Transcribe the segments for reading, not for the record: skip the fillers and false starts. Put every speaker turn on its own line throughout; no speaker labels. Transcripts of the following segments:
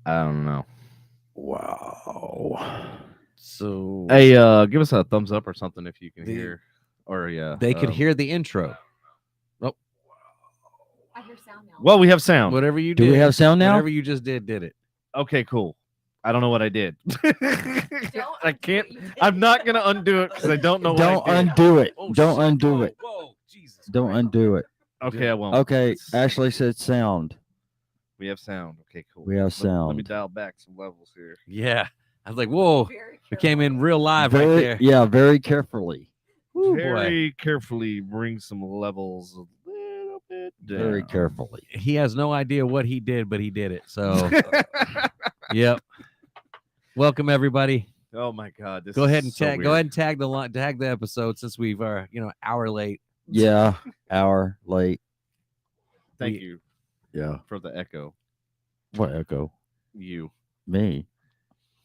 I don't know.
Wow.
So
Hey, give us a thumbs up or something if you can
The-
hear. Or yeah,
they could hear the intro. Oh,
I hear sound now.
Well, we have sound.
whatever you
Do
did.
we have sound now?
Whatever you just did it.
Okay, cool. I don't know what I did.
Don't
I
undo
can't.
what you did.
I'm not gonna undo it because I don't know
Don't
what I did.
undo it.
Oh,
Don't
shit.
undo
Whoa,
it.
Whoa, Jesus.
Don't
Christ.
undo it.
Okay, I won't.
Okay.
It's-
Ashley said sound.
We have sound. Okay, cool.
We have
Let me
sound.
dial back some levels here.
Yeah. I was like, whoa.
Very
We came in
careful.
real live right
Very,
there.
yeah, very carefully.
Woo, boy.
Very carefully bring some levels a little bit down.
Very carefully.
He has no idea what he did, but he did it. So, yep. Welcome everybody.
Oh my God! This
Go ahead
is
and
so
tag. Go
weird.
ahead and tag the episode since we've hour late.
Yeah. Hour late.
Thank
we-
you
Yeah.
for the echo.
What echo?
You.
Me.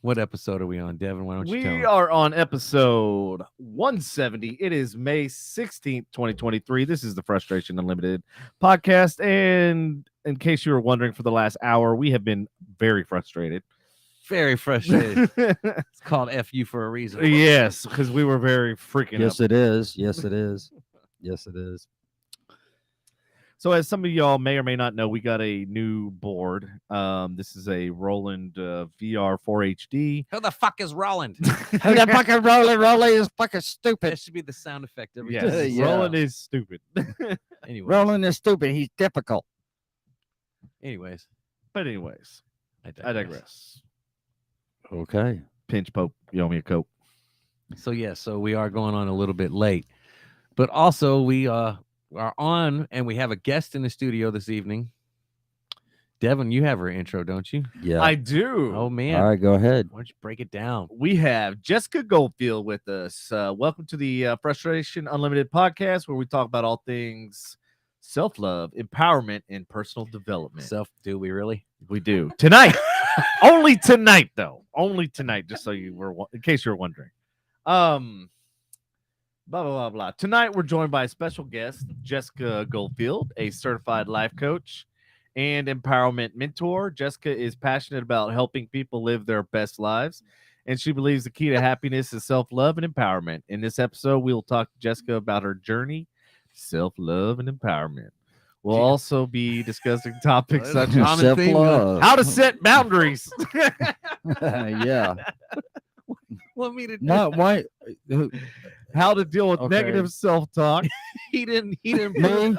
What episode are we on, Devin? Why don't you tell
We
me?
are on episode 170. It is May 16th, 2023. This is the Frustration Unlimited podcast. And in case you were wondering, for the last hour, we have been very frustrated.
Very frustrated. It's called FU for a reason.
Yes, because we were very freaking
Yes,
up.
it is. Yes, it is. Yes, it is.
So, as some of y'all may or may not know, we got a new board. This is a Roland VR 4HD.
Who the fuck is Roland?
Who the fucking Rolly is fucking stupid.
That should be the sound effect every
Yes,
time.
Yeah.
Roland is stupid.
Anyway,
Roland is stupid. He's difficult.
anyways,
But anyways, I digress.
Okay.
Pinch Pope, you owe me a Coke.
So so we are going on a little bit late, but also we are on and we have a guest in the studio this evening. Devin, you have her intro, don't you?
Yeah.
I do.
Oh man,
All right, go ahead.
why don't you break it down?
We have Jessica Goldfield with us. Welcome to the Frustration Unlimited podcast, where we talk about all things self-love, empowerment, and personal development.
Do we really?
We do tonight. Only tonight, though. Only tonight, just so you were, in case you were wondering. Blah blah blah blah. Tonight we're joined by a special guest, Jessica Goldfield, a certified life coach and empowerment mentor. Jessica is passionate about helping people live their best lives, and she believes the key to happiness is self-love and empowerment. In this episode, we will talk to Jessica about her journey, self-love and empowerment. We'll
Yeah.
also be discussing topics
Well,
such
that's
as
common theme,
Self-love.
how to set boundaries.
Yeah.
Want me to do?
Not why.
How to deal with
Okay.
negative self-talk.
He didn't. He didn't.
Me?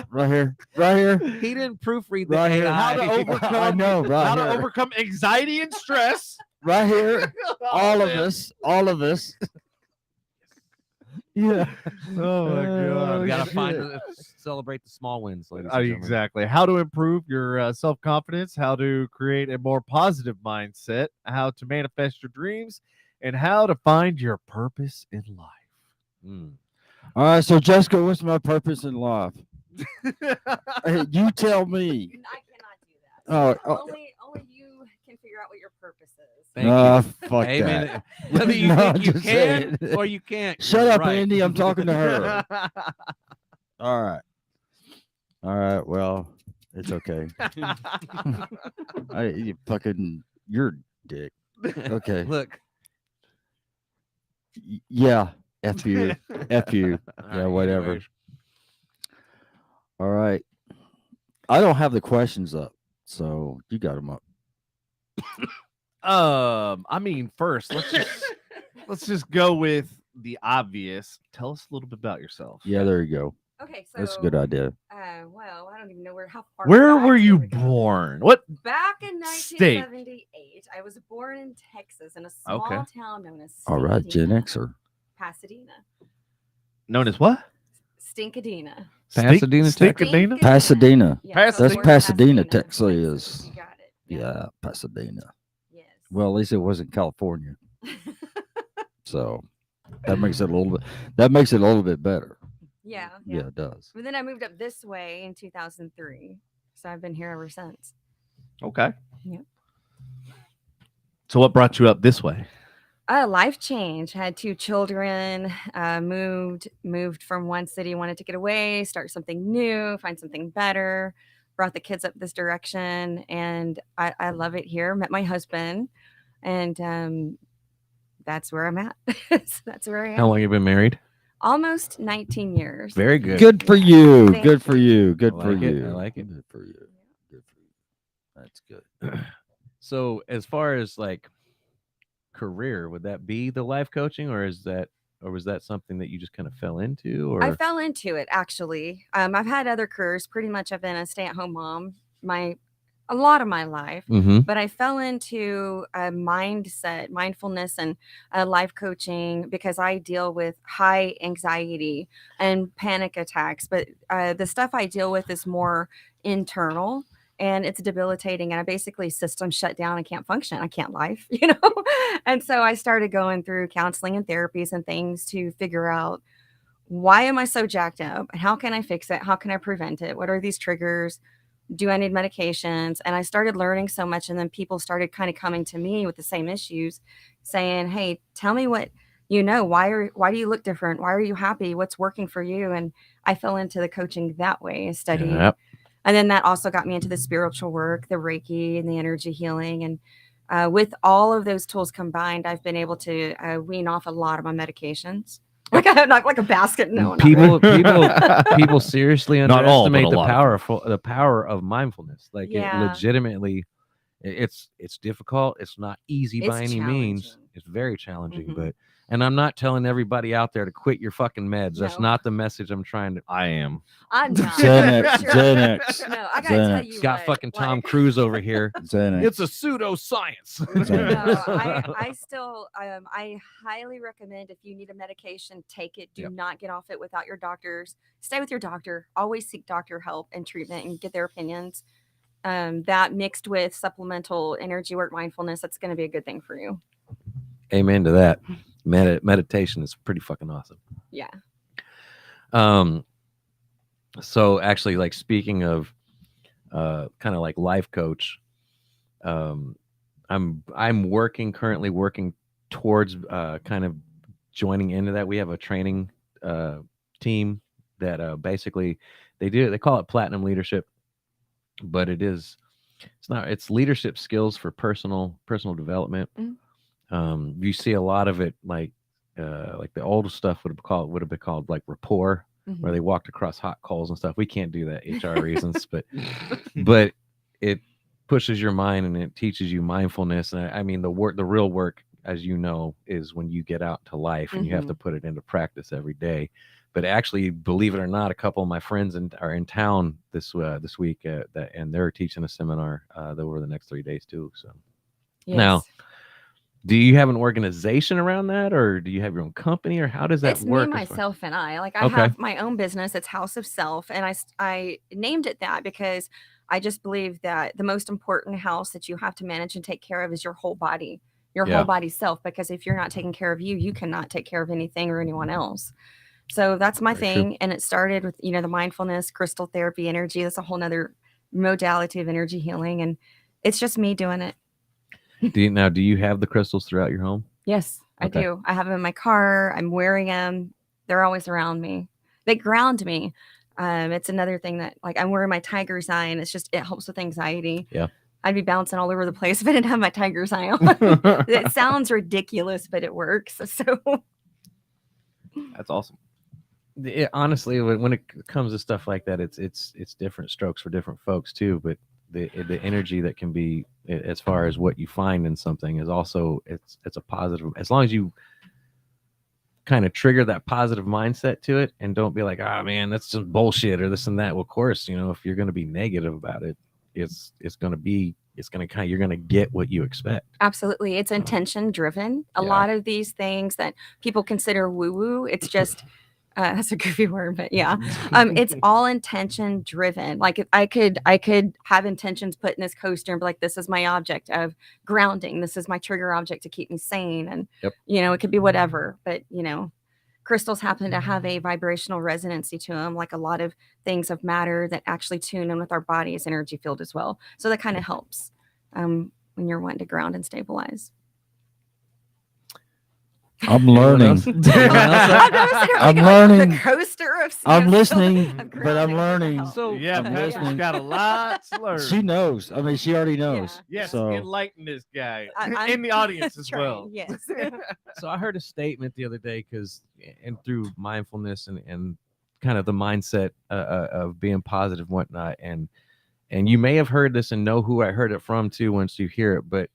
Right here. Right here.
He didn't proofread the
Right here.
AI.
How to overcome
I know, right
how to
here.
overcome anxiety and stress.
Right here. All of
this.
us. All of us. Yeah.
Oh my god.
We gotta
shit.
celebrate the small wins, ladies.
Oh,
and gentlemen.
exactly. How to improve your self-confidence, how to create a more positive mindset, how to manifest your dreams, and how to find your purpose in life.
Mm.
All right. So, Jessica, what's my purpose in life? Hey, you tell me.
I cannot do that.
Oh, oh.
Only you can figure out what your purpose is.
Thank
Ah,
you.
fuck
Hey,
that.
man, whether you
No,
think
I'm
you
just
can
saying.
or you can't.
Shut
you're
up,
right.
Andy. I'm talking to her. All right. All right. Well, it's okay. You're a dick. Okay.
Look.
Yeah. F you. F you.
All
Yeah,
right,
whatever.
anyways.
All right. I don't have the questions up, so you got them up.
I mean, first, let's just go with the obvious. Tell us a little bit about yourself.
Yeah, there you go.
Okay, so
That's a good idea.
Well, I don't even know how far.
Where
back
were
here
you
we go.
born? What
Back in
State.
1978, I was born in Texas in a small
Okay.
town known as
All right, Gen
Stinkadena,
Xer.
Pasadena.
known as what?
Stinkadena.
Pasadena, Texas?
Stinkadena?
Pasadena.
Yeah,
That's
so I was born in
Pasadena, Texas.
You got it.
Yeah, Pasadena.
Yes.
Well, at least it wasn't California, so that makes it a little bit. That makes it a little bit better.
yeah.
Yeah, it does.
But then I moved up this way in 2003, so I've been here ever since.
Okay.
Yep.
So what brought you up this way?
Life change. Had 2 children. Moved from one city. Wanted to get away, start something new, find something better. brought the kids up this direction, and I love it here. Met my husband, and that's where I'm at. So that's where I am.
How long you been married?
Almost 19 years.
Very good.
Good for
Yeah.
you.
Thank
Good for
you.
you. Good
I
for
like it.
you.
I like it.
Good for you. Good for you. That's good.
So as far as like career, would that be the life coaching, or was that something that you just kind of fell into? Or
I fell into it actually. I've had other careers. Pretty much, I've been a stay-at-home mom a lot of my life,
Mhm.
but I fell into a mindfulness, and life coaching because I deal with high anxiety and panic attacks. But the stuff I deal with is more internal. And it's debilitating, and I basically system shut down. I can't function. I can't life, And so I started going through counseling and therapies and things to figure out, why am I so jacked up? How can I fix it? How can I prevent it? What are these triggers? Do I need medications? And I started learning so much. And then people started kind of coming to me with the same issues, saying, hey, tell me what why do you look different? Why are you happy? What's working for you? And I fell into the coaching that way, studying.
Yep.
And then that also got me into the spiritual work, the Reiki and the energy healing. And with all of those tools combined, I've been able to wean off a lot of my medications. Like I have not like a basket. No, not really.
people seriously
Not all, but
underestimate
a
the
lot of
the power of mindfulness. Like it
Yeah.
legitimately, it's difficult. It's not easy by
It's
any means.
challenging.
It's very challenging,
Mhm.
and I'm not telling everybody out there to quit your fucking meds. That's
No.
not the message I'm trying to.
I am.
I'm not.
Xanax.
for sure.
Xanax.
No, I gotta tell
Xanax.
you,
Got
what,
fucking Tom
like-
Cruise over here.
Xanax.
It's a pseudoscience.
No, I still I highly recommend, if you need a medication, take it. Do
Yep.
not get off it without your doctors. Stay with your doctor. Always seek doctor help and treatment and get their opinions. That mixed with supplemental energy work, mindfulness, that's going to be a good thing for you.
Amen to that. Meditation is pretty fucking awesome.
Yeah.
So actually, like, speaking of kind of like life coach, I'm currently working towards kind of joining into that. We have a training team that basically they call it platinum leadership, but it's leadership skills for personal development. You see a lot of it like the old stuff would have been called like rapport, where they walked across hot coals and stuff. We can't do that, HR reasons, but it pushes your mind and it teaches you mindfulness. And I mean, the real work, as you know, is when you get out to life and you have to put it into practice every day. But actually, believe it or not, a couple of my friends are in town this week, and they're teaching a seminar over the next 3 days too. So now, do you have an organization around that, or do you have your own company, or how does that
It's
work?
me, myself, and I. Like I have my own business. It's House of Self, and I named it that because I just believe that the most important house that you have to manage and take care of is your whole body, whole body self. Because if you're not taking care of you, you cannot take care of anything or anyone else. So that's my thing. And it started with, the mindfulness, crystal therapy, energy. That's a whole nother modality of energy healing. And it's just me doing it.
Do you have the crystals throughout your home?
Yes, I
Okay.
do. I have them in my car. I'm wearing them. They're always around me. They ground me. It's another thing that, like, I'm wearing my tiger's eye, and it helps with anxiety.
Yeah.
I'd be bouncing all over the place if I didn't have my tiger's eye on. It sounds ridiculous, but it works. So
That's awesome.
Honestly, when it comes to stuff like that, it's different strokes for different folks too. But the energy that can be, as far as what you find in something, is also it's a positive, as long as you kind of trigger that positive mindset to it and don't be like, oh man, that's just bullshit or this and that. Well, of course, if you're going to be negative about it, you're going to get what you expect.
absolutely, it's intention driven. A lot of these things that people consider woo woo, it's just that's a goofy word, but yeah, it's all intention driven. Like, if I could have intentions put in this coaster and be like, this is my object of grounding, this is my trigger object to keep me sane, and it could be whatever. But crystals happen to have a vibrational resonancy to them, like a lot of things of matter that actually tune in with our body's energy field as well. So that kind of helps when you're wanting to ground and stabilize.
I'm learning.
else? Anyone else?
I'm gonna sit here
I'm
like
learning.
The coaster of
I'm
of
listening,
of
but I'm
grounding. What the
learning.
hell?
So
Yeah,
I'm
Patrick's
listening.
got a lot to learn.
She knows. I mean, she already knows.
Yes,
So
enlighten this guy
I'm
in the audience as well.
trying, yes.
so I heard a statement the other day because and through mindfulness and kind of the mindset of being positive and whatnot, and you may have heard this and know who I heard it from too once you hear it, but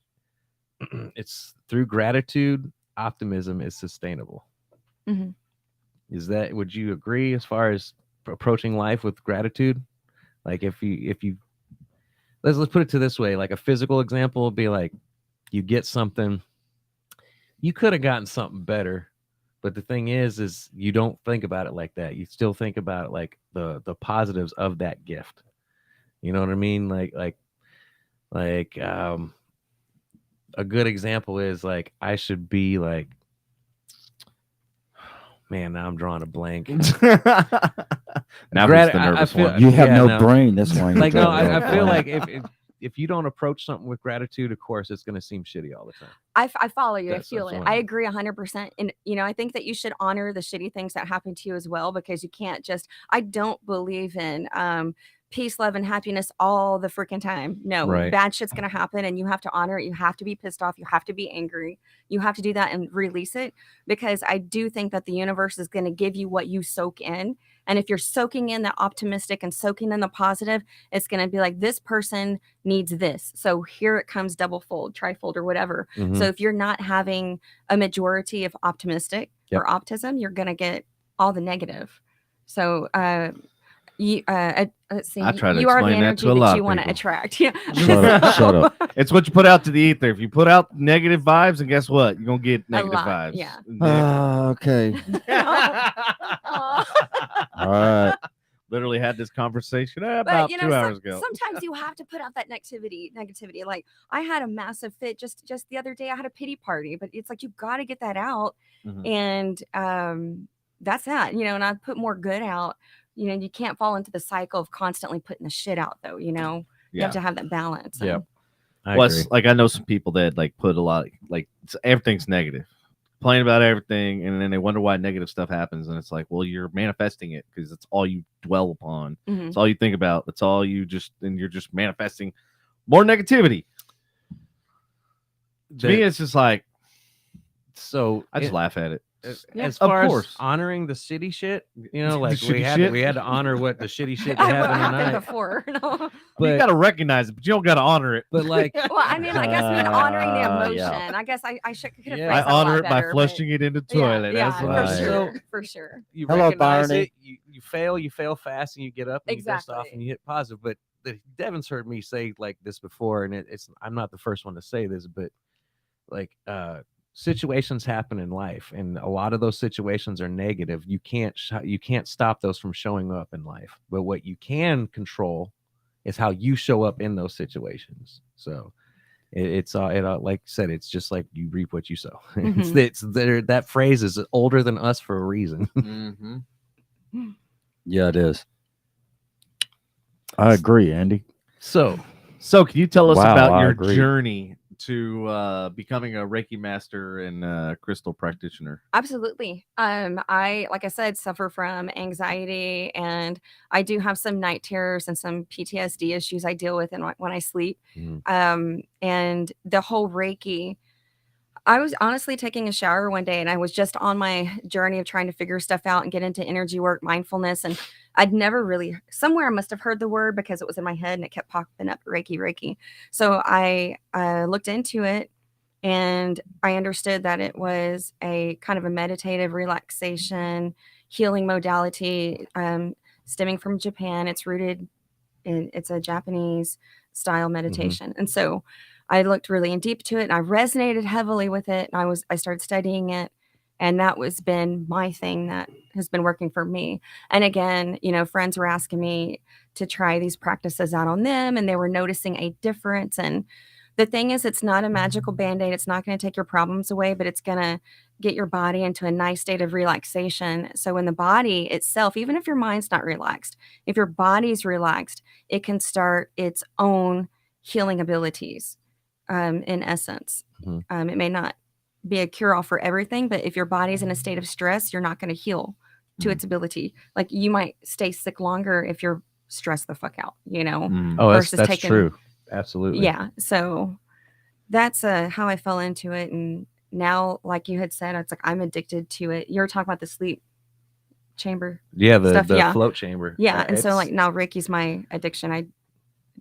it's through gratitude, optimism is sustainable.
Mhm.
Is that, would you agree as far as approaching life with gratitude? Like if you let's put it to this way, like a physical example would be like you get something, you could have gotten something better, but the thing is you don't think about it like that. You still think about it like the positives of that gift. You know what I mean? Like a good example is like I should be like, man, now I'm drawing a blank.
Now
Grat-
it's the
I
nervous
feel-
one.
you have
Yeah,
no
no.
brain. That's why.
Like no, I feel
like
like if you don't approach something with gratitude, of course it's going to seem shitty all the time.
I follow you. I
That's
feel it.
what
I
I mean.
agree 100%. And I think that you should honor the shitty things that happen to you as well, because you can't just. I don't believe in peace, love, and happiness all the freaking time. No,
Right.
bad shit's gonna happen, and you have to honor it. You have to be pissed off. You have to be angry. You have to do that and release it, because I do think that the universe is going to give you what you soak in. And if you're soaking in the optimistic and soaking in the positive, it's going to be like, this person needs this. So here it comes double fold, trifold, or whatever.
Mhm.
So if you're not having a majority of optimistic or optimism, you're going to get all the negative. So, let's see.
I try to
you are the
explain that
energy
to a lot
that
of
you want to
people.
attract. Yeah.
Shut up.
It's what you put out to the ether. If you put out negative vibes, and guess what? You're gonna get negative
lot,
vibes.
yeah.
Okay.
Aw.
All right.
Literally had this conversation
But
about 2 hours ago.
sometimes you have to put out that negativity. Like I had a massive fit just the other day. I had a pity party, but it's like you got to get that out,
Mhm.
and that's that. And I put more good out. You can't fall into the cycle of constantly putting the shit out, though. You
Yeah.
have to have that balance.
Yep.
and-
I
Plus,
agree.
like I know some people that like put a lot, like everything's negative, complain about everything, and then they wonder why negative stuff happens. And it's like, well, you're manifesting it because it's all you dwell upon.
Mhm.
It's all you think about. It's all you and you're just manifesting more negativity. To me, it's just like
So
I just laugh at it.
Yeah.
as
Of
far as
course.
honoring the shitty shit,
The
like
shitty
we
shit?
had to honor what the shitty shit that
What
happened
happened
tonight.
before? No.
You
But
got to recognize it, but you don't got to honor it.
but like
Well, I mean, I guess honoring the emotion.
Yeah.
I guess I should could have
Yeah.
phrased
I
that a lot
honor it by
better, but-
flushing it in the toilet.
Yeah,
That's
for
what I
Right.
sure,
So-
for sure.
you
Hello,
recognize
Barney.
it, you fail fast, and you get up and you dust off
Exactly.
and you hit positive. But Devin's heard me say like this before, and it's I'm not the first one to say this, but like situations happen in life, and a lot of those situations are negative. You can't stop those from showing up in life, but what you can control is how you show up in those situations. So it's like I said, it's just like you reap what you sow.
Mhm.
It's there. That phrase is older than us for a reason.
Mm-hmm.
Yeah, it is. I agree, Andy.
So
So, can you tell us
Wow,
about
I
your
agree.
journey to becoming a Reiki master and crystal practitioner?
Absolutely. I like I said, suffer from anxiety, and I do have some night terrors and some PTSD issues I deal with when I sleep. And the whole Reiki. I was honestly taking a shower one day, and I was just on my journey of trying to figure stuff out and get into energy work, mindfulness, and I'd never really, somewhere I must have heard the word because it was in my head and it kept popping up, Reiki. So I looked into it, and I understood that it was a kind of a meditative relaxation healing modality, stemming from Japan. It's a Japanese style meditation. And so I looked really in deep to it, and I resonated heavily with it. And I started studying it, and that was been my thing that has been working for me. And again, friends were asking me to try these practices out on them, and they were noticing a difference. And the thing is, it's not a magical band-aid. It's not going to take your problems away, but it's going to get your body into a nice state of relaxation. So in the body itself, even if your mind's not relaxed, if your body's relaxed, it can start its own healing abilities. In essence,
Mhm.
it may not be a cure all for everything, but if your body's in a state of stress, you're not going to heal to its ability. Like you might stay sick longer if you're stressed the fuck out,
Oh,
versus
that's
taking
true. Absolutely.
Yeah. So that's how I fell into it. And now, like you had said, it's like I'm addicted to it. You were talking about the sleep chamber.
Yeah, the
Stuff, yeah.
float chamber.
Yeah. And so
it's-
like now Reiki's my addiction. I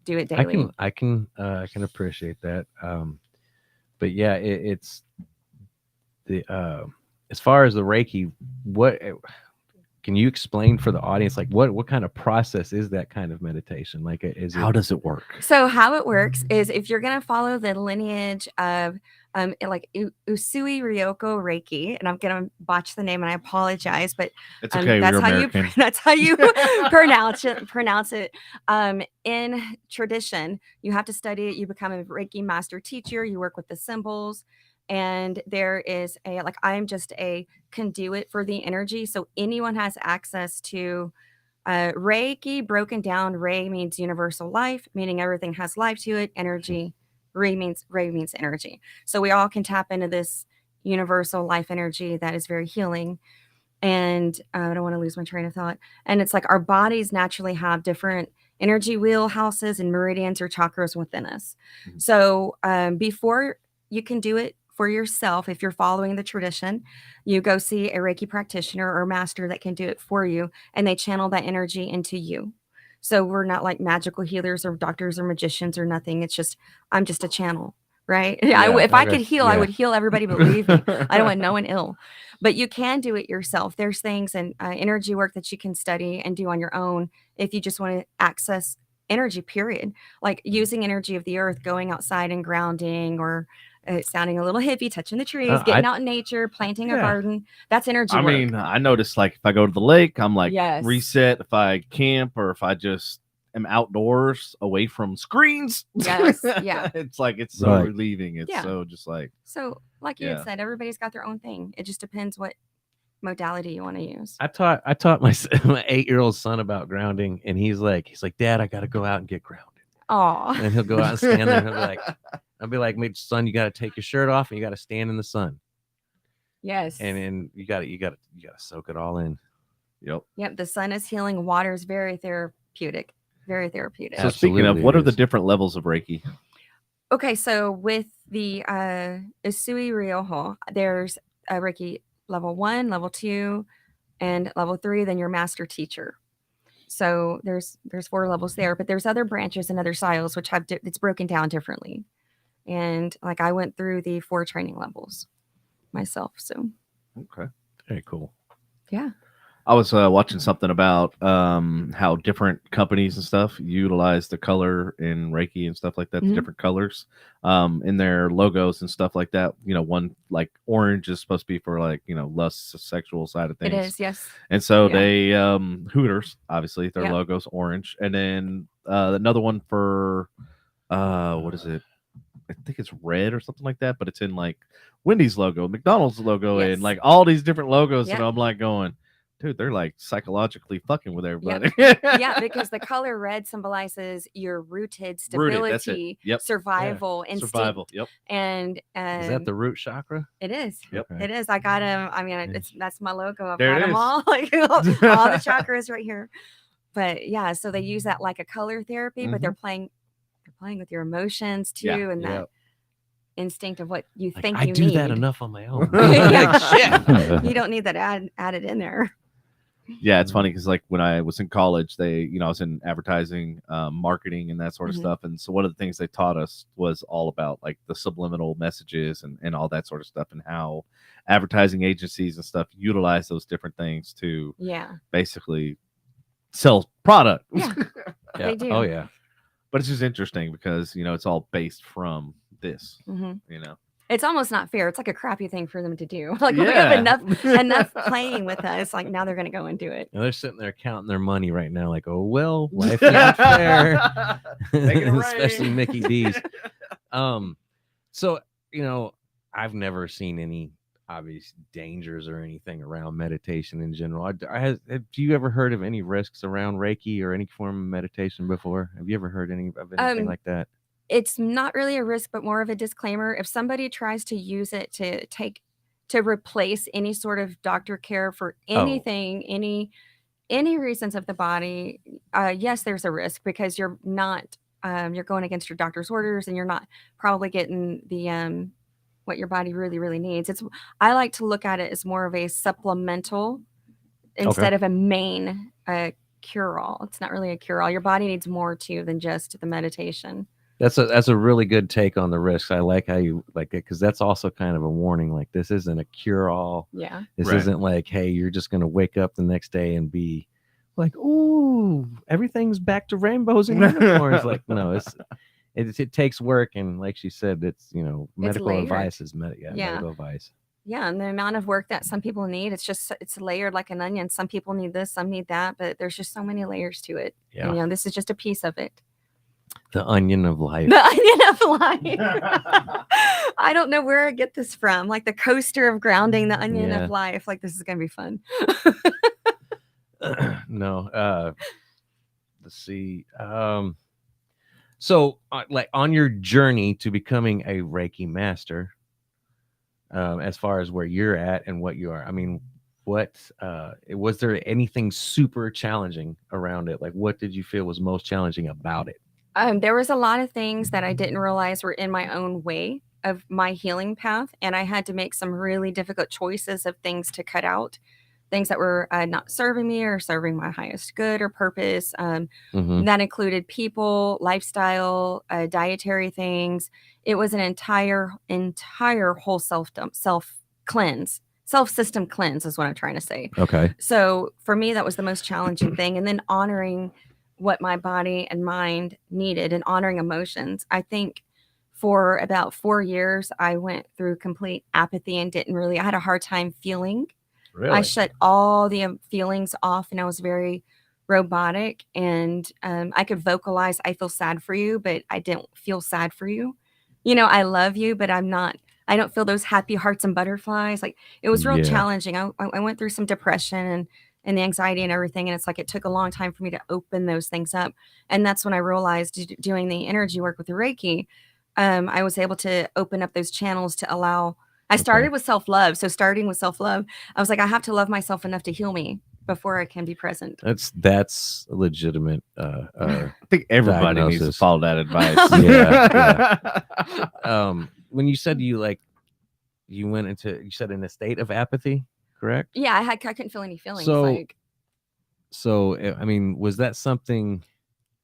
do it daily.
I can appreciate that. But yeah, it's the as far as the Reiki, what can you explain for the audience? Like what kind of process is that kind of meditation? Like is
How
it
does it work?
So how it works is if you're going to follow the lineage of like Usui Ryoko Reiki, and I'm going to botch the name and I apologize, but
It's okay.
that's
You're
how
American.
that's how you pronounce it. In tradition, you have to study it. You become a Reiki master teacher. You work with the symbols, and there is I'm just a conduit for the energy, so anyone has access to Reiki. Broken down, Rei means universal life, meaning everything has life to it. Energy, Rei means energy. So we all can tap into this universal life energy that is very healing. And I don't want to lose my train of thought. And it's like our bodies naturally have different energy wheelhouses and meridians or chakras within us.
Mhm.
So before you can do it for yourself, if you're following the tradition, you go see a Reiki practitioner or master that can do it for you, and they channel that energy into you. So we're not like magical healers or doctors or magicians or nothing. It's just, I'm just a channel, right?
Yeah,
if I
okay.
could heal, I
Yeah.
would heal everybody, believe me. I don't want no one ill. But you can do it yourself. There's things and energy work that you can study and do on your own if you just want to access energy, period. Like using energy of the earth, going outside and grounding, or sounding a little hippie, touching the trees, getting out in nature, planting a
Yeah.
garden. That's energy
I
work.
mean, I noticed like if I go to the lake, I'm like
Yes.
reset. If I camp or if I just am outdoors away from screens,
Yes, yeah.
it's like it's so
Right.
relieving. It's
Yeah.
so just like
So like you
Yeah.
had said, everybody's got their own thing. It just depends what modality you want to use.
I taught my 8-year-old son about grounding, and he's like, Dad, I got to go out and get grounded.
Oh,
And he'll go out and stand there, and I'll be like, "Mate, son, you got to take your shirt off and you got to stand in the sun,
yes.
and then you got to soak it all in."
yep.
Yep. The sun is healing. Water is very therapeutic. Very therapeutic.
So speaking of,
Absolutely
what
it
are the
is.
different levels of Reiki?
Okay, so with the Usui Ryoho, there's a Reiki level 1, level 2, and level 3. Then your master teacher. So there's 4 levels there, but there's other branches and other styles which have it's broken down differently. And like I went through the 4 training levels myself. So
Okay.
Very cool.
yeah.
I was watching something about how different companies and stuff utilize the color in Reiki and stuff like that,
Mhm.
the different colors in their logos and stuff like that. You know, one like orange is supposed to be for like, lust, sexual side of things.
It is, yes.
And so
Yeah.
they Hooters, obviously, their
Yep.
logo's orange. And then another one for what is it? I think it's red or something like that, but it's in like Wendy's logo, McDonald's logo,
Yes.
and like all these different logos.
Yep.
And I'm like going, dude, they're like psychologically fucking with everybody.
Yeah, because the color red symbolizes your rooted
Rooted, that's it.
stability,
Yep.
survival, instinct.
Survival. Yep.
And
Is that the root chakra?
it is.
Yep.
Okay.
It is. I got them. I mean,
Yes.
that's my logo. I've
There
got
it
them
is.
all, like all the chakras right here. But yeah, so they use that like a color therapy, but they're playing with your emotions too,
Yeah,
and
yeah.
that instinct of what you
Like,
think
I
you
do
need.
that enough on my own.
Yeah.
Shit.
You don't need that added in there.
Yeah, it's funny because like when I was in college, I was in advertising, marketing, and that sort of
Mhm.
stuff. And so one of the things they taught us was all about like the subliminal messages and all that sort of stuff, and how advertising agencies and stuff utilize those different things to
Yeah.
basically sell product.
Yeah.
Yeah.
They do.
Oh yeah.
But it's just interesting because it's all based from this.
hmm
You know,
It's almost not fair. It's like a crappy thing for them to do. Like we have enough playing with us. Like now they're going to go and do it.
And they're sitting there counting their money right now, like, oh well, life ain't fair.
Make it rain.
Especially Mickey D's. So I've never seen any obvious dangers or anything around meditation in general. Have you ever heard of any risks around Reiki or any form of meditation before? Have you ever heard any of anything like that?
it's not really a risk, but more of a disclaimer. If somebody tries to use it to replace any sort of doctor care for anything, any reasons of the body, yes, there's a risk because you're not you're going against your doctor's orders and you're not probably getting the what your body really, really needs. I like to look at it as more of a supplemental instead of a main cure-all. It's not really a cure-all. Your body needs more too than just the meditation.
That's a really good take on the risks. I like how you like it because that's also kind of a warning. Like this isn't a cure-all.
Yeah.
This
Right.
isn't like, hey, you're just gonna wake up the next day and be like, ooh, everything's back to rainbows and unicorns. Like, no, it takes work, and like she said, it's medical
layered.
advice is
Yeah.
medical advice.
Yeah, and the amount of work that some people need, it's layered like an onion. Some people need this, some need that, but there's just so many layers to it.
Yeah.
And, this is just a piece of it.
The onion of life.
The onion of life. I don't know where I get this from. Like the coaster of grounding, the onion
Yeah.
of life. Like this is gonna be fun.
No. Let's see. So, like on your journey to becoming a Reiki master, as far as where you're at and what you are, I mean, what was there anything super challenging around it? Like, what did you feel was most challenging about it?
There was a lot of things that I didn't realize were in my own way of my healing path, and I had to make some really difficult choices of things to cut out, things that were not serving me or serving my highest good or purpose.
Mhm.
That included people, lifestyle, dietary things. It was an entire whole self cleanse, self system cleanse is what I'm trying to say.
Okay.
So for me, that was the most challenging thing. And then honoring what my body and mind needed and honoring emotions. I think for about 4 years, I went through complete apathy and I had a hard time feeling.
Really?
I shut all the feelings off and I was very robotic, and I could vocalize, I feel sad for you, but I didn't feel sad for you. I love you, but I don't feel those happy hearts and butterflies. Like it was real
Yeah.
challenging. I went through some depression and the anxiety and everything. And it's like, it took a long time for me to open those things up. And that's when I realized doing the energy work with the Reiki, I was able to open up those channels to allow, I started with self-love. So starting with self-love, I was like, I have to love myself enough to heal me before I can be present.
That's a legitimate.
I think everybody needs to
Diagnosis.
follow that advice.
When you said you went into, you said in a state of apathy, correct?
Yeah, I couldn't feel any feelings.
So, I mean, was that something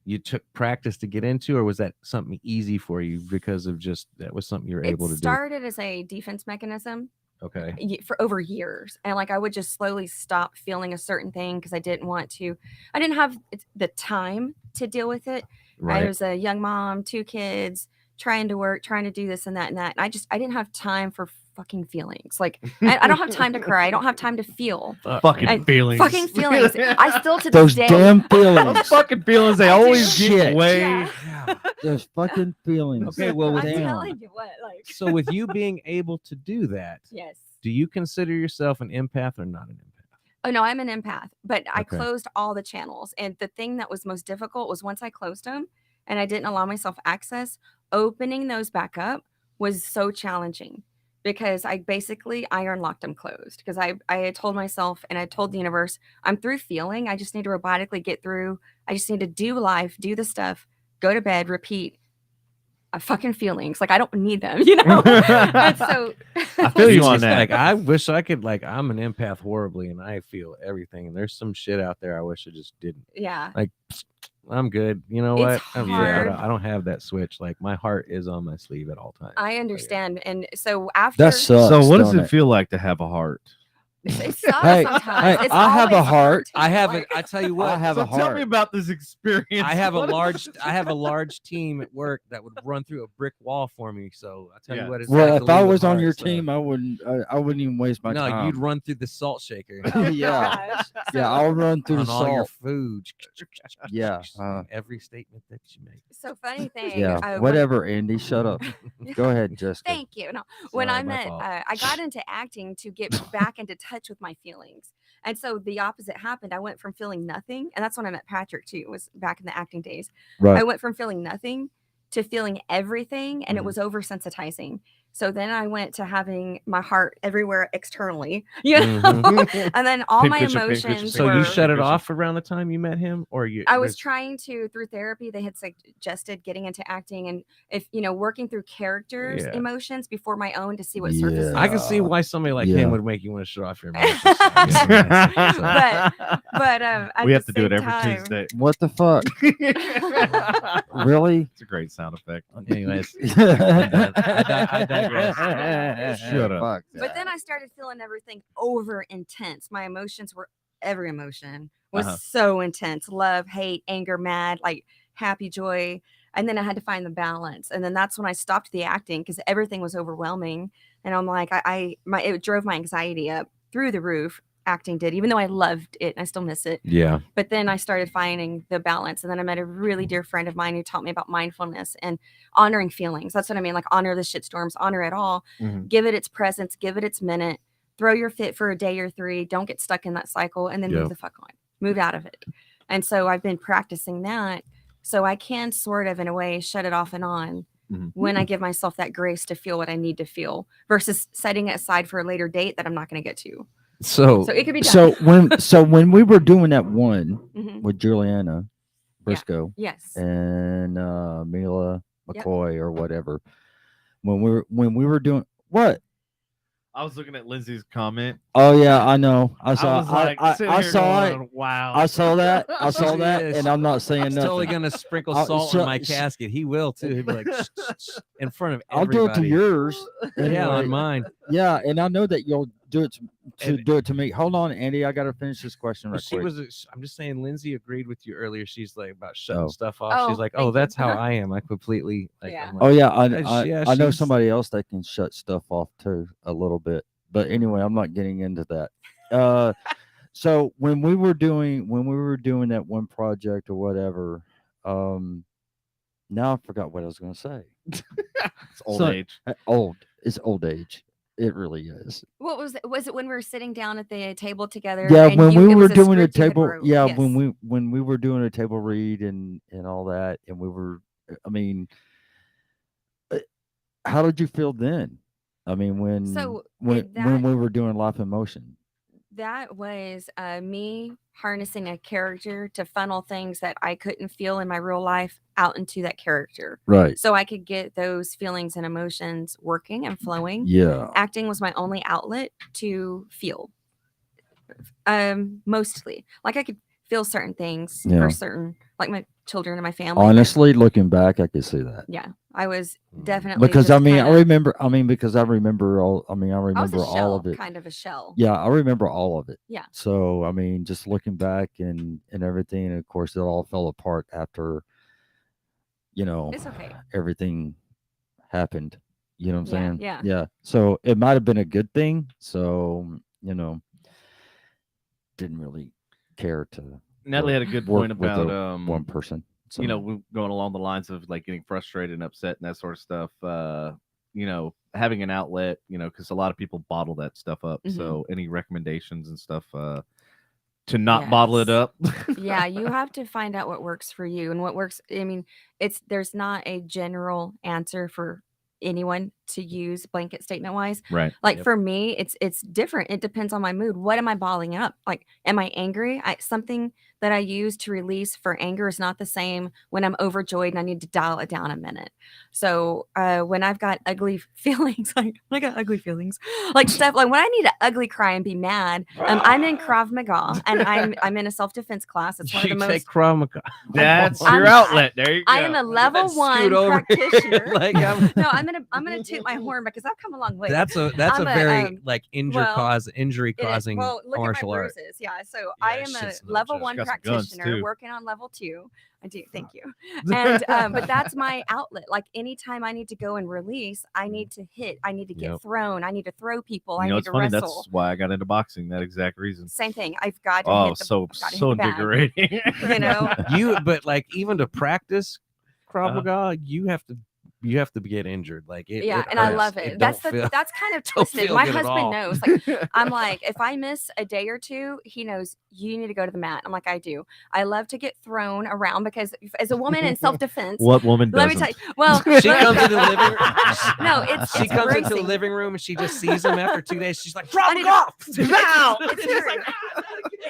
you took practice to get into, or was that something easy for you because of just that was something you were able to
It started as a defense mechanism
do? Okay.
for over years. And like I would just slowly stop feeling a certain thing because I didn't have the time to deal with it.
Right.
I was a young mom, 2 kids, trying to work, trying to do this and that and that. And I didn't have time for fucking feelings. Like I don't have time to cry. I don't have time to feel.
Fucking feelings.
Fucking feelings. I still to
Those
this day.
damn
Those
feelings.
fucking feelings, they
I do.
always get
Shit.
way.
Yeah.
Those fucking feelings.
Okay, well,
I'm
damn.
telling you what, like.
So with you being able to do that,
Yes.
do you consider yourself an empath or not an empath?
Oh no, I'm an empath, but I
Okay.
closed all the channels. And the thing that was most difficult was once I closed them and I didn't allow myself access, opening those back up was so challenging because I basically iron locked them closed because I had told myself and I told the universe, I'm through feeling. I just need to robotically get through. I just need to do life, do the stuff, go to bed, repeat. Fucking feelings. Like I don't need them, And so
I feel you
It's
on
just
that.
Like I wish I could. Like I'm an empath horribly, and I feel everything. And there's some shit out there I wish I just didn't.
yeah.
Like I'm good. You know
It's
what?
hard.
I don't have that switch. Like my heart is on my sleeve at all times.
I understand. And so after
That sucks.
So, what does
don't
it feel like to have a heart?
it sucks
Hey,
sometimes.
hey,
It's
I have a
always
heart.
too,
I haven't.
like-
I tell you
I
what.
have
So
a
tell
heart.
me about this experience.
I have a
What-
large. I have a large team at work that would run through a brick wall for me. So I tell
Yeah.
you what. It's
Well,
like
if
to
I
leave
was
a
on
heart,
your
so-
team, I wouldn't even waste my
no,
time.
you'd run through the salt shaker.
Oh,
Yeah.
gosh.
Yeah, I'll run through
on
the
all your
salt.
food.
Yeah,
Every statement that you make.
So funny thing.
Yeah,
when-
whatever, Andy. Shut up. Go ahead, Jessica.
Thank you. No, when
Sorry,
I
my
met,
fault.
I got into acting to get back into touch with my feelings. And so the opposite happened. I went from feeling nothing. And that's when I met Patrick too, was back in the acting days.
Right.
I went from feeling nothing to feeling everything, and it was oversensitizing. So then I went to having my heart everywhere externally, and then all
Pink
my
picture, pink picture,
emotions.
So
were,
you shut it
Picture.
off around the time you met him, or you?
I was trying to, through therapy, they had suggested getting into acting and if working through characters'
Yeah.
emotions before my own to see what surfaces.
I can see why somebody like
Yeah.
him would make you want to shut off your emotions. So I guess so.
But at
we
the
have to do it
same
every
time-
Tuesday.
What the fuck? Really?
It's a great sound effect.
Anyways,
I
digress.
Shut up.
Fuck
But then
that.
I started feeling everything over intense. My emotions were every emotion was
Uh-huh.
so intense. Love, hate, anger, mad, like happy, joy. And then I had to find the balance. And then that's when I stopped the acting because everything was overwhelming. And I'm like, it drove my anxiety up through the roof. Acting did, even though I loved it and I still miss it.
Yeah.
But then I started finding the balance. And then I met a really dear friend of mine who taught me about mindfulness and honoring feelings. That's what I mean. Like honor the shitstorms, honor it all,
Mhm.
give it its presence, give it its minute, throw your fit for a day or 3. Don't get stuck in that cycle and then
Yeah.
move the fuck on, move out of it. And so I've been practicing that. So I can sort of in a way shut it off and on
Mhm.
when I give myself that grace to feel what I need to feel versus setting it aside for a later date that I'm not going to get to.
So
So it could be done.
So when we were doing that one
Mhm.
with Juliana Briscoe
Yes.
and Mila
Yep.
McCoy or whatever, when we were doing what?
I was looking at Lindsay's comment.
Oh yeah, I know. I saw.
was like, sitting
I
here
saw
going, wow.
it. I saw that. I saw that,
Yes.
and I'm not saying
He's
nothing.
totally gonna sprinkle
I'll-
salt
so-
in my casket. He will too. He'll be like "Shh, shh, shh," in front of
I'll do
everybody.
it to yours.
Yeah,
Anyway,
on mine.
Yeah, and I know that you'll do it to
And-
do it to me. Hold on, Andy. I got to finish this question
But
right
she
quick.
was. I'm just saying. Lindsay agreed with you earlier. She's like about shutting
Oh.
stuff off.
Oh,
She's like,
thank
"Oh,
you.
that's how
Uh-huh.
I am. I completely like."
Yeah.
I'm like,
Oh yeah,
Yeah,
I know
she's-
somebody else that can shut stuff off too a little bit. But anyway, I'm not getting into that. So when we were doing that one project or whatever, now I forgot what I was going to say.
It's old
So-
age.
It's old age. It really is.
What was it? Was it when we were sitting down at the table together?
Yeah,
and
when
you-
we
it
were
was a
doing a
script you had
table,
wrote?
yeah,
Yes.
when we were doing a table read and all that, and we were, I mean, how did you feel then? I mean, when
So,
when
that-
we were doing Life in Motion.
That was me harnessing a character to funnel things that I couldn't feel in my real life out into that character.
Right.
So I could get those feelings and emotions working and flowing.
Yeah.
Acting was my only outlet to feel. Mostly. Like I could feel certain things
Yeah.
for certain, like my children and my family.
Honestly, looking back, I could see that.
Yeah. I was definitely
Because
just
I
kinda-
remember because I remember all I
I was
remember
a
all
shell,
of it.
kind of a shell.
Yeah, I remember all of it.
Yeah.
So I mean, just looking back and everything, and of course it all fell apart after
It's okay.
everything happened. You know what I'm
Yeah,
saying?
yeah.
Yeah. So it might have been a good thing. So, didn't really care to
Natalie had a good
work
point
with
about
one person. So,
going along the lines of like getting frustrated and upset and that sort of stuff. Having an outlet, because a lot of people bottle that stuff up.
Mhm.
So any recommendations and stuff to not bottle it
Yes.
up?
Yeah, you have to find out what works for you and what works. I mean, there's not a general answer for anyone to use blanket statement wise.
Right.
Like
Yep.
for me, it's different. It depends on my mood. What am I bottling up? Like, am I angry? Something that I use to release for anger is not the same when I'm overjoyed and I need to dial it down a minute. So when I've got ugly feelings, like I got ugly feelings, like stuff like when I need to ugly cry and be mad, I'm in Krav Maga and I'm in a self-defense class. It's one of
You
the
take
most.
Krav Maga.
That's
I'm-
your outlet. There you go.
I am a level
Scoot
1
over.
practitioner.
Like, I'm-
No, I'm gonna toot my horn because I've come a long way.
That's a
I'm a,
very like injury
well,
causing
Well, look
martial
at my
art.
bruises. Yeah. So I
Yeah,
am a
shit's no
level
joke.
1
Got some guns,
practitioner
too.
working on level 2. I do. Thank you. And but that's my outlet. Like anytime I need to go and release, I need to hit. I need to get
Yep.
thrown. I need to throw people. I
it's
need to
funny.
wrestle.
That's why I got into boxing. That exact reason.
Same thing. I've got to
Oh,
hit the,
so
I've gotta hit
so
the bag,
invigorating.
You know.
But like even to practice Krav
Uh-huh.
Maga, you have to you have to get injured. Like it.
Yeah,
it
and I
hurts.
love it. That's
don't feel-
that's kind of
don't
twisted.
feel
My
good at
husband
all.
knows. Like I'm like, if I miss a day or two, he knows you need to go to the mat. I'm like, I do. I love to get thrown around because as a woman in self-defense,
What woman
let
doesn't?
me tell you. Well,
She
let me-
comes into the living room.
No, it's
She comes into the
bracing.
living room and she just sees him after 2 days. She's like,
I
"Drop
need
him
to-
off!"
Now!
It's true.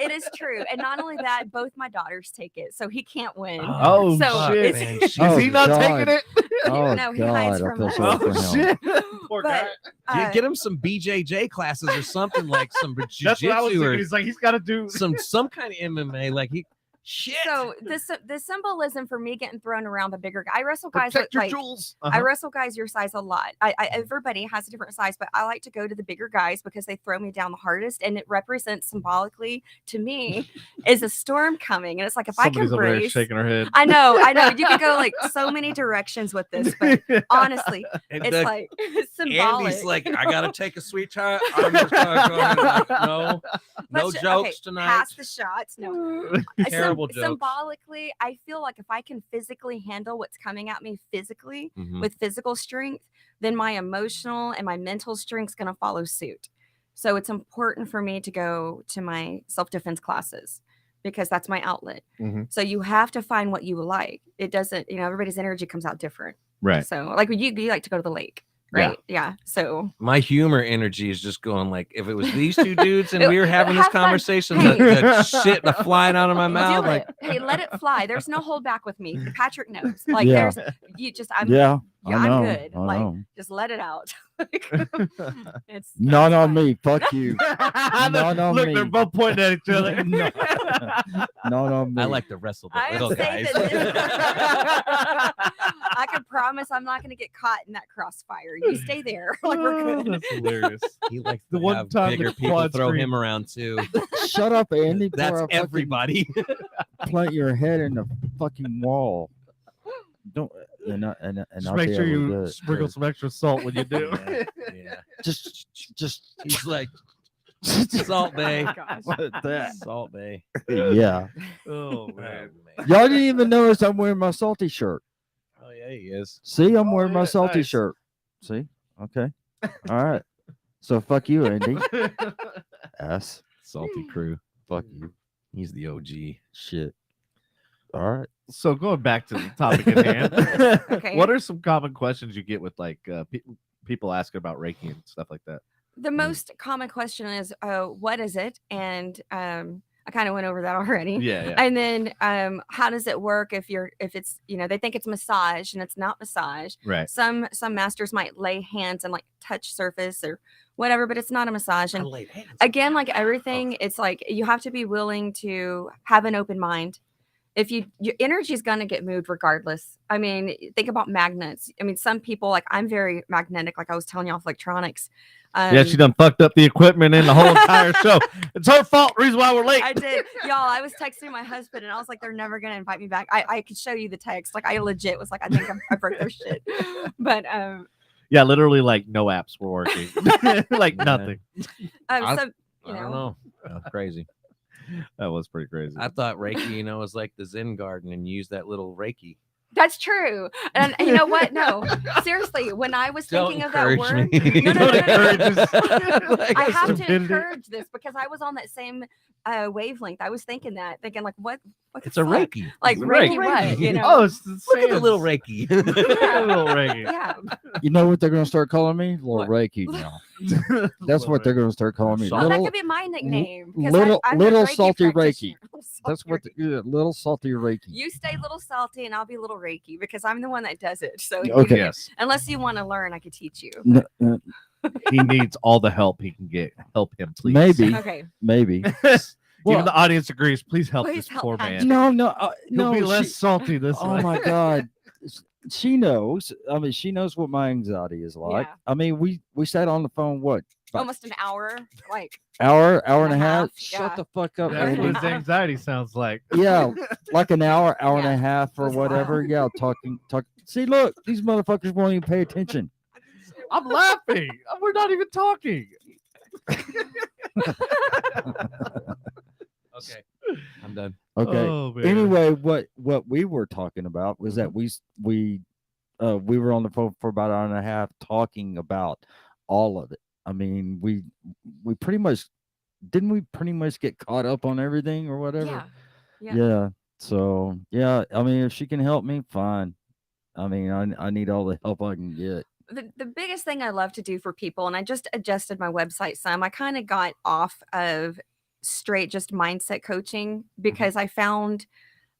It is true. And not only that, both my daughters take it, so he can't win.
Oh,
So
shit.
it's-
man,
Is
she's-
he not
God.
taking it?
Oh
No, he
God,
hides
I
from
feel
us.
sorry for
Oh,
him.
shit. Poor guy.
But
Get him some BJJ classes or something, like some
That's what I was
jiu-jitsu
thinking.
or
He's like, he's got to do.
some kind of MMA. Like he shit.
so the symbolism for me getting thrown around the bigger guy. I wrestle guys
Protect
with
your
like
jewels.
I wrestle guys your size a lot. Everybody has a different size, but I like to go to the bigger guys because they throw me down the hardest, and it represents symbolically to me is a storm coming. And it's like if
Somebody's
I can
over there
brace,
shaking her head.
I know. You could go like so many directions with this, but honestly,
And
it's like symbolic.
Andy's like, I gotta take a sweet time. I'm just gonna go ahead and like, no
Let's ju-
jokes
okay,
tonight.
Pass the shots. No.
Terrible jokes.
Symbolically, I feel like if I can physically handle what's coming at me physically
Mhm.
with physical strength, then my emotional and my mental strength is going to follow suit. So it's important for me to go to my self-defense classes because that's my outlet.
Mhm.
So you have to find what you like. It doesn't, everybody's energy comes out different.
Right.
So like you like to go to the lake, right? Yeah. So
My humor energy is just going like, if it was these two dudes and we were having this
Have fun.
conversation,
Hey.
the shit the flying out of my mouth,
do
like
it. Hey, let it fly. There's no hold back with me. Patrick knows. Like
Yeah.
I'm
Yeah,
yeah,
I
I'm
know.
good.
I
Like
know.
just let it out. It's
Not on
fine.
me. Fuck you. Not on
Look,
me.
they're both pointing at each other.
No. Not on me.
I like to wrestle the
I
little
say
guys.
that I can promise I'm not going to get caught in that crossfire. You stay there. Like we're
Oh,
good.
that's hilarious.
He likes
The
to
one
have
time the
bigger people
quad
throw
screen-
him around too.
Shut up, Andy.
That's
before I fucking
everybody.
Plant your head in the fucking wall. Don't and
Just
I'll
make
be
sure
able to
you
do it.
sprinkle some extra salt when you do.
Yeah.
Just
He's like Salt Bay.
Oh, gosh.
what that?
Salt Bay.
Yeah.
Oh
Man.
man.
Y'all didn't even notice I'm wearing my salty shirt.
Oh yeah, he is.
See, I'm
Oh,
wearing my
yeah,
salty
nice.
shirt. See? Okay. All right. So fuck you, Andy. Ass.
Salty crew.
Fuck you.
He's the OG.
Shit. All right.
So going back to the topic at hand,
Okay.
what are some common questions you get with like people asking about Reiki and stuff like that?
The most common question is, what is it? And I kind of went over that already.
Yeah, yeah.
And then how does it work if it's they think it's massage and it's not massage.
Right.
Some masters might lay hands and like touch surface or whatever, but it's not a massage. And again, like everything, it's like you have to be willing to have an open mind. If your energy is going to get moved regardless. I mean, think about magnets. I mean, some people, like I'm very magnetic, like I was telling you off electronics.
Yeah, she done fucked up the equipment and the whole entire show. It's her fault. Reason why we're late.
I did. Y'all, I was texting my husband and I was like, they're never going to invite me back. I could show you the text. Like I legit was like, I think I broke their shit. But
Yeah, literally like no apps were working. Like
Yeah.
nothing.
so,
I
you
don't
know,
know. That's crazy.
That was pretty crazy.
I thought Reiki, was like the Zen garden and use that little Reiki.
that's true. And you know what? No, seriously, when I was thinking of that
encourage
word,
me.
No, no, no, no, no.
Encourage us.
I have to
Stupidity.
encourage this because I was on that same wavelength. I was thinking like, what the
It's a
fuck?
Reiki.
Like
It's a
Reiki,
Reiki.
what? You know?
Oh, it's the
Look at the
sands.
little Reiki.
Look at the little Reiki.
yeah.
You know what they're gonna start calling me? Little
What?
Reiki now. That's what they're gonna start calling me.
Well,
Well, that
Little,
could be my nickname. 'cause
little-
I'm a
little
Reiki
salty
practitioner.
Reiki.
Little
that's
salty
what
Reiki.
little salty Reiki.
You stay little salty and I'll be little Reiki because I'm the one that does it. So
Okay.
Yes.
unless you want to learn, I could teach you.
He needs all the help he can get. Help him, please.
Maybe,
Okay.
maybe.
Even the audience agrees. Please help
Please
this
help
poor
Patrick.
man.
No, no,
He'll
no.
be less
she-
salty this
oh
way.
my god, she knows. I mean, she knows what my anxiety is like.
Yeah.
I mean, we sat on the phone what about
Almost an hour. Like
hour and a
and a
half.
half,
Shut
yeah.
the fuck up,
That's
Andy.
what his anxiety sounds like.
Yeah, like an hour and
Yeah,
a half or
was
whatever.
wild.
Yeah, talk. See, look, these motherfuckers won't even pay attention.
I'm laughing. We're not even talking.
Okay. I'm done.
Okay.
Oh, man.
Anyway, what we were talking about was that we we were on the phone for about an hour and a half talking about all of it. I mean, we pretty much didn't we pretty much get caught up on everything or whatever.
Yeah. Yeah.
Yeah. So yeah, I mean, if she can help me, fine. I mean, I need all the help I can get.
The biggest thing I love to do for people, and I just adjusted my website some, I kind of got off of straight just mindset coaching because I found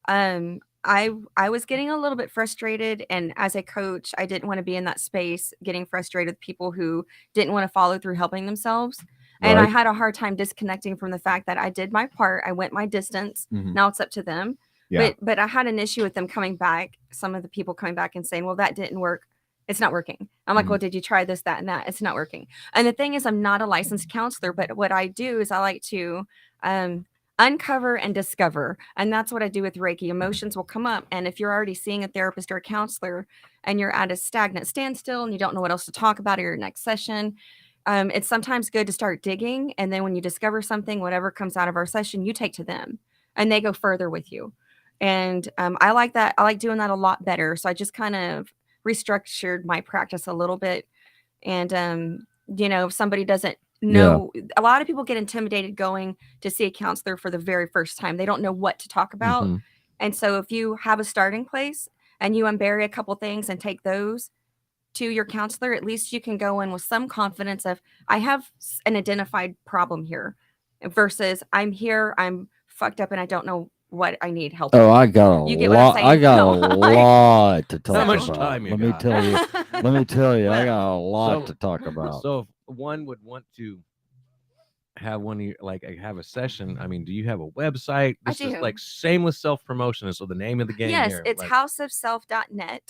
I was getting a little bit frustrated, and as a coach, I didn't want to be in that space getting frustrated with people who didn't want to follow through helping themselves. And I
Right.
had a hard time disconnecting from the fact that I did my part. I went my distance.
Mhm.
Now it's up to them.
Yeah.
But I had an issue with them coming back, some of the people coming back and saying, well, that didn't work. It's not working. I'm like,
Mhm.
well, did you try this, that, and that? It's not working. And the thing is, I'm not a licensed counselor, but what I do is I like to uncover and discover. And that's what I do with Reiki. Emotions will come up. And if you're already seeing a therapist or a counselor and you're at a stagnant standstill and you don't know what else to talk about at your next session, it's sometimes good to start digging. And then when you discover something, whatever comes out of our session, you take to them and they go further with you. And I like that. I like doing that a lot better. So I just kind of restructured my practice a little bit. And, if somebody doesn't know, a lot of people get intimidated going to see a counselor for the very first time. They don't know what to talk about.
Mhm.
And so if you have a starting place and you unbury a couple things and take those to your counselor, at least you can go in with some confidence of, I have an identified problem here versus I'm here, I'm fucked up and I don't know what I need help
Oh,
with.
I got a
You get what I'm
lot. I
saying?
got
No,
a
like-
lot to talk
How much
about.
time you
Let me
got?
tell you. Let me tell you, I
Well,
got a lot
so-
to talk about.
So if one would want to have one of your, like have a session, I mean, do you have a website?
I
This is
do.
like shameless self-promotion. So the name of the game
Yes,
here.
it's
like,
houseofself.net.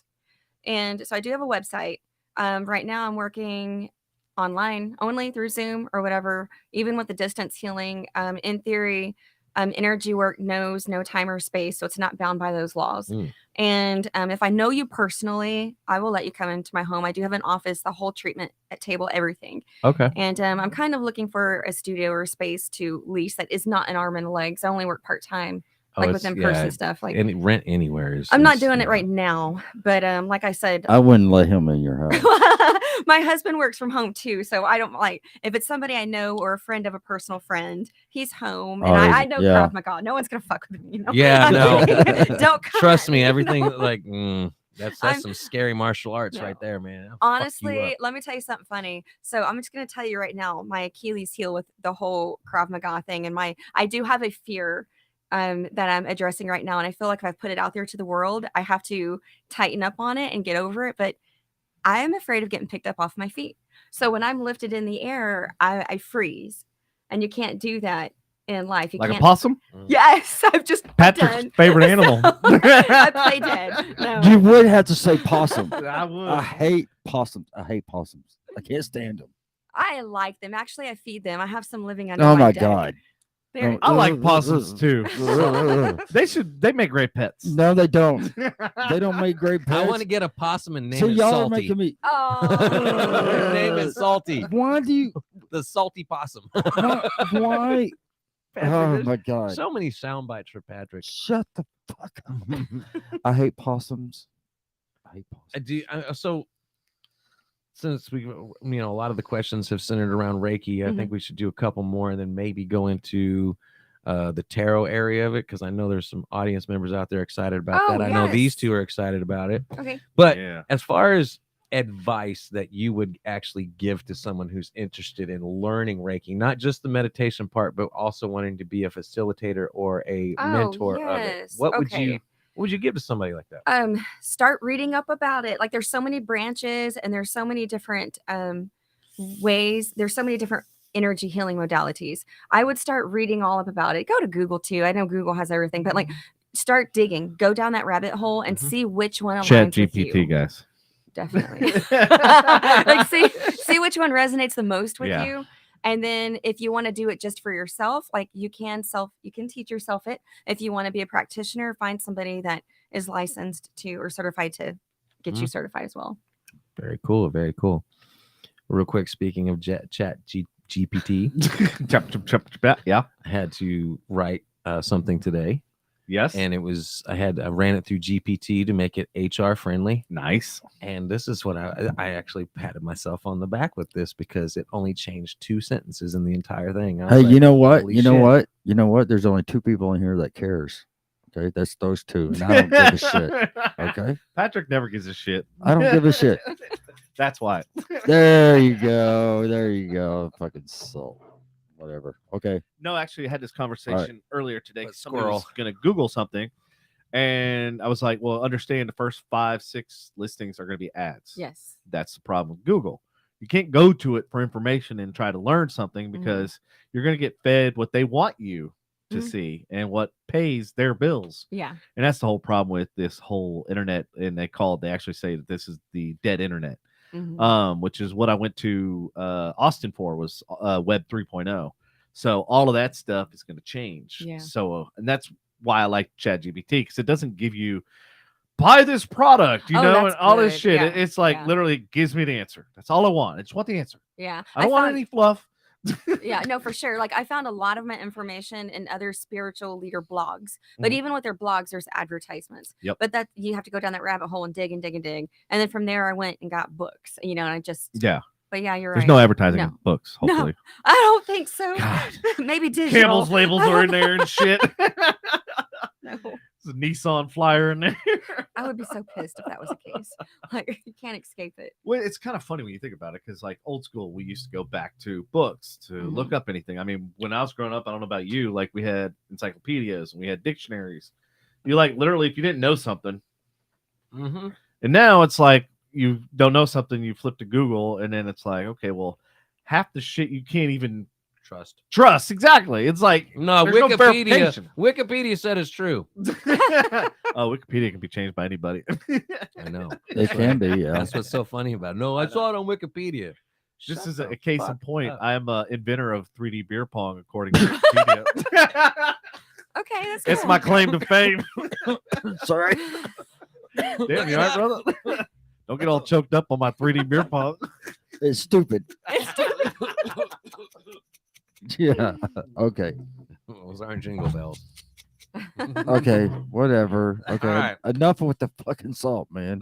And so I do have a website. Right now I'm working online only through Zoom or whatever, even with the distance healing. In theory, energy work knows no time or space, so it's not bound by those laws.
Mm.
And if I know you personally, I will let you come into my home. I do have an office, the whole treatment table, everything.
Okay.
And I'm kind of looking for a studio or a space to lease that is not an arm and legs. I only work part time, like with
it's-
in-person
yeah,
stuff. Like
Any rent anywhere is.
I'm not
is,
doing
you
it
know.
right now, but like I said,
I wouldn't let him in your house.
my husband works from home too, so I don't like if it's somebody I know or a friend of a personal friend. He's home, and
Oh,
I know
yeah.
Krav Maga. No one's gonna fuck with me.
Yeah,
I'm
no.
kidding. Don't come
Trust
at
me,
you
everything
know?
like that's
I'm-
some scary martial arts
No.
right there, man. That'll fuck you
Honestly,
up.
let me tell you something funny. So I'm just gonna tell you right now, my Achilles heel with the whole Krav Maga thing, and I do have a fear that I'm addressing right now, and I feel like if I put it out there to the world, I have to tighten up on it and get over it. But I am afraid of getting picked up off my feet. So when I'm lifted in the air, I freeze, and you can't do that in life. You
Like a
can't.
possum?
Yes, I've just
Patrick's
done.
favorite animal.
I play dead. No.
You would have to say possum.
I would.
I hate possums. I hate possums. I can't stand them.
I like them. Actually, I feed them. I have some living under
Oh my
deck.
god.
They're-
I like possums too. They make great pets.
No, they don't. They don't make great pets.
I want to get a possum and name
See,
it
y'all are
Salty.
making me.
Oh.
Name it Salty.
Why do you?
The Salty Possum.
Why? Oh my god!
So many sound bites for Patrick.
Shut the fuck up. I hate possums. I hate possums.
So since we, a lot of the questions have centered around Reiki, I think we should do a couple more and then maybe go into the tarot area of it, because I know there's some audience members out there excited about
Oh,
that. I know these
yes.
two are excited about it.
Okay.
But
Yeah.
as far as advice that you would actually give to someone who's interested in learning Reiki, not just the meditation part, but also wanting to be a facilitator or a
Oh,
mentor of it,
yes.
what would
Okay.
you give to somebody like that?
Start reading up about it. Like there's so many branches and there's so many different ways. There's so many different energy healing modalities. I would start reading all up about it. Go to Google too. I know Google has everything, but like start digging, go down that rabbit hole and see which one
Chat
aligns with you.
GPT, guys.
Definitely. Like see which one resonates the most with
Yeah.
you. And then if you want to do it just for yourself, like you can teach yourself it. If you want to be a practitioner, find somebody that is licensed to or certified to get you certified as well.
Very cool. Very cool. Real quick, speaking of chat GPT,
Yeah.
I had to write something today
Yes.
and I ran it through GPT to make it HR friendly.
Nice.
And this is what I actually patted myself on the back with this, because it only changed 2 sentences in the entire thing. I was
Hey,
like,
you know what?
"Holy
You know
shit."
what? You know what? There's only 2 people in here that cares. Okay, that's those 2, and I don't give a shit. Okay,
Patrick never gives a shit.
I don't give a shit.
That's why.
There you go. There you go. Fucking salt. Whatever. Okay.
No, actually, I had this conversation earlier today.
But
'Cause somebody was
squirrel.
going to Google something, and I was like, "Well, understand the first 5, 6 listings are going to be ads.
Yes.
That's the problem with Google. You can't go to it for information and try to learn something because you're going to get fed what they want you to
Mhm.
see and what pays their bills.
Yeah.
And that's the whole problem with this whole internet. And they actually say that this is the dead internet,
Mhm.
which is what I went to Austin for, was Web 3.0. So all of that stuff is going to change.
Yeah.
So, and that's why I like ChatGPT, because it doesn't give you buy this product,
Oh,
and
that's
all this
good.
shit.
Yeah,
It's like
yeah.
literally gives me the answer. That's all I want. I just want the answer.
Yeah.
I don't want
found-
any fluff.
Yeah, no, for sure. Like I found a lot of my information in other spiritual leader blogs, but
Mhm.
even with their blogs, there's advertisements.
Yep.
But that you have to go down that rabbit hole and dig and dig and dig. And then from there, I went and got books, and I just,
Yeah.
but yeah, you're
There's
right.
no advertising in
No.
books,
No.
hopefully.
I don't think so.
God.
Maybe digital.
Campbell's labels are in there and shit.
No.
There's a Nissan flyer in there.
I would be so pissed if that was the case. Like you can't escape it.
Well, it's kind of funny when you think about it, because like old school, we used to go back to books to look up anything. I mean, when I was growing up, I don't know about you, like we had encyclopedias and we had dictionaries. You like literally, if you didn't know something, and now it's like you don't know something, you flip to Google, and then it's like, okay, well, half the shit you can't even trust. Exactly. It's like
No,
there's no verification.
Wikipedia said it's true.
Oh, Wikipedia can be changed by anybody.
I know.
It can be. Yeah.
That's what's so funny about it. No, I saw it on Wikipedia.
Just
Shut
as
the
a case in
fuck
point,
up.
I am an inventor of 3D beer pong, according to Wikipedia.
Okay, that's
It's
cool.
my claim to fame.
Sorry.
Damn, you all right, brother? Don't get all choked up on my 3D beer pong.
It's stupid. Yeah. Okay.
Those aren't jingle bells.
Okay. Whatever. Okay.
right.
Enough with the fucking salt, man.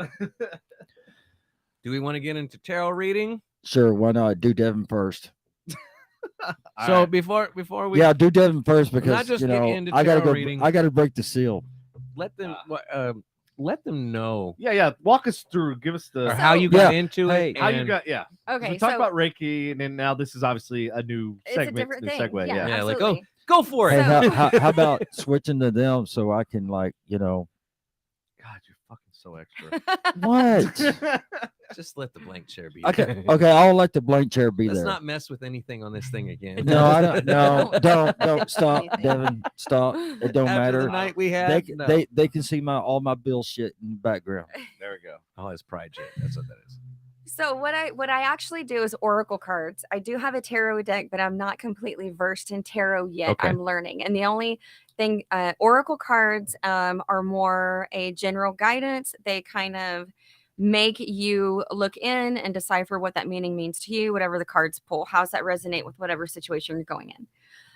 Do we want to get into tarot reading?
Sure. Why not? Do Devin first.
So
right.
before we
Yeah, do Devin first because
Not just get into
I gotta
tarot
go.
reading.
I gotta break the seal.
let them know
Yeah. Walk us through. Give us
or
the
how you got
Yeah.
into
Hey.
it.
how you
and-
got. Yeah. 'Cause
Okay,
we talked
so
about Reiki, and then now this is obviously a new
it's a
segment,
different
new
thing.
segue.
Yeah,
Yeah, like,
absolutely.
Go for
Hey,
it.
So-
how about switching to them so I can
God, you're fucking so extra.
what?
Just let the blank chair be.
Okay.
there.
Okay. I'll let the blank chair be
Let's
there.
not mess with anything on this thing again.
No, I don't. No,
Don't
don't stop,
anything.
Devin. Stop. It don't
After
matter.
the night we
They,
had,
c-
no.
they can see all my bill shit in the background.
There we go.
Oh, it's pride jet. That's what that is.
So what I actually do is oracle cards. I do have a tarot deck, but I'm not completely versed in tarot yet.
Okay.
I'm learning. And the only thing oracle cards are more a general guidance. They kind of make you look in and decipher what that meaning means to you, whatever the cards pull. How does that resonate with whatever situation you're going in?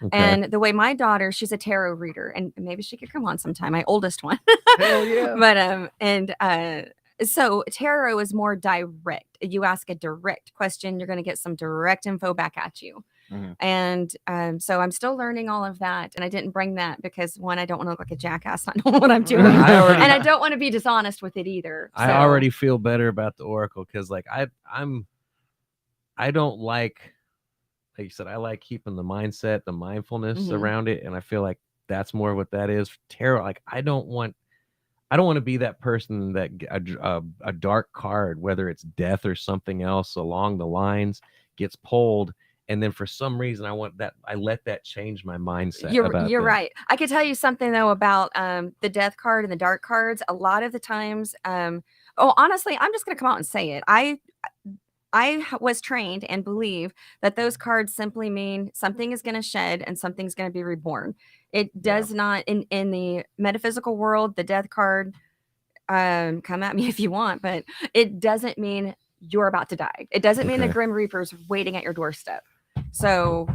Okay.
And the way my daughter, she's a tarot reader, and maybe she could come on sometime, my oldest one.
Hell yeah.
But so tarot is more direct. You ask a direct question, you're going to get some direct info back at you.
Mhm.
And so I'm still learning all of that, and I didn't bring that because one, I don't want to look like a jackass. I don't know what I'm doing,
I already-
and I don't want to be dishonest with it either.
I
So-
already feel better about the oracle because, like, I don't like you said, I like keeping the mindset, the mindfulness
Mhm.
around it, and I feel like that's more what that is. Tarot, like, I don't want to be that person that a dark card, whether it's death or something else along the lines, gets pulled, and then for some reason I let that change my mindset.
You're
about things.
right. I could tell you something though about the death card and the dark cards. A lot of the times, honestly, I'm just going to come out and say it. I was trained and believe that those cards simply mean something is going to shed and something's going to be reborn. It does not in the metaphysical world, the death card, come at me if you want, but it doesn't mean you're about to die. It doesn't mean the
Okay.
Grim Reaper's waiting at your doorstep. So,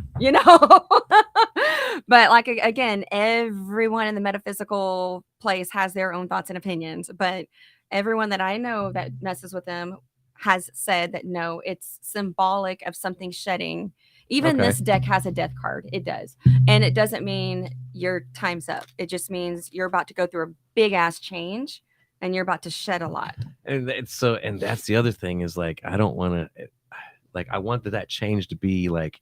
but like again, everyone in the metaphysical place has their own thoughts and opinions, but everyone that I know that messes with them has said that no, it's symbolic of something shedding. Even
Okay.
this deck has a death card. It does. And it doesn't mean your time's up. It just means you're about to go through a big ass change and you're about to shed a lot.
And and that's the other thing is like, I don't want to, like, I want that change to be like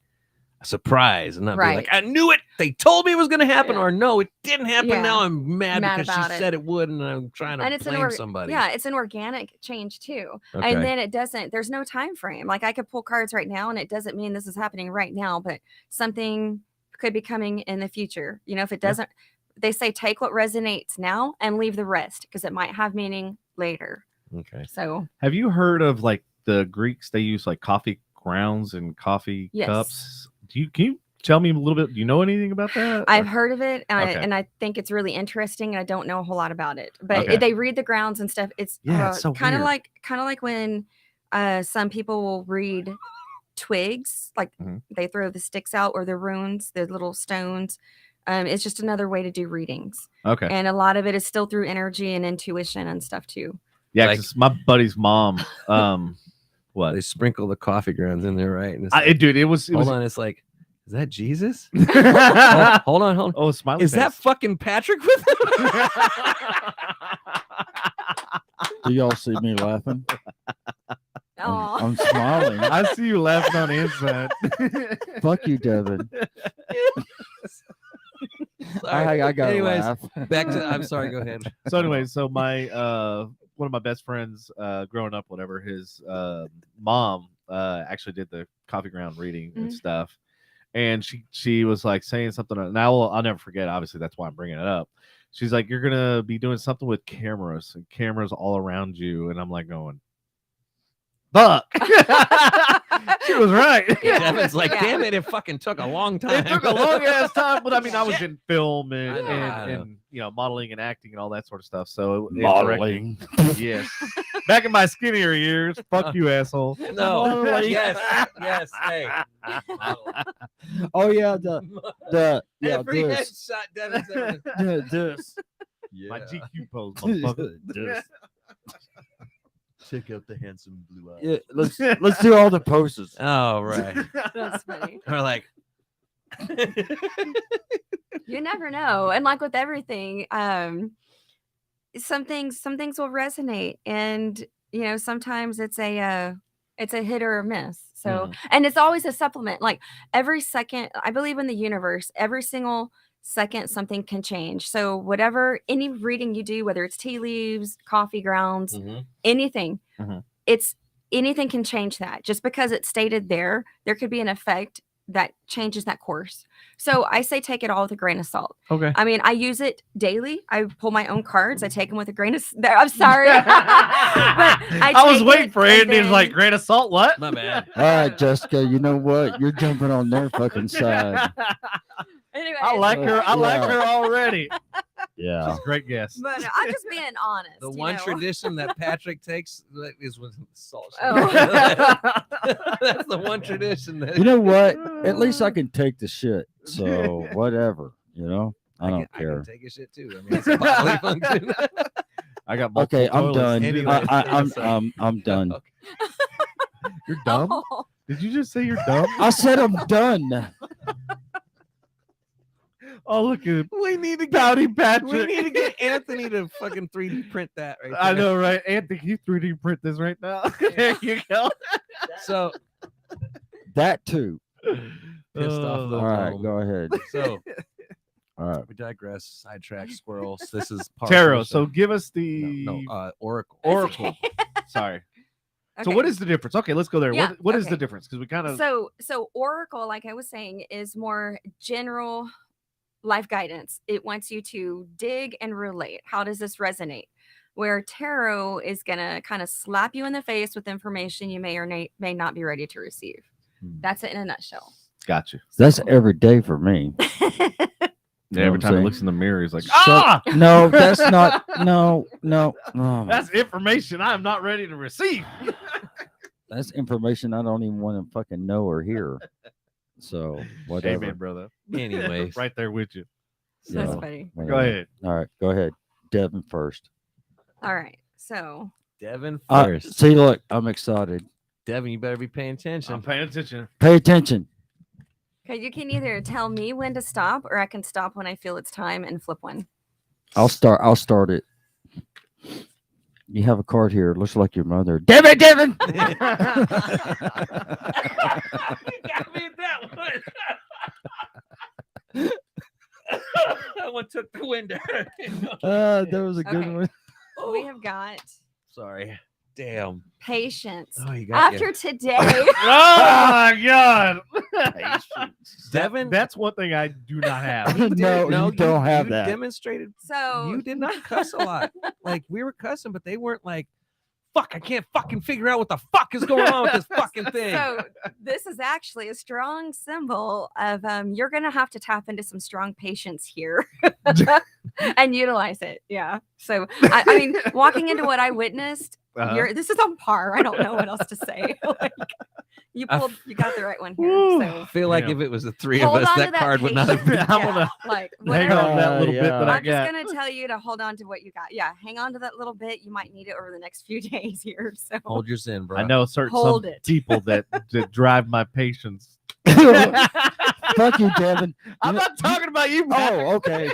a surprise and not be like, I knew it. They told me it was going to happen, or no, it didn't happen.
Yeah.
Now I'm mad because she
about it.
said it would, and I'm trying to blame somebody.
Yeah, it's an organic change too.
Okay.
And then there's no time frame. Like I could pull cards right now and it doesn't mean this is happening right now, but something could be coming in the future. If it doesn't, they say take what resonates now and leave the rest because it might have meaning later.
Okay.
So
have you heard of like the Greeks? They use like coffee grounds and coffee cups. Can you tell me a little bit? Do you know anything about that?
I've heard of it, and I think it's really interesting. I don't know a whole lot about it, but they read the grounds and stuff. It's
so
kind of like when some people will read twigs, like they throw the sticks out or the runes, the little stones. It's just another way to do readings.
Okay.
And a lot of it is still through energy and intuition and stuff too.
Yeah, like, my buddy's mom. What?
They sprinkle the coffee grounds in there, right? And
dude, it was.
Hold on, it's like, is that Jesus? Hold on.
Oh, smiley
is
face.
that fucking Patrick with him?
Do y'all see me laughing? I'm smiling.
I see you laughing on the inside.
Fuck you, Devin. I got.
Anyways,
laugh.
back to. I'm sorry. Go ahead.
So anyway, so my one of my best friends growing up, whatever, his mom actually did the coffee ground reading and stuff, and she was like saying something, and I'll never forget. Obviously, that's why I'm bringing it up. She's like, "You're gonna be doing something with cameras and cameras all around you," and I'm like going, "Fuck." She was right.
Devin's like, damn it, it fucking took a long time.
It took a long ass time, but I mean, I was in film and modeling and acting and all that sort of stuff. So
modeling,
yes. Back in my skinnier years, fuck you, asshole.
No, yes, hey.
Oh yeah, the
every
this.
headshot Devin's ever.
This.
Yeah.
My GQ pose, motherfucker.
This.
Check out the handsome blue eyes.
Yeah, let's do all the poses.
Oh, right.
That's funny.
Or like,
you never know. And like with everything, some things will resonate, and sometimes it's a hit or a miss. So and it's always a supplement. Like every second, I believe in the universe, every single second something can change. So whatever, any reading you do, whether it's tea leaves, coffee grounds, anything, it's anything can change that. Just because it's stated there could be an effect that changes that course. So I say take it all with a grain of salt.
okay.
I mean, I use it daily. I pull my own cards. I take them with a grain of I'm sorry. But
I was waiting for Andy's like, grain of salt, what?
My bad.
All right, Jessica, you know what? You're jumping on their fucking side.
Anyway,
I like her. I like
Yeah.
her already.
Yeah.
She's a great guess.
But I'm just being honest.
The
you
one
know?
tradition that Patrick takes is with salt.
Oh.
That's the one tradition that
You know what? At least I can take the shit. So whatever, I don't
I
care.
can take a shit too. I mean, it's a bodily function.
I got multiple
Okay, I'm
toilets.
done.
Anyway,
I'm done.
Okay.
You're dumb?
Oh.
Did you just say you're dumb?
I said I'm done.
Oh, look at him.
We need to
Pouty
We
Patrick.
need to get Anthony to fucking 3D print that right there.
I know, right? Anthony, can you 3D print this right now? There you go.
So
That too.
pissed off the
All right,
dome.
go ahead.
So
All right.
we digress, sidetrack, squirrels. This is part
Tarot.
of the
So
show.
give us the
Oracle.
Oracle. Sorry. So
Okay.
what is the difference? Okay, let's go there.
Yeah,
What is the
okay.
difference? Because we kind of
So Oracle, like I was saying, is more general life guidance. It wants you to dig and relate. How does this resonate? Where tarot is gonna kind of slap you in the face with information you may or may not be ready to receive. That's it in a nutshell.
got you.
That's every day for me.
Yeah, every
what
time he
I'm
looks in the mirror, he's like,
So-
ah,
No, that's not. No.
that's information I am not ready to receive.
That's information I don't even want to fucking know or hear. So whatever.
Amen, brother.
Anyways,
Right there with you.
That's
So,
funny.
Go
whatever.
ahead.
All right, go ahead. Devin first.
All right. So
Devin first.
See, look, I'm excited.
Devin, you better be paying
I'm
attention.
paying attention.
Pay attention.
okay, you can either tell me when to stop or I can stop when I feel it's time and flip one.
I'll start it. You have a card here. It looks like your mother. Devin.
You got me that one. That one took the window.
That was a good
Okay.
one.
We have got
Sorry. Damn.
patience.
Oh, you got
After
you.
today,
Oh my god.
Devin.
That's one thing I do not have.
No, you don't have
you
that.
Demonstrated.
so
You did not cuss a lot. Like we were cussing, but they weren't like, "Fuck! I can't fucking figure out what the fuck is going on with this fucking thing."
so this is actually a strong symbol of you're gonna have to tap into some strong patience here and utilize it. Yeah. So I mean, walking into what I witnessed,
Uh-huh.
this is on par. I don't know what else to say. Like, you
I
got the right one here.
Woo.
I
So
feel like
Yeah.
if it was the three of
hold
us,
on to
that
that
card would not have been.
patience.
I'm
Yeah,
gonna
like
hang
whatever.
on that little
Yeah.
bit that I
I'm just
got.
gonna tell you to hold on to what you got. Yeah, hang on to that little bit. You might need it over the next few days here. So
Hold yours in, bro.
I know some
Hold it.
people that drive my patience.
Fuck you, Devin.
I'm not talking about you, Patrick.
Oh, okay.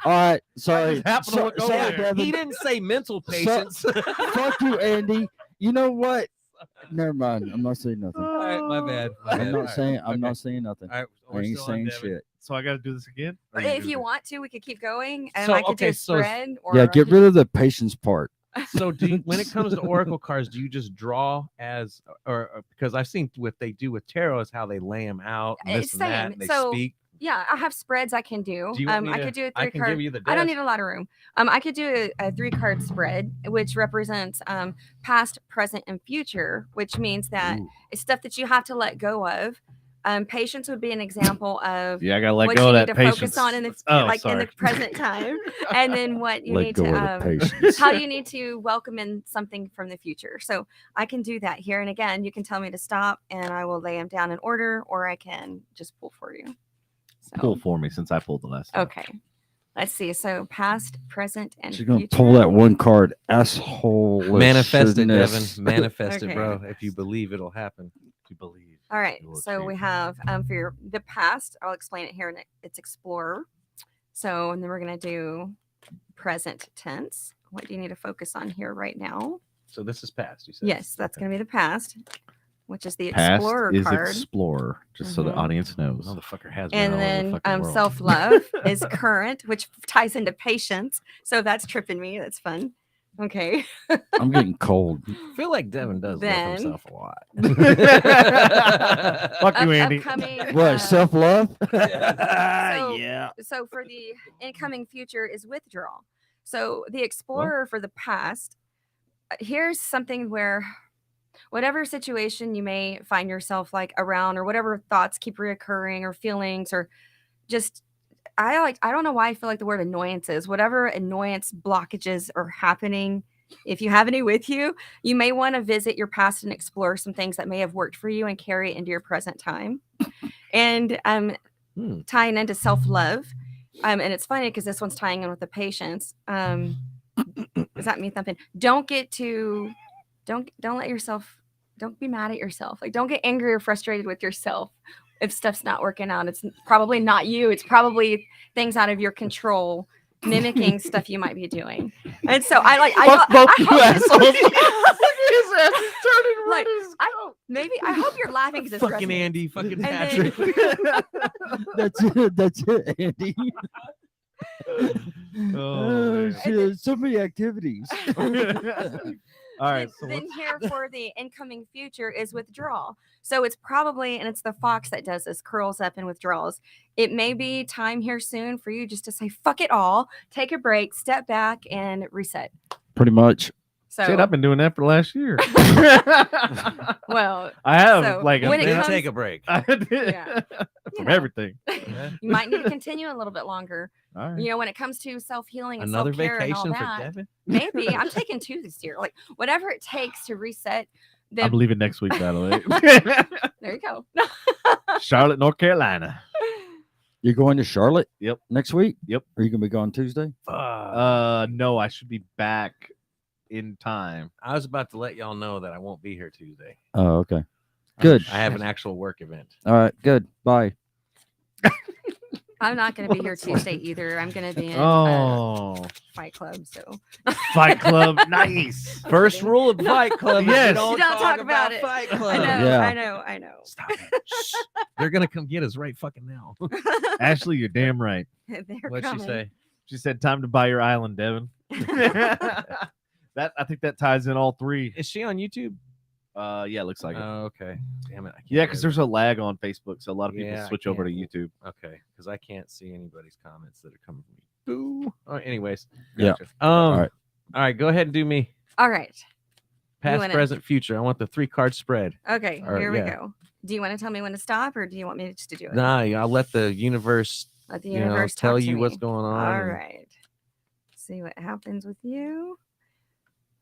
All right. Sorry.
just happened to look over
Sorry,
there.
He
Devin.
didn't say mental patience.
Fuck you, Andy. You know what? Never mind. I'm not saying nothing.
All right, my bad. My
I'm
bad.
not
All right,
saying. I'm
okay.
not saying nothing.
All right,
I
we're
ain't
still on
saying
Devin.
shit.
So I got to do this again? Or
if
do
you
this?
want to, we could keep going, and
So,
I could do
okay,
a
so-
spread. Or
Yeah,
I
get
could-
rid of the patience part.
So, when it comes to oracle cards, do you just draw as, or because I've seen what they do with tarot is how they lay them out, and this
It's
and that,
same.
and they
So,
speak.
Yeah, I have spreads I can do.
Do you want me
I
to-
could do a
I
3
can
card.
give you the
I don't
desk.
need a lot of room. I could do a 3-card spread, which represents past, present, and future, which means that
Ooh.
it's stuff that you have to let go of. Patience would be an example of
Yeah, I got to let
what
go
you
of
need
that
to
patience.
focus on in the
Oh,
in the
sorry.
present time, and then what you
Let
need
go
to
of the patience.
how you need to welcome in something from the future. So I can do that here, and again, you can tell me to stop, and I will lay them down in order, or I can just pull for you. So,
Pull for me since I pulled the last time.
okay. Let's see. So past, present, and
She's gonna
future.
pull that one card. Asshole.
Manifest it, Devin. Manifest
Okay.
it, bro. If you believe, it'll happen.
You believe.
All right.
You will
So we
achieve.
have for the past. I'll explain it here. And it's explorer. So and then we're gonna do present tense. What do you need to focus on here right now?
So this is past. You said.
Yes, that's
Okay.
gonna be the past, which is the
Past
explorer
is
card.
explorer, just so the
Mhm.
audience knows.
Motherfucker has.
And
been all over the
then
fucking world.
self love is current, which ties into patience. So that's tripping me. That's fun. Okay.
I'm getting cold.
I feel like Devin does
Then-
love himself a lot.
Fuck you, Andy.
Upcoming.
What? Self love?
So-
Yeah.
So for the incoming future is withdrawal. So the explorer for the past, here's something where whatever situation you may find yourself like around, or whatever thoughts keep reoccurring, or feelings, or just I don't know why I feel like the word annoyances, whatever annoyance blockages are happening. If you have any with you, you may want to visit your past and explore some things that may have worked for you and carry it into your present time. And tying into self-love. And it's funny because this one's tying in with the patience. Is that me thumping? Don't let yourself, don't be mad at yourself. Like, don't get angry or frustrated with yourself if stuff's not working out. It's probably not you. It's probably things out of your control, mimicking stuff you might be doing. And so
Fuck both you assholes.
Like, I hope you're laughing because it's
Fucking
resonating.
Andy, fucking
And
Patrick.
That's it. That's it, Andy.
Oh,
Shit, so many activities.
All right. So
Then
what's-
here for the incoming future is withdrawal. So it's probably, and it's the fox that does this, curls up and withdraws. It may be time here soon for you just to say, fuck it all, take a break, step back, and reset.
Pretty much.
So,
Shit, I've been doing that for the last year.
well,
I have
So,
like
when it
Then
comes-
take a break.
I did
Yeah.
from
know.
everything.
you might need to continue a little bit longer.
All right.
You know, when it comes to self-healing and
Another
self-care and all
vacation for
that,
Devin.
maybe I'm taking 2 this year. Like, whatever it takes to reset,
I believe it next week, by the way.
There you go.
Charlotte, North Carolina.
You're going to Charlotte?
Yep.
Next week?
Yep.
Are you gonna be gone Tuesday?
No, I should be back in time.
I was about to let y'all know that I won't be here Tuesday.
Oh, okay. Good.
I have an actual work event.
All right. Good. Bye.
I'm not going to be here Tuesday either. I'm going to be in
Oh,
Fight Club. So
Fight Club, nice.
First
kidding.
rule of Fight Club.
Yes.
You don't,
You don't talk about it.
Fight
I
Club.
know,
Yeah.
I know.
Stop it. Shh. They're gonna come get us right fucking now.
Ashley, you're damn right.
They're
What'd she
coming.
say?
She said, "Time to buy your island, Devin." That I think that ties in all three.
Is she on YouTube?
Yeah, looks like it.
Oh, okay. Damn it. I can't
Yeah, because
hear
there's a lag on Facebook, so a lot of people
Yeah, I
switch over to
can't.
YouTube.
Okay, because I can't see anybody's comments that are coming from me. Boo. All right, anyways.
Yeah.
Gotcha.
All right.
All right. Go ahead and do me.
All right.
Past,
wanna-
present, future. I want the 3-card spread.
Okay.
All right,
Here we
yeah.
go. Do you want to tell me when to stop, or do you want me just to do it?
Nah, I'll let the universe,
Let the
you know,
universe
tell
talk to
you what's
me.
going on.
All
and-
right. See what happens with you.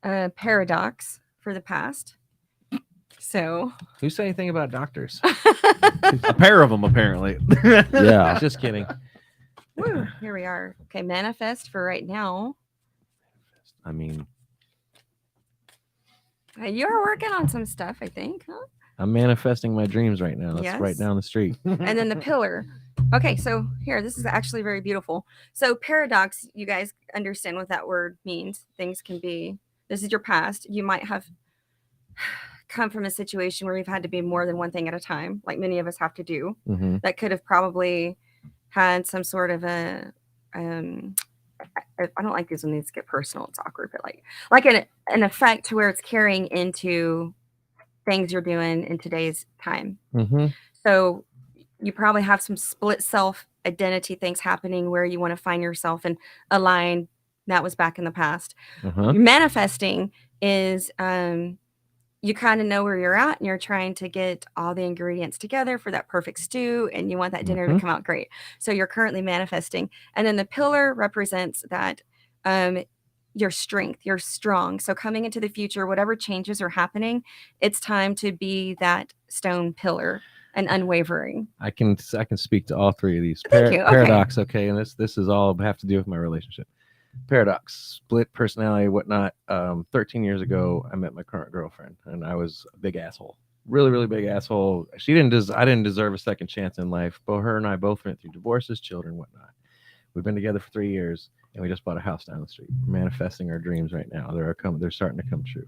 Paradox for the past. So
Who said anything about doctors?
A pair of them, apparently.
Yeah.
Just kidding.
woo, here we are. Okay, manifest for right now.
I mean,
You're working on some stuff, I think, huh?
I'm manifesting my dreams right now. That's right
Yes.
down the street.
And then the pillar. Okay, so here, this is actually very beautiful. So paradox, you guys understand what that word means. Things can be, this is your past. You might have come from a situation where you've had to be more than one thing at a time, like many of us have to do.
Mm-hmm.
That could have probably had some sort of a, I don't like these when these get personal. It's awkward, but like an effect to where it's carrying into things you're doing in today's time.
Mm-hmm.
So you probably have some split self identity things happening where you want to find yourself and align. That was back in the past.
Uh-huh.
Manifesting is you kind of know where you're at and you're trying to get all the ingredients together for that perfect stew and you want that dinner to come out great. So you're currently manifesting. And then the pillar represents that your strength, you're strong. So coming into the future, whatever changes are happening, it's time to be that stone pillar and unwavering.
I can speak to all three of these.
Thank you. Okay.
Paradox, okay, and this is all have to do with my relationship. Paradox, split personality, whatnot. 13 years ago, I met my current girlfriend, and I was a big asshole, really big asshole. I didn't deserve a second chance in life. But her and I both went through divorces, children, whatnot. We've been together for 3 years, and we just bought a house down the street. We're manifesting our dreams right now. They're starting to come true.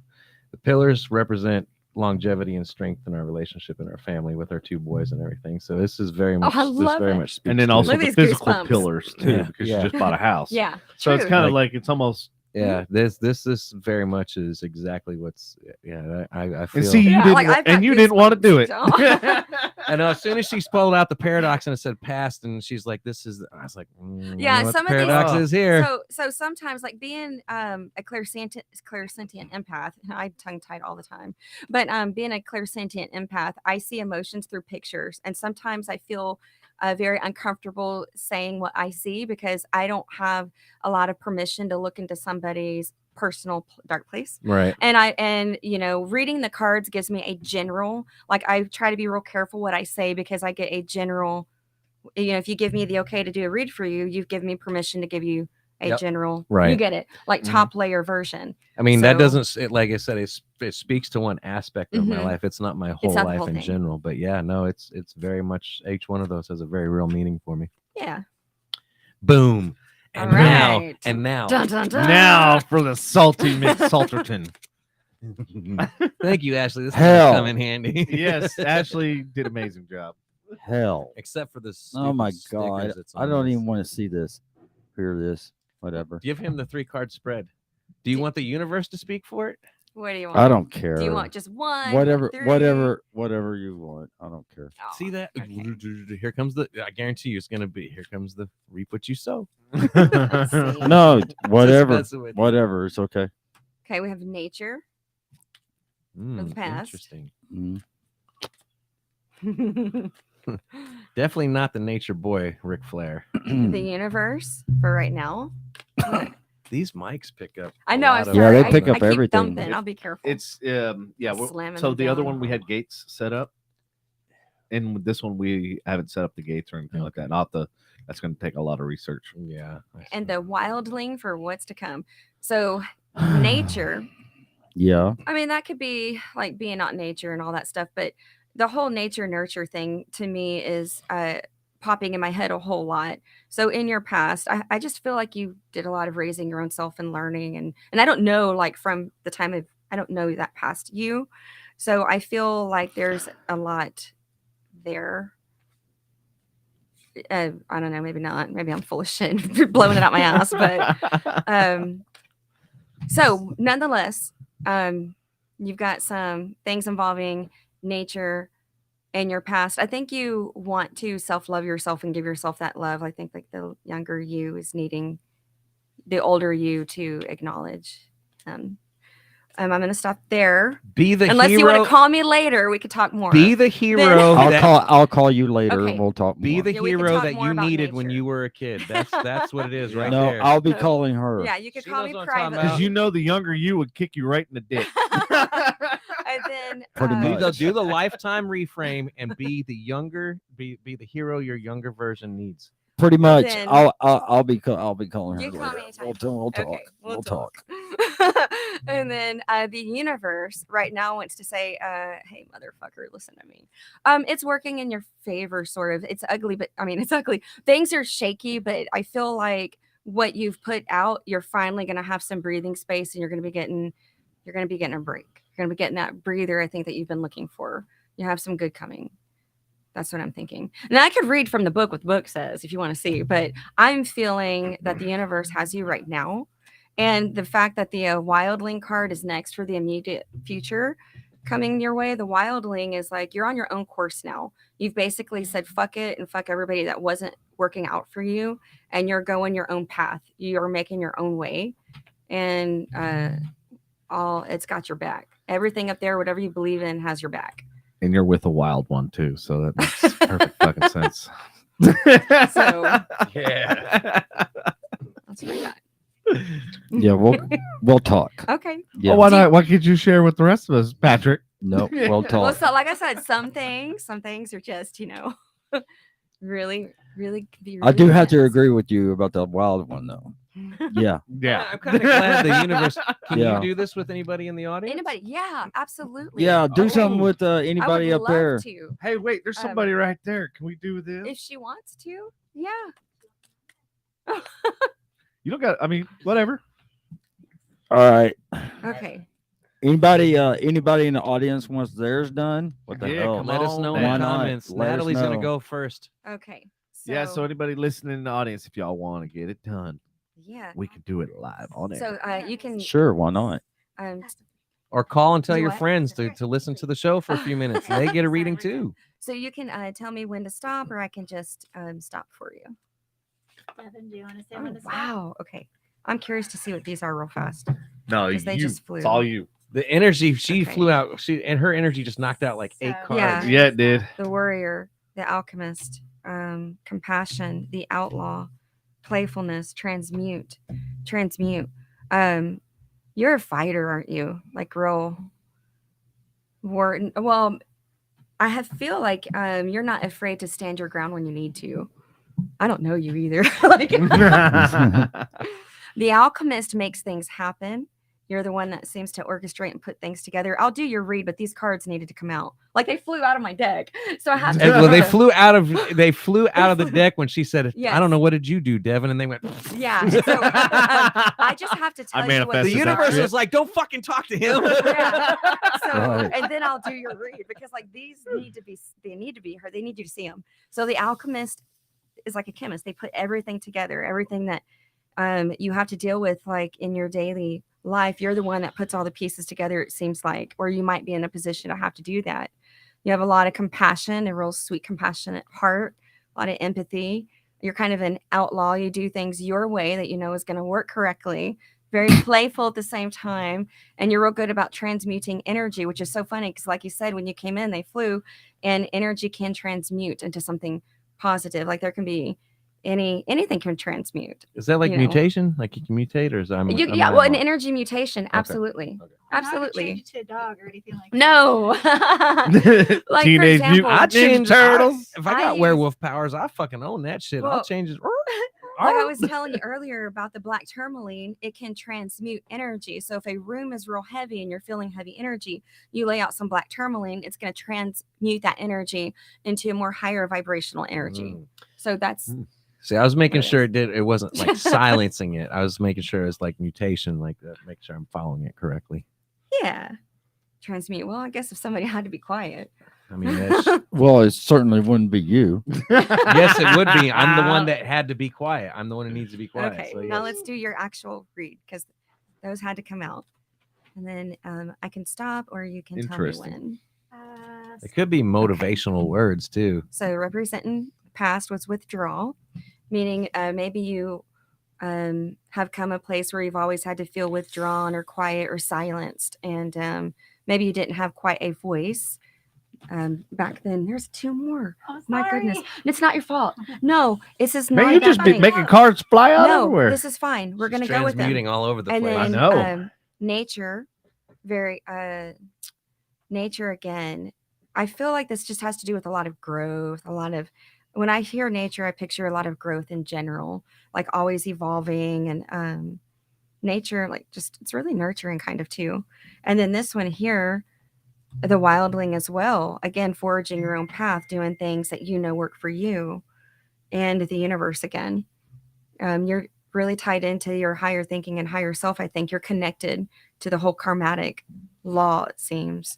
The pillars represent longevity and strength in our relationship and our family with our 2 boys and everything. So this is very much
I
this
love
very
it.
much speaks
And then
to
also
it.
Look at
the
these
physical
goosebumps.
pillars too,
Yeah,
because
yeah.
you just bought a house.
Yeah.
So it's
true.
kind of like it's almost.
Yeah, this very much is exactly what's I feel.
And see, you
Yeah,
didn't,
like, I've got
and you didn't want to do it.
goosebumps.
I know as soon as she spelled out the paradox and it said past, and she's like, "This is," I was like,
Yeah,
I know what
some
the
of these-
paradox is here."
So sometimes, like being a clairsentient empath, I tongue tied all the time, but being a clairsentient empath, I see emotions through pictures, and sometimes I feel very uncomfortable saying what I see because I don't have a lot of permission to look into somebody's personal dark place.
Right.
And reading the cards gives me a general, like I try to be real careful what I say because I get a general, if you give me the okay to do a read for you, you've given me permission to give you a
Yep.
general, you
Right.
get it, like
Mhm.
top layer version.
I mean, that
So-
doesn't, like I said, it speaks to one aspect of my
Mhm.
life. It's not my whole
not the
life
whole
in
thing.
general. But yeah, no, it's very much, each one of those has a very real meaning for me.
Yeah.
Boom. And
All
now,
right.
and now,
Dun, dun, dun.
Now for the salty McSalterton.
thank you, Ashley. This is
Hell.
come in handy.
Yes, Ashley did amazing job.
Hell.
Except for this.
Oh my God. I don't even want to see this, hear this, whatever.
Give him the 3-card spread. Do you want the universe to speak for it?
What do you want?
I don't care.
Do you want just one?
whatever,
three?
whatever you want. I don't care.
Oh,
See that?
okay.
Here comes the. I guarantee you, it's gonna be. Here comes the reap what you sow.
Let's see.
No, whatever,
That's the way-
whatever. It's okay.
Okay, we have nature.
Mm,
past.
interesting.
Mm.
The
Definitely not the nature boy, Ric Flair.
universe for right now.
These mics pick up.
I
a
know. I'm
lot of-
Yeah, they
sorry.
pick
I
up
keep
everything.
Thumping. I'll be careful.
It's yeah.
Slamming
So
them
the other
down.
one we had gates set up, and with this one we haven't set up the gates or anything like that. Not the. That's going to take a lot of research.
Yeah.
And the wildling for what's to come. So nature.
Yeah.
I mean, that could be like being out in nature and all that stuff, but the whole nature nurture thing to me is popping in my head a whole lot. So in your past, I just feel like you did a lot of raising your own self and learning, and I don't know, like from the time of I don't know that past you, so I feel like there's a lot there. I don't know, maybe not. Maybe I'm full of shit, blowing it out my ass, but so nonetheless, you've got some things involving nature in your past. I think you want to self-love yourself and give yourself that love. I think like the younger you is needing the older you to acknowledge. I'm going to stop there.
Be the
Unless
hero.
you want to call me later, we could talk more.
Be the hero.
I'll call you later.
Okay.
and we'll talk more.
Be the
Yeah, we can
hero
talk
that
more
you
about
needed when
nature.
you were a kid. That's what it is right
no,
there.
I'll be
No.
calling her.
Yeah, you could
She
call
knows
me
what I'm talking
privately.
about.
Because you know the younger you would kick you right in the dick.
And then
Pretty
do
much.
the lifetime reframe and be the the hero your younger version needs.
Pretty much.
Then-
I'll be calling her.
You call
later.
me anytime.
We'll talk.
Okay,
We'll talk.
And then the universe right now wants to say, hey, motherfucker, listen to me. It's working in your favor, sort of. It's ugly, but I mean, it's ugly. Things are shaky, but I feel like what you've put out, you're finally going to have some breathing space, and you're going to be getting a break. You're going to be getting that breather, I think, that you've been looking for. You have some good coming. That's what I'm thinking. And I could read from the book what the book says if you want to see, but I'm feeling that the universe has you right now. And the fact that the wildling card is next for the immediate future coming your way, the wildling is like you're on your own course now. You've basically said fuck it and fuck everybody that wasn't working out for you, and you're going your own path. You're making your own way, and it's got your back. Everything up there, whatever you believe in, has your back.
And you're with a wild one too, so that makes perfect fucking sense.
So
Yeah.
that's what I got.
Yeah, we'll talk.
Okay.
Yeah.
Well, why not? Why can't you share with the rest of us, Patrick?
No, we'll
Well,
talk.
so like I said, some things are just, really, really can be.
I do
really
have to
intense.
agree with you about the wild one though. Yeah.
Yeah,
I'm kind of glad the universe. Can
Yeah.
you do this with anybody in the audience?
Anybody? Yeah, absolutely.
Yeah, do something
Oh.
with
I would
anybody up
love
there.
to,
Hey, wait, there's somebody right there. Can we do this?
if she wants to. Yeah.
You don't got. I mean, whatever.
All right.
Okay.
Anybody in the audience wants theirs done? What the
Yeah,
hell?
come
Let us
on,
know in
man.
the
Why not?
comments.
Let us
Natalie's gonna
know.
go first.
Okay.
Yeah. So anybody listening in the audience, if y'all want to get it done,
yeah.
we can do it live on
So
air.
you can
Sure, why not?
Or call and tell
Do
your
what?
friends to listen to the show for a few minutes. They get a reading too.
so you can tell me when to stop, or I can just stop for you.
Devin, do you want to say
Oh,
when to stop?
wow. Okay. I'm curious to see what these are real fast.
No,
'Cause they just flew.
It's all you.
The energy she
Okay.
flew out. And her energy just knocked out like 8
So-
cards.
Yeah, it did.
The warrior, the alchemist, compassion, the outlaw, playfulness, transmute. You're a fighter, aren't you? Like real war. Well, I feel like you're not afraid to stand your ground when you need to. I don't know you either. Like the alchemist makes things happen. You're the one that seems to orchestrate and put things together. I'll do your read, but these cards needed to come out. Like they flew out of my deck, so I have to.
And, well, they flew out of the deck when she said,
Yes.
"I don't know, what did you do, Devin?" And they went,
Yeah. So I just have to tell you what
manifested
"The
these
that
universe
shit.
was like, don't fucking talk to him."
Yeah. So
Right.
and then I'll do your read because like these need to be heard. They need you to see them. So the alchemist is like a chemist. They put everything together, everything that you have to deal with like in your daily life. You're the one that puts all the pieces together, it seems like, or you might be in a position to have to do that. You have a lot of compassion, a real sweet, compassionate heart, a lot of empathy. You're kind of an outlaw. You do things your way that you know is going to work correctly. Very playful at the same time. And you're real good about transmuting energy, which is so funny because, like you said, when you came in, they flew, and energy can transmute into something positive. Like there can be anything can transmute.
Is that like
you know.
mutation? Like you can mutate, or is I'm
You,
I'm
yeah,
not
well, an
wrong?
energy mutation, absolutely,
Okay.
I'm not gonna
absolutely.
change it to a dog or anything like that.
No, like
Teenage
for
Mutant
example,
I
Ninja
change
Turtles.
If I
I
got
use-
werewolf powers, I fucking own that shit. I'll
Well,
change it.
like I was telling you earlier about the black tourmaline, it can transmute energy. So if a room is real heavy and you're feeling heavy energy, you lay out some black tourmaline, it's going to transmute that energy into a more higher vibrational energy.
Mm.
So that's
See, I was making
What it
sure
is.
it wasn't like silencing it. I was making sure it's like mutation, like that. Make sure I'm following it correctly.
yeah, transmute. Well, I guess if somebody had to be quiet.
I mean, that's,
Well, it certainly wouldn't be you.
yes, it would be. I'm the one that had to be quiet. I'm the one who needs to be quiet.
Okay,
So,
now
yes.
let's do your actual read because those had to come out. And then I can stop or you can tell me
Interesting.
when.
It could be motivational words too.
So representing past was withdrawal, meaning maybe you have come a place where you've always had to feel withdrawn or quiet or silenced. And maybe you didn't have quite a voice back then. There's two more.
Oh,
My goodness.
sorry.
It's not your fault. No, this is
Man,
not
you
that
just be
funny.
making cards fly out
No,
everywhere.
this is fine. We're
She's
going to go with them.
transmuting all over the
And
place.
then
I know.
nature, very nature again. I feel like this just has to do with a lot of growth, a lot of when I hear nature, I picture a lot of growth in general, like always evolving and nature, like just it's really nurturing kind of too. And then this one here, the wildling as well, again, forging your own path, doing things that you know work for you and the universe again. You're really tied into your higher thinking and higher self. I think you're connected to the whole karmatic law, it seems.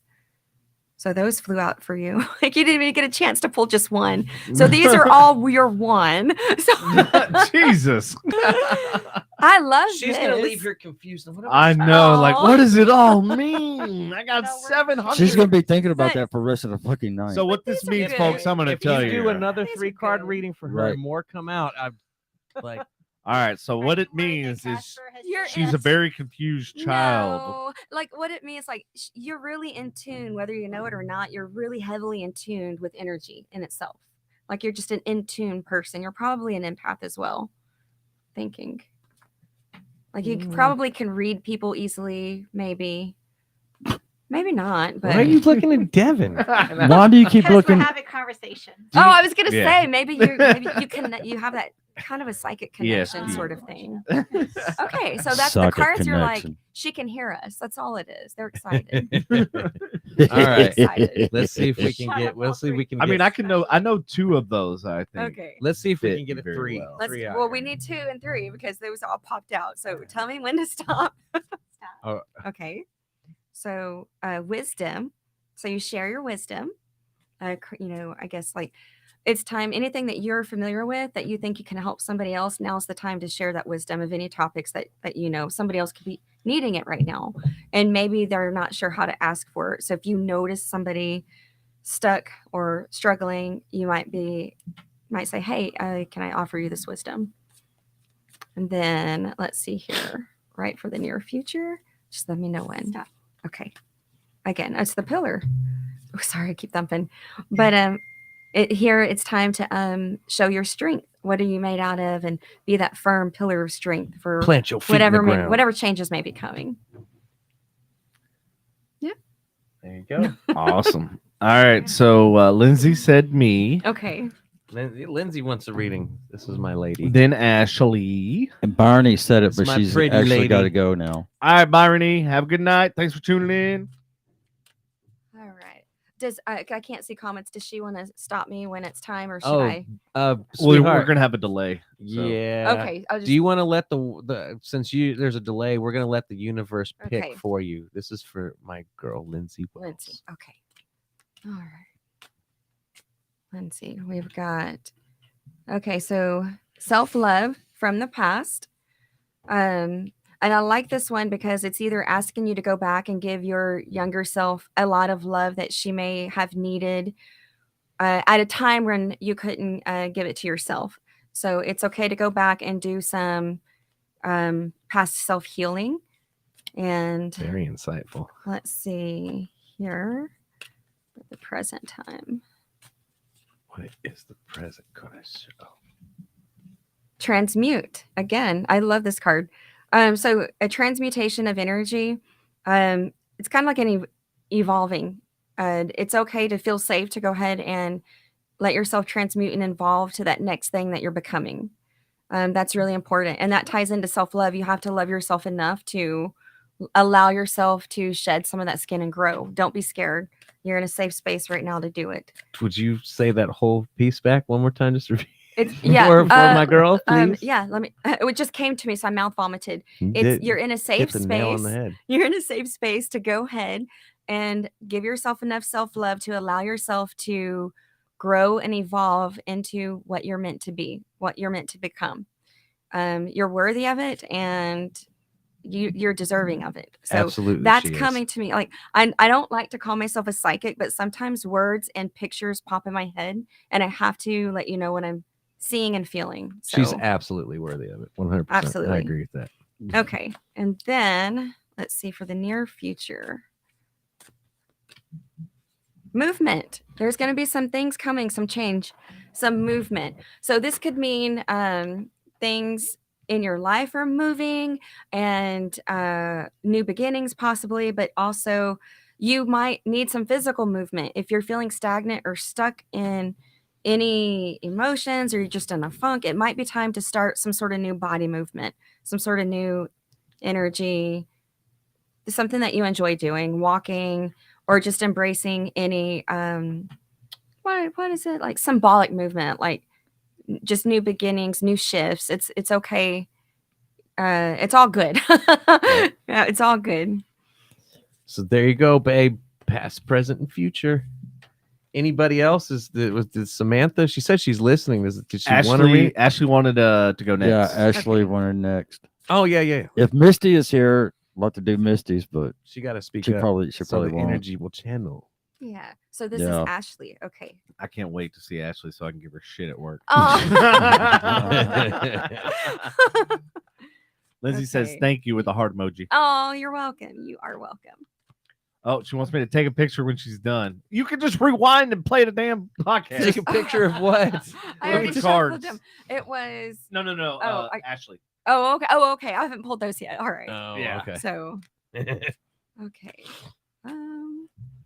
So those flew out for you. Like you didn't even get a chance to pull just one. So these are all your one. So
Jesus.
I love
She's
this.
gonna leave here confused. What
I
about-
know. Like,
Aw.
what does it all mean? I got
No, we're-
700.
She's gonna be thinking about
But-
that for the rest of the fucking night.
So what this
these are
means,
good.
folks, I'm going to
If
tell
you
you.
do another
These are
3-card
good.
reading for her
Right.
and more come out, I'm like,
All right. So what it means is she's a very confused child.
No, like what it means, like you're really in tune, whether you know it or not. You're really heavily in tune with energy in itself. Like you're just an in tune person. You're probably an empath as well. Thinking, like you probably can read people easily. Maybe not. But
why are you looking at Devin?
Why do you keep
Because we're
looking?
having conversation.
oh, I was gonna
Yeah.
say maybe you can you have that kind of a psychic
Yes,
connection
you-
sort of thing. Okay, so that's
Psychic
the cards. You're like
connection.
she can hear us. That's all it is. They're excited.
All right.
Excited.
Let's see if we can
Shut
get.
up,
We'll see if we can.
I mean,
get-
I know 2 of those, I think.
Okay.
Let's see if we
fit
can get a
very
3.
well.
Let's,
3 out
well,
here.
we need 2 and 3 because those all popped out. So tell me when to stop.
Oh.
Okay. So wisdom. So you share your wisdom. I guess like it's time. Anything that you're familiar with that you think you can help somebody else. Now's the time to share that wisdom of any topics that you know somebody else could be needing it right now, and maybe they're not sure how to ask for it. So if you notice somebody stuck or struggling, you might say, hey, can I offer you this wisdom? And then let's see here, right for the near future. Just let me know when.
Stop.
Okay. Again, it's the pillar. Oh, sorry, I keep thumping. But here it's time to show your strength. What are you made out of? And be that firm pillar of strength for
Plant your feet in the ground.
whatever changes may be coming.
There you go.
Awesome. All right. So Lindsay said me,
Okay.
Lindsay wants a reading. This is my lady.
then Ashley.
And Barney said it,
It's
but
my
she's
pretty
actually got to
lady.
go now.
All right, Byrony. Have a good night. Thanks for tuning in.
All right. Does I can't see comments. Does she want to stop me when it's time, or should
Oh,
I?
We're
Sweetheart.
gonna have a delay. so-
Yeah.
Okay. I'll just.
Do you want to let the since there's a delay, we're gonna let the universe pick
Okay.
for you. This is for my girl Lindsay.
Lindsay. Okay. All right. Lindsay, we've got. Okay, so self-love from the past. And I like this one because it's either asking you to go back and give your younger self a lot of love that she may have needed at a time when you couldn't give it to yourself. So it's okay to go back and do some past self-healing. And
Very insightful.
let's see here at the present time.
What is the present gonna show?
transmute. Again, I love this card. So a transmutation of energy. It's kind of like evolving. It's okay to feel safe to go ahead and let yourself transmute and evolve to that next thing that you're becoming. That's really important. And that ties into self-love. You have to love yourself enough to allow yourself to shed some of that skin and grow. Don't be scared. You're in a safe space right now to do it.
Would you say that whole piece back one more time, just repeat
It's yeah.
for my girl, please?
Yeah, let me. It just came to me, so I mouth vomited.
Did
You're in a
hit
safe
the nail on the
space.
head.
You're in a safe space to go ahead and give yourself enough self-love to allow yourself to grow and evolve into what you're meant to be, what you're meant to become. You're worthy of it, and you're deserving of it. So
Absolutely,
that's
she is.
coming to me. Like I don't like to call myself a psychic, but sometimes words and pictures pop in my head, and I have to let you know what I'm seeing and feeling. So,
She's absolutely worthy of it. 100%.
Absolutely.
I agree with that.
okay. And then let's see for the near future. Movement. There's going to be some things coming, some change, some movement. So this could mean things in your life are moving and new beginnings possibly, but also you might need some physical movement. If you're feeling stagnant or stuck in any emotions or you're just in a funk, it might be time to start some sort of new body movement, some sort of new energy, something that you enjoy doing, walking, or just embracing any what is it, like symbolic movement, like just new beginnings, new shifts. It's okay. It's all good. Yeah, it's all good.
So there you go, babe. Past, present, and future. Anybody else? Was Samantha? She said she's listening. Did she want to read?
Ashley wanted to go next.
Yeah, Ashley
Okay.
wanted next.
Oh yeah.
If Misty is here, I'd love to do Misty's, but
She got to speak
she
up.
probably
so
won't.
the energy will channel.
Yeah. So this
Yeah.
is Ashley. Okay.
I can't wait to see Ashley so I can give her shit at work.
Oh.
Lindsay says
Okay.
thank you with a heart emoji.
Oh, you're welcome. You are welcome.
Oh, she wants me to take a picture when she's done. You can just rewind and play the damn podcast.
Take a picture of what?
I
Look
already
at the
shuffled
cards.
them. It was.
No.
Oh,
Ashley.
Oh, okay. Oh, okay. I haven't pulled those yet. All right.
Oh,
Yeah.
okay.
So, okay.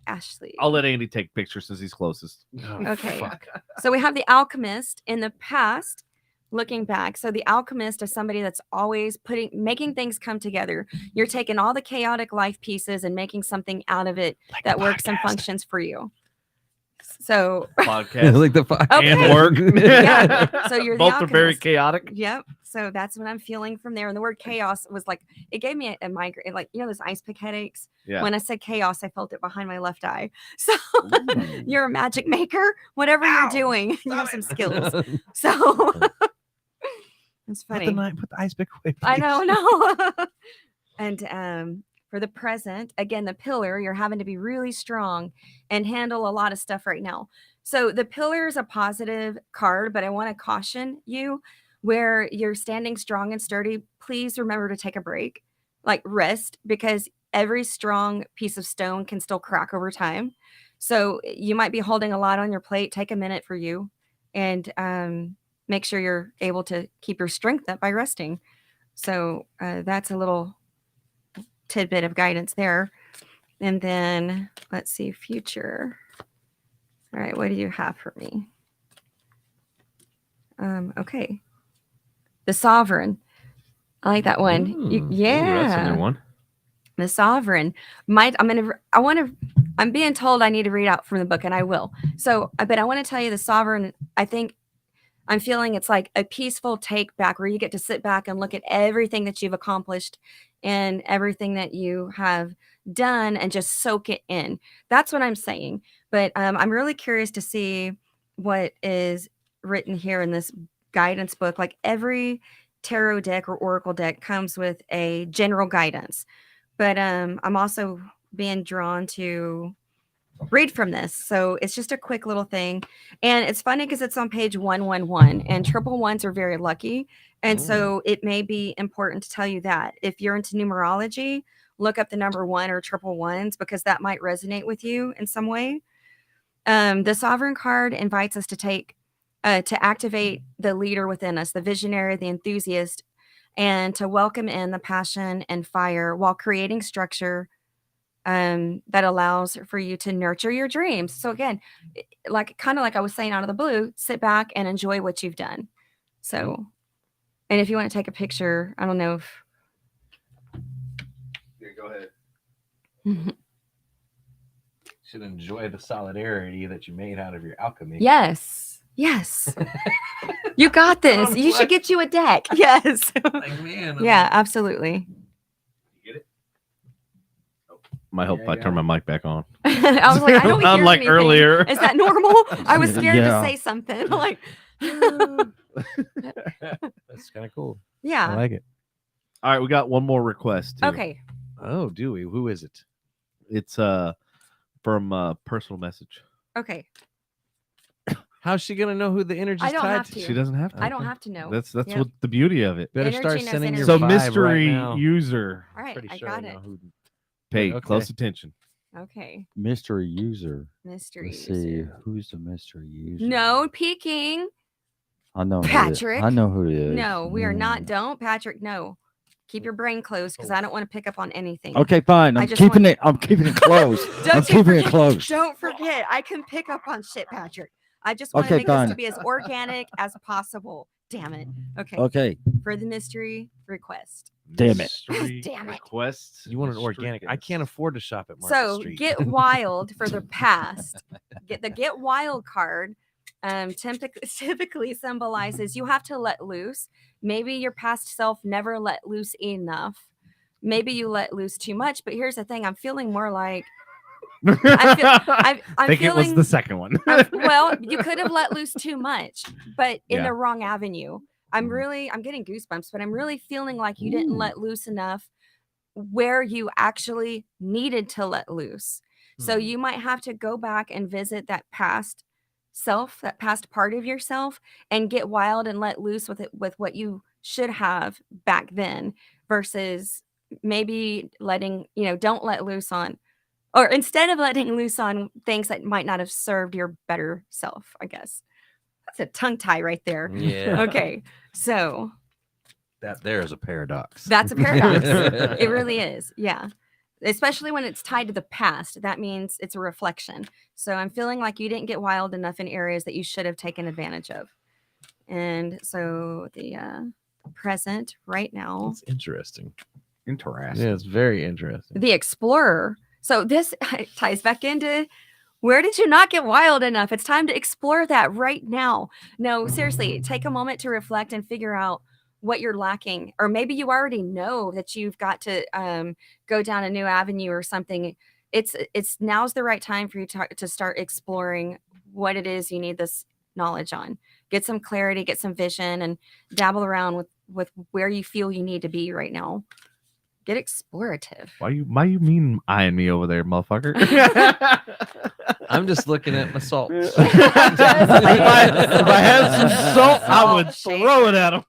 Ashley.
I'll let Andy take pictures since he's closest.
Oh,
Okay.
fuck.
So we have the alchemist in the past, looking back. So the alchemist is somebody that's always making things come together. You're taking all the chaotic life pieces and making something out of it
Like
that
a
works and
podcast.
functions for you. So,
Podcast
Like the fuck.
Okay.
and work.
Yeah. So you're the
both are very
alchemist.
chaotic.
Yep. So that's what I'm feeling from there. And the word chaos was like, it gave me a migraine, like, you know, those ice pick headaches.
Yeah.
When I said chaos, I felt it behind my left eye. So you're a magic maker, whatever you're doing, you have some skills. So it's
Put
funny.
the ice pick away.
I
please.
know, no. And for the present, again, the pillar, you're having to be really strong and handle a lot of stuff right now. So the pillar is a positive card, but I want to caution you where you're standing strong and sturdy. Please remember to take a break, like rest, because every strong piece of stone can still crack over time. So you might be holding a lot on your plate. Take a minute for you and make sure you're able to keep your strength up by resting. So that's a little tidbit of guidance there. And then let's see, future. All right, what do you have for me? Okay. The Sovereign. I like that one.
Ooh,
Yeah.
that's a new one.
The Sovereign. I'm being told I need to read out from the book, and I will. So, but I want to tell you the Sovereign, I think I'm feeling it's like a peaceful take back where you get to sit back and look at everything that you've accomplished and everything that you have done and just soak it in. That's what I'm saying. But I'm really curious to see what is written here in this guidance book. Like every tarot deck or oracle deck comes with a general guidance. But I'm also being drawn to read from this. So it's just a quick little thing. And it's funny because it's on page 111 and triple ones are very lucky. And so it may be important to tell you that if you're into numerology, look up the number 1 or triple ones because that might resonate with you in some way. The Sovereign card invites us to take to activate the leader within us, the visionary, the enthusiast, and to welcome in the passion and fire while creating structure that allows for you to nurture your dreams. So again, like kind of like I was saying out of the blue, sit back and enjoy what you've done. So, and if you want to take a picture, I don't know if.
Here, go ahead.
Mhm.
Should enjoy the solidarity that you made out of your alchemy.
Yes. Yes. You got this. You should get you a deck. Yes.
Like, man.
Yeah, absolutely.
You get it?
Might help if I
Yeah,
turn my mic back on.
I was like, I don't hear
Unlike
anything.
earlier.
Is that normal? I was scared
Yeah.
to say something. Like,
That's kind of cool. I
yeah.
like it.
All right, we got one more request. Too.
Okay.
Oh, do we? Who is it?
It's from personal message.
Okay.
How's she gonna know who the energy
I
is
don't
tied
have
to?
to.
She doesn't have to.
I don't have to know.
That's
Yep.
what the beauty of it.
Better
Energy
start
knows
sending your
energy.
So
vibe
mystery
right now.
user,
All right.
Pretty
I
sure
got
I
it.
know who.
pay
Okay.
close attention.
Okay.
Mystery user.
Mystery.
Let's see
user.
who's the mystery user.
No peeking.
I know
Patrick.
I know who it is.
No, we are not.
Mm.
Don't, Patrick. No. Keep your brain closed because I don't want to pick up on anything.
Okay, fine.
I
I'm
just
keeping
want-
it. I'm keeping it closed.
Don't
I'm
you
keeping it
forget-
closed.
Don't forget, I can pick up on shit, Patrick. I just want to
Okay,
make this
fine.
to be as organic as possible. Damn it. Okay.
Okay.
For the mystery request.
Damn it.
Mystery
Damn it.
Requests.
You want an
mystery
organic? I can't
guests.
afford to shop at Market
So
Street.
get wild for the past. Get wild card. Typically symbolizes you have to let loose. Maybe your past self never let loose enough. Maybe you let loose too much. But here's the thing: I'm feeling more like I'm
think it was
feeling-
the second one.
well, you could have let loose too much, but in
Yeah.
the wrong avenue. I'm
Mhm.
getting goosebumps, but I'm really feeling like you didn't let loose enough where you actually needed to let loose. So
Hmm.
you might have to go back and visit that past self, that past part of yourself, and get wild and let loose with it, with what you should have back then versus maybe letting, don't let loose on, or instead of letting loose on things that might not have served your better self, I guess. That's a tongue tie right there.
Yeah,
Okay. So
that there is a paradox.
that's a paradox. It really is. Yeah. Especially when it's tied to the past. That means it's a reflection. So I'm feeling like you didn't get wild enough in areas that you should have taken advantage of. And so the present right now,
That's interesting.
Interesting.
Yeah, it's very interesting.
the explorer. So this ties back into where did you not get wild enough? It's time to explore that right now. No, seriously, take a moment to reflect and figure out what you're lacking. Or maybe you already know that you've got to go down a new avenue or something. It's now's the right time for you to start exploring what it is you need this knowledge on. Get some clarity, get some vision, and dabble around with where you feel you need to be right now. Get explorative.
Why you mean eyeing me over there, motherfucker?
I'm just looking at my salt.
if I had some salt, I would
Salt
throw it at him.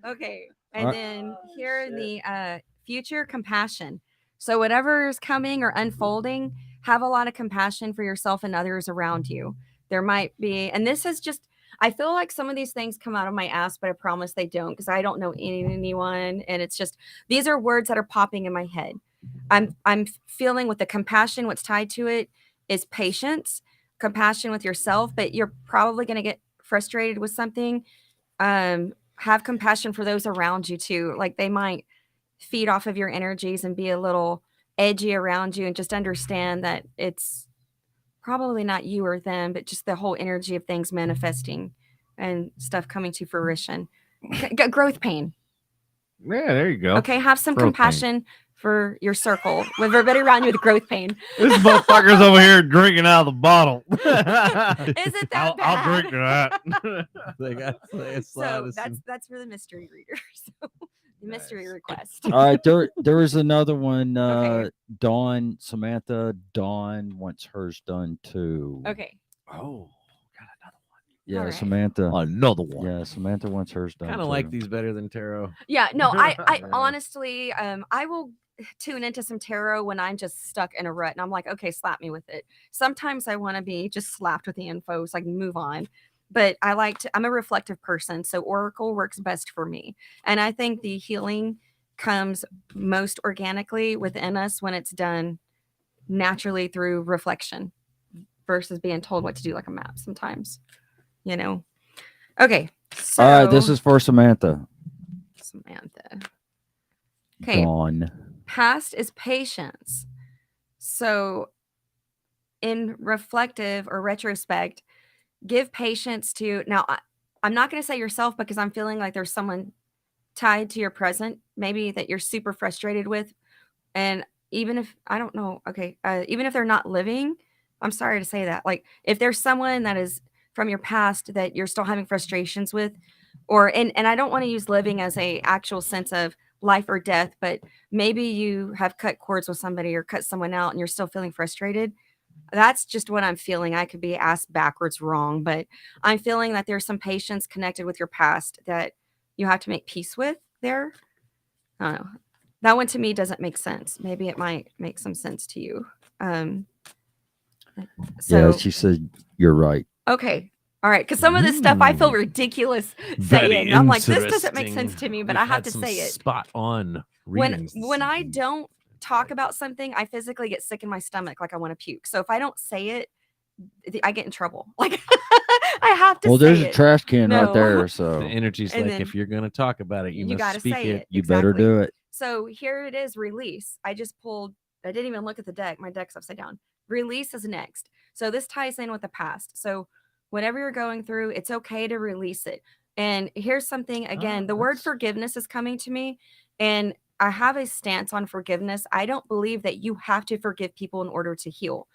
Okay. And
Alright.
then here in the future compassion. So whatever is coming or unfolding, have a lot of compassion for yourself and others around you. There might be, and this is just, I feel like some of these things come out of my ass, but I promise they don't because I don't know anyone. And it's just, these are words that are popping in my head. I'm feeling with the compassion, what's tied to it is patience, compassion with yourself, but you're probably going to get frustrated with something. Have compassion for those around you too. Like they might feed off of your energies and be a little edgy around you, and just understand that it's probably not you or them, but just the whole energy of things manifesting and stuff coming to fruition. Growth pain.
Yeah, there you go.
Okay, have some
Growth pain.
compassion for your circle with everybody around you with growth pain.
This motherfucker's over here drinking out of the bottle.
Is it that bad?
I'll drink to that.
They got it's
So
loud as
that's for the mystery reader. So the mystery
Nice.
request.
All right, there is another one.
Okay.
Dawn wants hers done too.
Okay.
Oh, got another
Yeah,
All right.
Samantha.
one. Another one.
Yeah, Samantha wants hers done.
kind of
too.
like these better than tarot.
Yeah, no, I
Yeah.
honestly, I will tune into some tarot when I'm just stuck in a rut and I'm like, okay, slap me with it. Sometimes I want to be just slapped with the info, so I can move on. but I'm a reflective person, so Oracle works best for me. And I think the healing comes most organically within us when it's done naturally through reflection versus being told what to do like a map sometimes, you know. Okay, so
All right, this is for Samantha.
Samantha. Okay,
Dawn.
past is patience. So in reflective or retrospect, give patience to now. I'm not going to say yourself because I'm feeling like there's someone tied to your present, maybe that you're super frustrated with. And even if I don't know, okay, even if they're not living, I'm sorry to say that. Like if there's someone that is from your past that you're still having frustrations with, and I don't want to use living as a actual sense of life or death, but maybe you have cut cords with somebody or cut someone out and you're still feeling frustrated. That's just what I'm feeling. I could be asked backwards wrong, but I'm feeling that there's some patience connected with your past that you have to make peace with there. I don't know. That one to me doesn't make sense. Maybe it might make some sense to you. So
Yeah, she said you're right.
okay. All right. Because some of this stuff I feel ridiculous saying. I'm like, this doesn't make sense to me, but I have to say it.
Spot on
When
readings.
I don't talk about something, I physically get sick in my stomach, like I want to puke. So if I don't say it, I get in trouble. Like I have to
Well,
say
there's
it.
a trash can right
No.
there,
the
so
energy's
And
like,
then
if you're going to talk about it, you
you
must
gotta
speak
say
it.
it.
you better
Exactly.
do it.
So here it is, release. I didn't even look at the deck. My deck's upside down. Release is next. So this ties in with the past. So whatever you're going through, it's okay to release it. And here's something again, the word forgiveness is coming to me. And I have a stance on forgiveness. I don't believe that you have to forgive people in order to heal.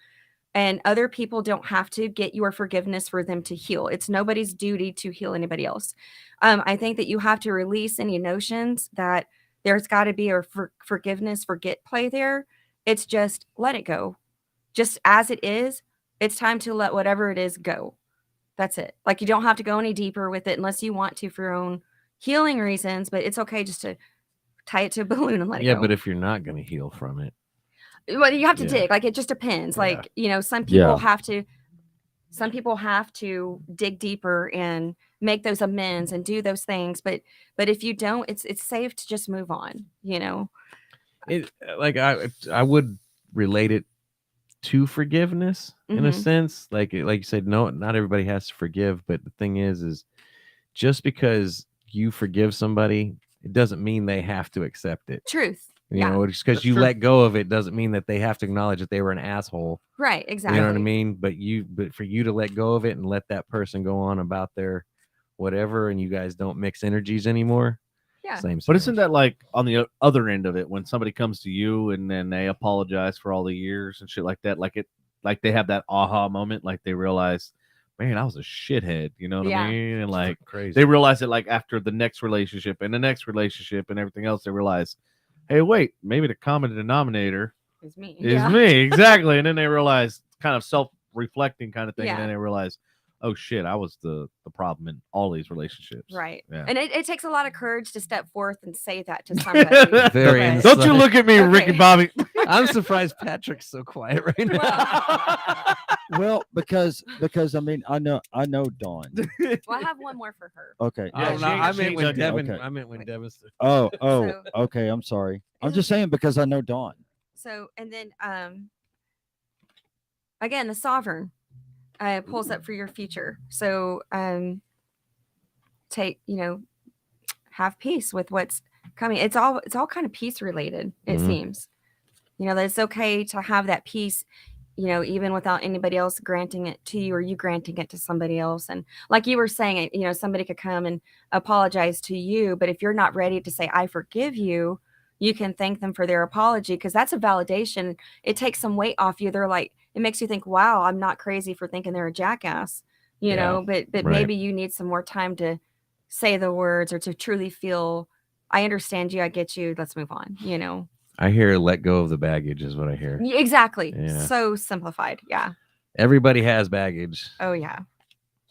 And other people don't have to get your forgiveness for them to heal. It's nobody's duty to heal anybody else. I think that you have to release any notions that there's got to be a forgiveness, forget play there. It's just let it go. Just as it is, it's time to let whatever it is go. That's it. Like you don't have to go any deeper with it unless you want to for your own healing reasons, but it's okay just to tie it to a balloon and let it
Yeah,
go.
but if you're not going to heal from it,
Well, you have to
Yeah.
dig. Like it just depends.
Yeah.
Like, you know, some people
Yeah.
have to dig deeper and make those amends and do those things. But if you don't, it's safe to just move on, you know.
it like I would relate it to forgiveness in a
Mhm.
sense. Like you said, no, not everybody has to forgive, but the thing is just because you forgive somebody, it doesn't mean they have to accept it.
Truth.
You
Yeah.
know, just because
That's
you
true.
let go of it doesn't mean that they have to acknowledge that they were an asshole.
Right. Exactly.
You know what I mean? But for you to let go of it and let that person go on about their whatever, and you guys don't mix energies anymore.
Yeah.
Same.
But isn't that like on the other end of it when somebody comes to you and then they apologize for all the years and shit like that? Like they have that aha moment, like they realize, man, I was a shithead. You know what
Yeah.
I mean? And like
crazy?
they realize it like after the next relationship and the next relationship and everything else, they realize, hey, wait, maybe the common denominator
It's me.
is
Yeah.
me. Exactly. And then they realize kind of self-reflecting kind of thing.
Yeah.
And then they realize, oh shit, I was the problem in all these relationships.
Right.
Yeah.
And it takes a lot of courage to step forth and say that to somebody.
Very
But-
Don't you look at me,
Okay.
Ricky Bobby.
I'm surprised Patrick's so quiet right now.
Well, because I mean I know Dawn.
Well, I have one more for her.
Okay.
Yeah,
Oh,
she
no,
ain't-
I
she
meant
ain't
when
done yet.
Devin.
Okay.
I meant when Devin.
Oh,
So-
okay. I'm sorry. I'm just saying because I know Dawn.
So, and then again, the sovereign pulls up for your future. So take, have peace with what's coming. It's all kind of peace related, it
Mhm.
seems. That it's okay to have that peace, even without anybody else granting it to you or you granting it to somebody else. And like you were saying, somebody could come and apologize to you, but if you're not ready to say, I forgive you, you can thank them for their apology because that's a validation. It takes some weight off you. They're like, it makes you think, wow, I'm not crazy for thinking they're a jackass,
Yeah,
but
right.
maybe you need some more time to say the words or to truly feel, I understand you, I get you, let's move on,
I hear let go of the baggage is what I hear.
Exactly.
Yeah.
So simplified. Yeah.
Everybody has baggage.
Oh yeah.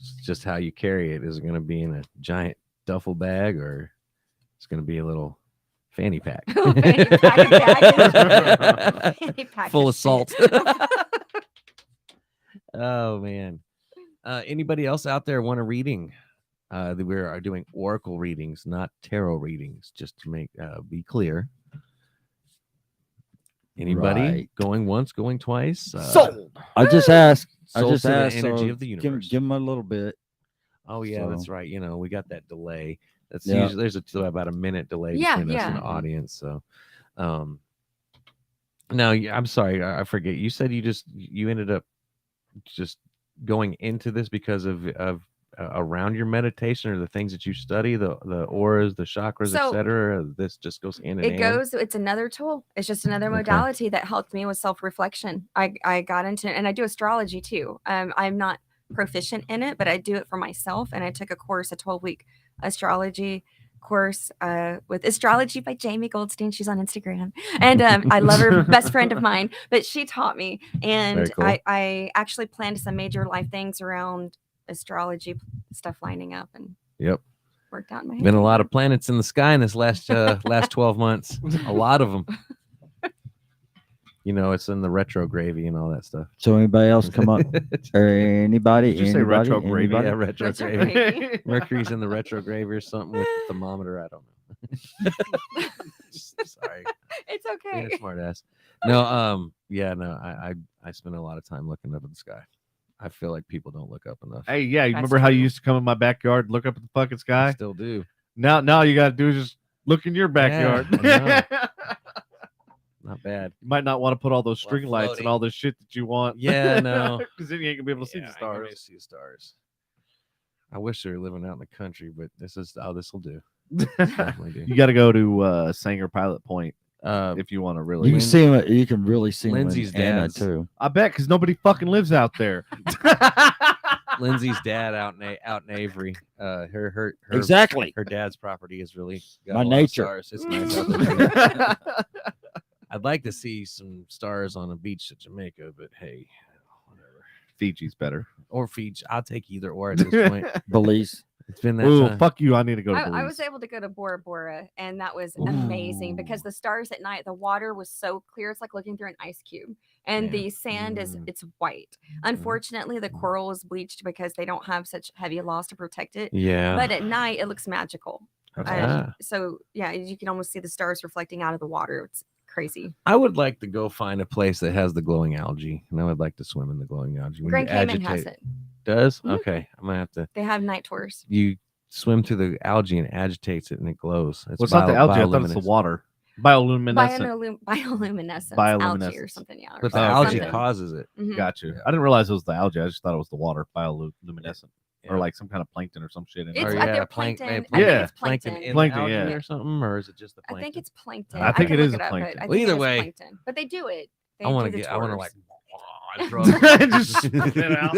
It's just how you carry it. Is it going to be in a giant duffel bag or it's going to be a little fanny pack?
Fanny pack of baggage. Fanny pack
Full
of
of salt.
shit.
Oh man. Anybody else out there want a reading? We are doing oracle readings, not tarot readings, just to make be clear. Anybody
Right.
going once, going twice?
Sold.
I just asked. I
Sold
just
to the
asked.
energy
so
of the
give,
universe.
give them a little bit.
Oh yeah,
So-
that's right. We got that delay. That's
Yeah.
usually there's about a minute delay
Yeah,
between us and
yeah.
the audience. So, now I'm sorry, I forget. You said you ended up just going into this because of around your meditation or the things that you study, the auras, the chakras,
So,
etc. This just goes hand in
It
hand.
goes, it's another tool. It's just another
Okay.
modality that helped me with self-reflection. I got into, and I do astrology too. I'm not proficient in it, but I do it for myself. And I took a course, a 12-week astrology course with Astrology by Jamie Goldstein. She's on Instagram. And I love her, best friend of mine, but she taught me. And
Very cool.
I actually planned some major life things around astrology stuff lining up and
Yep.
worked out in my head.
Been a lot of planets in the sky in this last 12 months. A lot of them. It's in the retro gravy and all that stuff.
So anybody else come up? Or anybody?
Did you say
anybody,
retro gravy?
anybody?
Yeah, retro
Retro
gravy.
gravy.
Mercury's in the retro gravy or something with the thermometer. I don't know. Sorry.
It's okay.
Being a smart ass. No, I spend a lot of time looking up at the sky. I feel like people don't look up enough.
Hey, yeah, you
That's
remember how you
true.
used to come in my backyard, look up at the fucking
I
sky?
still do.
Now you got to do is just look in your backyard.
I Not bad.
You might not want to put all those
While
string lights and
floating.
all this shit that you want.
Yeah, no.
Because then you ain't gonna be able to see
Yeah,
the
I can really
stars.
see the stars. I wish they were living out in the country, but this will do.
You
Definitely do.
got to go to Sanger Pilot Point
Uh,
if you want to
You
really.
can see him. You can really see him
Lindsay's
in Anna
dad's-
too.
I bet because nobody fucking lives out there.
Lindsay's dad out in Avery. Her
Exactly.
Her dad's property is really got
My
a lot of
nature.
stars. It's nice out there. I'd like to see some stars on a beach at Jamaica, but hey, whatever.
Fiji's better.
Or Fiji. I'll take either or at this point.
Belize.
It's been that
Ooh,
time.
fuck you! I need to go to
I was
Belize.
able to go to Bora Bora, and that was amazing because the stars at night, the water was so clear. It's like looking through an ice cube, and
Yeah.
the sand is
Mm.
it's white. Unfortunately, the coral is bleached because they don't have such heavy laws to protect it.
Yeah.
But at night, it looks magical.
Ah.
So yeah, you can almost see the stars reflecting out of the water. It's crazy.
I would like to go find a place that has the glowing algae, and I would like to swim in the glowing algae. When
Grand
you
Cayman has
agitate-
it.
Does?
Mhm.
Okay, I'm gonna have to.
They have night tours.
You swim through the algae and agitates it, and it glows.
Well, it's not the algae. I thought it's the
bioluminescent.
water. Bioluminescent.
Bioluminescence, algae or
Bioluminescence.
something. Yeah, or
But the
Oh, okay.
algae
something.
causes it.
Mhm.
Got you.
Yeah.
I didn't realize it was the algae. I just thought it was the water. Bioluminescent. Or
Yeah.
like some kind of plankton or some shit. In
It's
there.
Or,
I think
yeah,
plankton.
plank-
I think
yeah,
it's
Plankton
plankton.
in
Plankton,
the algae
yeah.
or something, or is it just the
I
plankton?
think it's plankton.
I think
can
it
look
is a
up, but
plankton.
I
Well,
think it
either
is
way-
plankton. But they do it. They
I want
do
to
the
get. I want to
tours.
like throw
Just spit it out.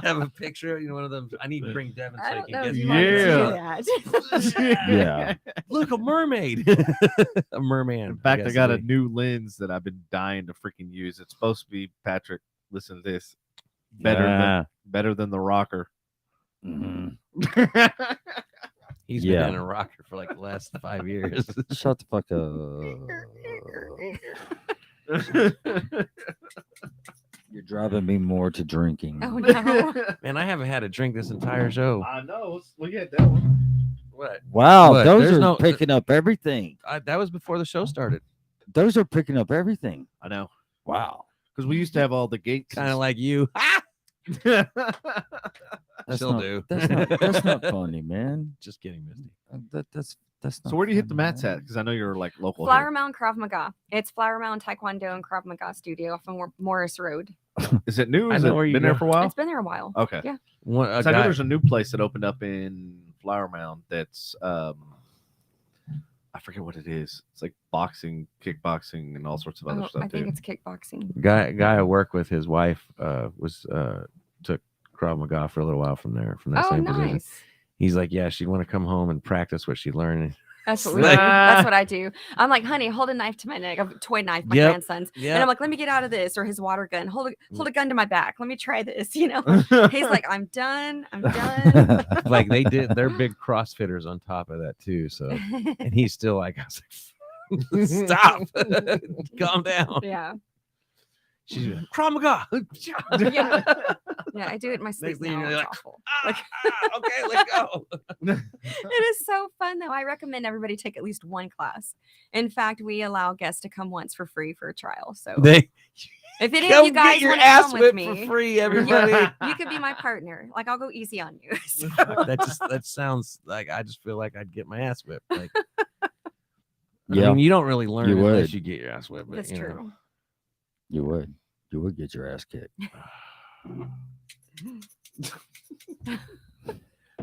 have a picture. One of them. I need to bring Devin so
I
he
don't
can
know
get
if you
some
want
pictures.
to do that.
Yeah.
Look, a mermaid. A merman.
In fact, I
guess
got a
it'd be.
new lens that I've been dying to freaking use. It's supposed to be, Patrick, listen to this. Better than the rocker.
Mhm.
He's
Yeah.
been in a rocker for like the last 5 years.
Shut the fuck up. You're driving me more to drinking.
Oh no.
Man, I haven't had a drink this entire show.
I know. Well, yeah, that one.
What?
Wow,
What?
those
There's
are
no-
picking up everything.
That was before the show started.
Those are picking up everything.
I know.
Wow.
Because we used to have all the gates.
Kind of like you.
That's
She'll
not,
do.
That's not funny, man.
Just kidding, Misty.
That's not.
So where do you hit the
funny,
mats at?
man.
Because I know you're like local.
Flower
Here.
Mound Krav Maga. It's Flower Mound Taekwondo and Krav Maga studio off of Morris Road.
Is it new?
I
Is
know
it
where you
been there
go.
for a while?
It's been there a while.
Okay.
Yeah.
One, a
'Cause I know
guy,
there's a new place that opened up in Flower Mound that's I forget what it is. It's like boxing, kickboxing, and all sorts of other
Oh,
stuff
I think
too.
it's kickboxing.
guy I work with, his wife took Krav Maga for a little while from that
Oh,
same position.
nice.
He's like, yeah, she'd want to come home and practice what she learned.
That's what we
Like-
do. That's what I do. I'm like, honey, hold a knife to my neck, a toy knife, my
Yep.
grandson's. And
Yeah.
I'm like, let me get out of this, or his water gun. Hold a gun to my back. Let me try this. He's like, I'm done. I'm done.
Like they're big CrossFitters on top of that too. So, and he's still like, I was like, stop, calm down.
Yeah.
She's like, Krav Maga.
Yeah, I do it in my sleep
thing
now.
you're
It's
like,
awful.
Okay, let's go.
It is so fun though. I recommend everybody take at least one class. In fact, we allow guests to come once for free for a trial. So
They
if any of
come
you guys
get your
want to
ass
come with
whipped
me,
for free, everybody.
you could be my partner. Like I'll go easy on you. So-
that sounds like I just feel like I'd get my ass whipped. Like, I
Yeah,
mean, you don't really learn
you
unless
would.
you get your ass whipped. But,
That's
you know.
true.
you would. You would get your ass kicked.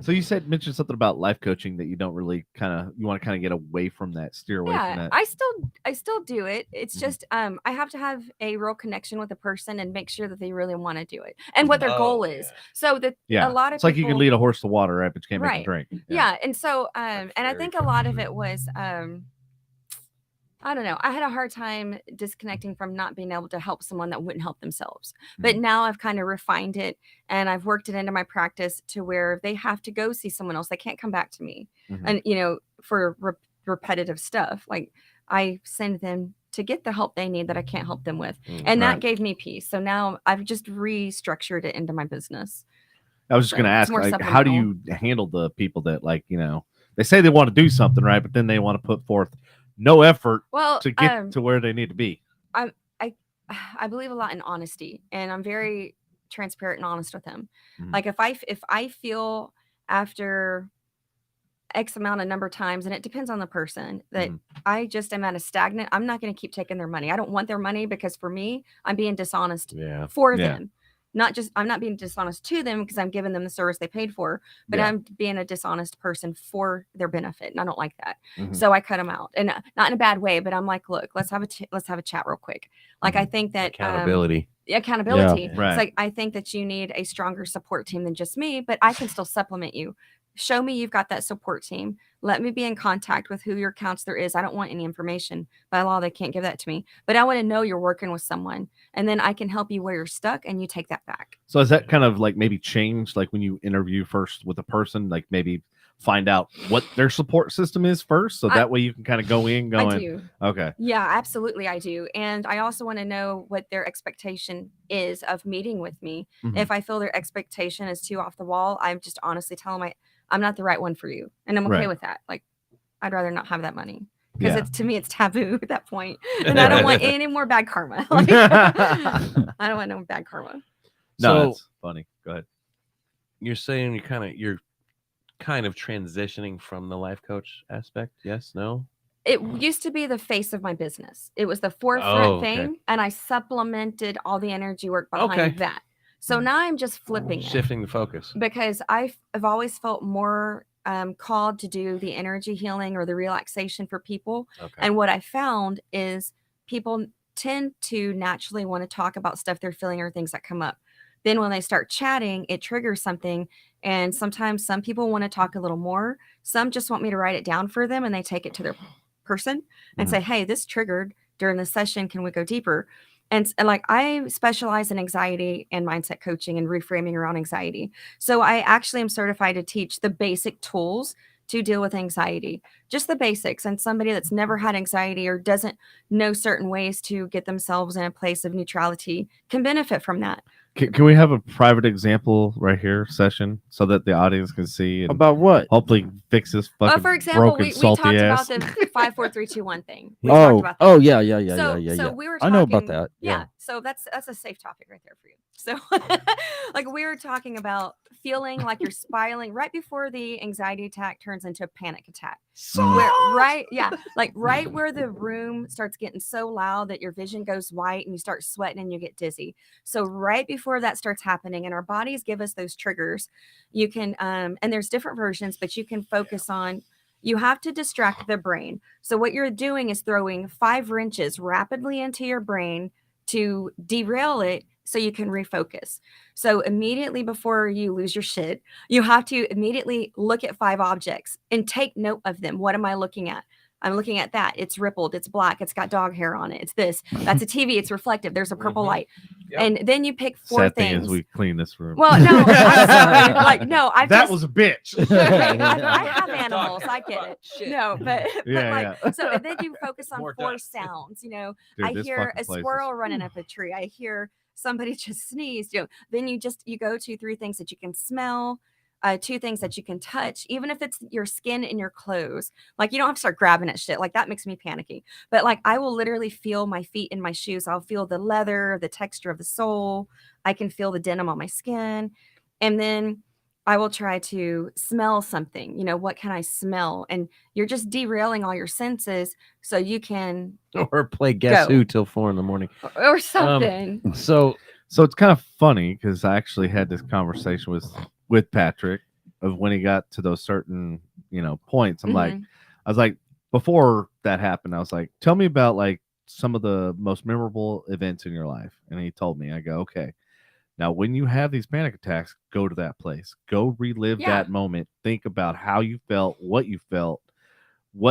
So you mentioned something about life coaching that you don't really you want to kind of get away from that, steer away from
Yeah,
that.
I still do it. It's
Mhm.
just I have to have a real connection with the person and make sure that they really want to do it and what their goal is. So that
Yeah,
a lot of
it's like you can
people-
lead a horse to water, right? But you can't make
Right.
him drink.
Yeah, and so and I
very
think a lot of it was I don't know. I had a hard time disconnecting from not being able to help someone that wouldn't help themselves. But now I've kind of refined it and I've worked it into my practice to where they have to go see someone else. They can't come back to me.
Mhm.
And, for repetitive stuff, like I send them to get the help they need that I can't help them with. And that
Right.
gave me peace. So now I've just restructured it into my business.
I was just going to
It's
ask,
more
like, how do you handle the people that, like, they say they want to do something, right? But then they want to put forth no effort
Well,
to get to where they need to be.
I believe a lot in honesty, and I'm very transparent and honest with them.
Mhm.
Like if I feel after X amount of number of times, and it depends on the person, that
Mhm.
I just am at a stagnant, I'm not going to keep taking their money. I don't want their money because for me, I'm being dishonest
Yeah.
for
Yeah.
them. I'm not being dishonest to them because I'm giving them the service they paid for, but
Yeah.
I'm being a dishonest person for their benefit, and I don't like that.
Mhm.
So I cut them out, and not in a bad way, but I'm like, look, let's have a chat real quick. Like I think that
Accountability.
accountability.
Right.
It's like I think that you need a stronger support team than just me, but I can still supplement you. Show me you've got that support team. Let me be in contact with who your counselor is. I don't want any information. By law, they can't give that to me. But I want to know you're working with someone. And then I can help you where you're stuck and you take that back.
So is that kind of like maybe changed, like when you interview first with a person, like maybe find out what their support system is first, so that way you can kind of go in going,
I do.
okay,
Yeah, absolutely. I do. And I also want to know what their expectation is of meeting with me.
Mhm.
If I feel their expectation is too off the wall, I'm just honestly telling them I'm not the right one for you. And I'm okay
Right.
with that. Like, I'd rather not have that money because
Yeah.
to me, it's taboo at that point. And I don't want any more bad karma. Like, I don't want no bad karma.
No,
So-
that's funny. Go ahead.
You're saying you're kind of transitioning from the life coach aspect. Yes. No.
It used to be the face of my business. It was the forefront
Oh, okay.
thing. And I supplemented all the energy work behind
Okay.
that. So now I'm just flipping it.
Shifting the focus.
Because I've always felt more called to do the energy healing or the relaxation for people.
Okay.
And what I found is people tend to naturally want to talk about stuff they're feeling or things that come up. Then when they start chatting, it triggers something. And sometimes some people want to talk a little more. Some just want me to write it down for them and they take it to their person and say, hey, this triggered during the session. Can we go deeper? And like I specialize in anxiety and mindset coaching and reframing around anxiety. So I actually am certified to teach the basic tools to deal with anxiety, just the basics. And somebody that's never had anxiety or doesn't know certain ways to get themselves in a place of neutrality can benefit from that.
Can we have a private example right here session so that the audience can see and
About what?
hopefully fix this fucking
For example,
broken
we
salty
talked
ass?
about the 5, 4, 3, 2, 1 thing. We talked
Oh,
about that.
oh yeah, yeah.
So we were
I
talking,
know about that.
Yeah. So that's a safe topic right there for you. So like we were talking about feeling like you're spiraling right before the anxiety attack turns into a panic attack. Right where the room starts getting so loud that your vision goes white and you start sweating and you get dizzy. So right before that starts happening, and our bodies give us those triggers, you can and there's different versions, but you can focus on. You have to distract the brain. So what you're doing is throwing 5 wrenches rapidly into your brain to derail it so you can refocus. So immediately before you lose your shit, you have to immediately look at 5 objects and take note of them. What am I looking at? I'm looking at that. It's rippled. It's black. It's got dog hair on it. It's this. That's a TV. It's reflective. There's a purple light.
Yep.
And then you pick 4
Sad
things.
thing is we clean this room.
Well, no, I'm sorry. Like, no, I've
that
just,
was a bitch.
I have animals. I get it.
Shit.
No, but
Yeah,
like, so and then you focus on
More
4
dust.
sounds.
Dude,
I
this
hear
fucking
a
place is-
squirrel running up a tree. I hear somebody just sneezed. Then you go to 3 things that you can smell. 2 things that you can touch, even if it's your skin and your clothes. Like, you don't have to start grabbing at shit. Like, that makes me panicky. But like, I will literally feel my feet in my shoes. I'll feel the leather, the texture of the sole. I can feel the denim on my skin. And then I will try to smell something. What can I smell? And you're just derailing all your senses so you can,
Or play Guess
Go.
Who till 4 a.m.
or something.
So
So it's kind of funny because I actually had this conversation with Patrick of when he got to those certain points. I'm like,
Mhm.
I was like, before that happened, I was like, tell me about like some of the most memorable events in your life. And he told me, I go, okay. Now, when you have these panic attacks, go to that place, go relive
Yeah.
that moment, think about how you felt, what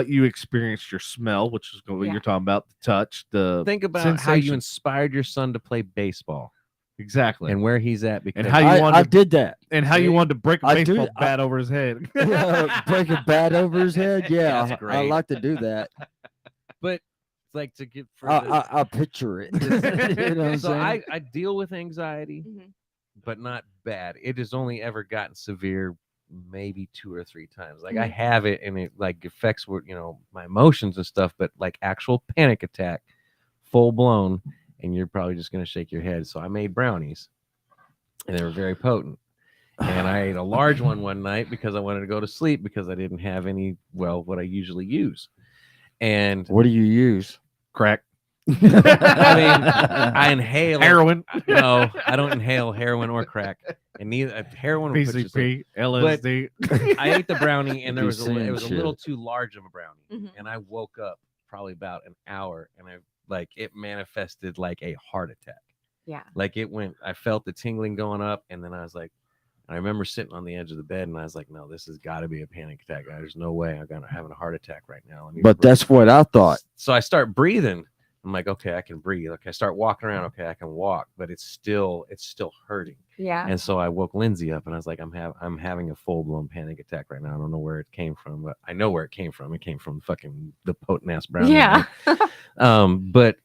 you experienced, your smell, which is what
Yeah.
you're talking about, the touch, the
think about how you
sensation.
inspired your son to play baseball
Exactly.
and where he's at. Because
how you
I
wanted to-
did that.
And how you
See?
wanted to break a
I do-
baseball bat over his head.
Break a bat over his head. Yeah,
That's
I
great.
like to do that.
but it's like to get for
I picture it. you know what I'm
so
saying?
I deal with anxiety,
Mhm.
but not bad. It has only ever gotten severe maybe 2 or 3 times. Like I
Mhm.
have it and it like affects what my emotions and stuff, but like actual panic attack, full blown, and you're probably just gonna shake your head. So I made brownies and they were very potent. And I ate a large one night because I wanted to go to sleep because I didn't have any, what I usually use. And
What do you use?
Crack.
I mean, I inhale
Heroin.
No, I don't inhale heroin or crack. And neither heroin will put you to sleep.
PCP, LSD.
I ate the brownie and there
Be
was it was a
saying
little
shit.
too large of a brownie.
Mhm.
And I woke up probably about an hour and it manifested like a heart attack.
Yeah.
Like I felt the tingling going up and then I was like, I remember sitting on the edge of the bed and I was like, no, this has got to be a panic attack. There's no way I'm gonna have a heart attack right now. Let me
But
breathe.
that's what I thought.
So I start breathing. I'm like, okay, I can breathe. Okay, I start walking around. Okay, I can walk, but it's still hurting.
Yeah.
And so I woke Lindsay up and I was like, I'm having a full blown panic attack right now. I don't know where it came from, but I know where it came from. It came from fucking the potent ass brownie.
Yeah.
But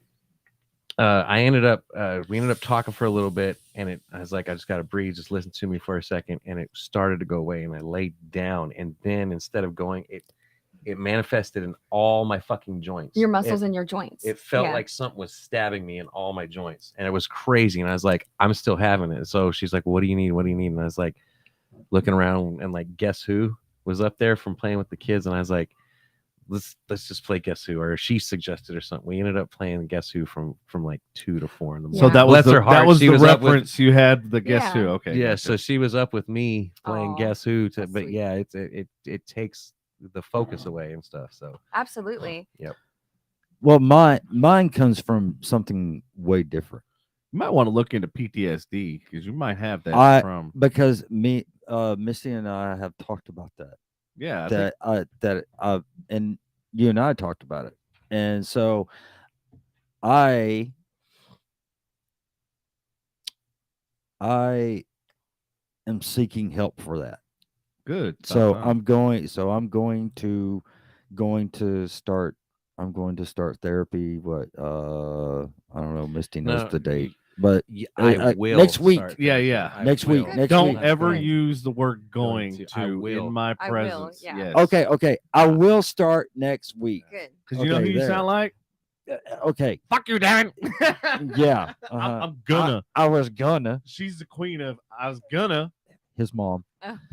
we ended up talking for a little bit and I was like, I just got to breathe. Just listen to me for a second. And it started to go away and I laid down. And then instead of going, it manifested in all my fucking joints.
Your muscles and your joints.
It felt
Yeah.
like something was stabbing me in all my joints, and it was crazy. And I was like, I'm still having it. So she's like, what do you need? What do you need? And I was like, looking around, and like, Guess Who was up there from playing with the kids, and I was like, let's just play Guess Who, or she suggested or something. We ended up playing Guess Who from like 2 to 4 in the morning.
So that was
Bless
the,
her heart,
that was
she
the
was up with-
reference you had. The Guess
Yeah.
Who. Okay.
yeah.
gotcha.
So she was up with me playing
Aw,
Guess Who
that's
but
sweet.
yeah, it takes the focus away and stuff. So
Absolutely.
Well, mine comes from something way different.
you might want to look into PTSD because you might have that from.
Because Missy and I have talked about that.
Yeah. I think-
And you and I talked about it. And so I am seeking help for that.
good.
So
About time.
I'm going to start therapy. What I don't know, Misty knows
No,
the date. But
I will
next week.
start
Yeah,
therapy.
yeah.
I
Next week,
will.
next
Don't
week.
ever
Good.
use the word
Going
going
to. I
to
will.
in my
I will,
presence.
yeah.
Yes.
Okay. I will start next week.
Good.
Because you know who
Okay,
you
there.
sound like?
Okay.
Fuck you, Darren.
Yeah.
I'm gonna.
I was gonna.
She's the queen of I was gonna.
His mom.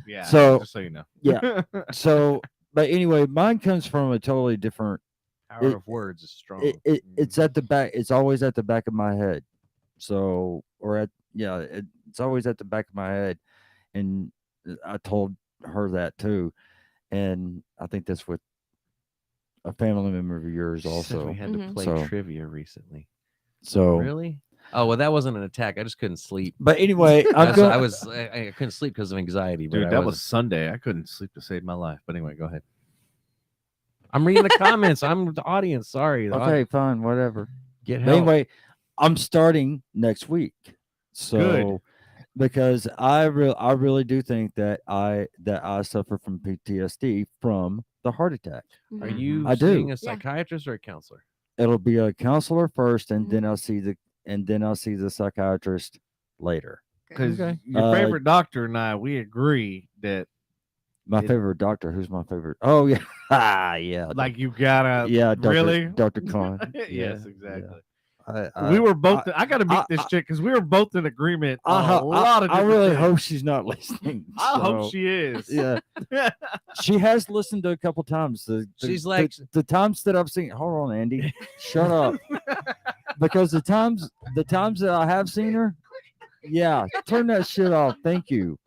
Yeah.
So-
just so you know.
Yeah. So, but anyway, mine comes from a totally different.
Power
It-
of words is strong.
It's at the back. It's always at the back of my head. So, it's always at the back of my head, and I told her that too, and I think that's what a family member of yours
She said
also.
we had to
Mhm.
play
So-
trivia recently.
So,
Really? Oh well, that wasn't an attack. I just couldn't sleep.
but anyway,
I
I'm going.
I couldn't sleep because of anxiety. But
Dude,
I
that was
wasn't-
Sunday. I couldn't sleep to save my life. But anyway, go ahead.
I'm reading the comments. I'm the audience. Sorry. The
Okay, fine, whatever.
Get
But
help.
anyway, I'm starting next week. So because I really do think that I suffer from PTSD from the heart attack.
Are
Mhm.
you
I do.
seeing a
Yeah.
psychiatrist or a counselor?
It'll be a counselor first, and
Mhm.
then I'll see the psychiatrist later.
Because
Okay.
your favorite doctor and I, we agree that
My
It-
favorite doctor. Who's my favorite? Oh yeah, yeah,
like you gotta
yeah, Dr.
really
Dr. Khan.
yes,
Yeah,
exactly.
I
We were both. I, gotta meet
I-
this
I-
chick because we were both in agreement
I,
on a
ho-
lot of.
I
different
really
things.
hope she's not listening.
I hope
so,
she is.
Yeah, she has listened to a couple times.
She's like-
the times that I've seen. Hold on, Andy, shut up. Because the times that I have seen her, yeah, turn that shit off. Thank you.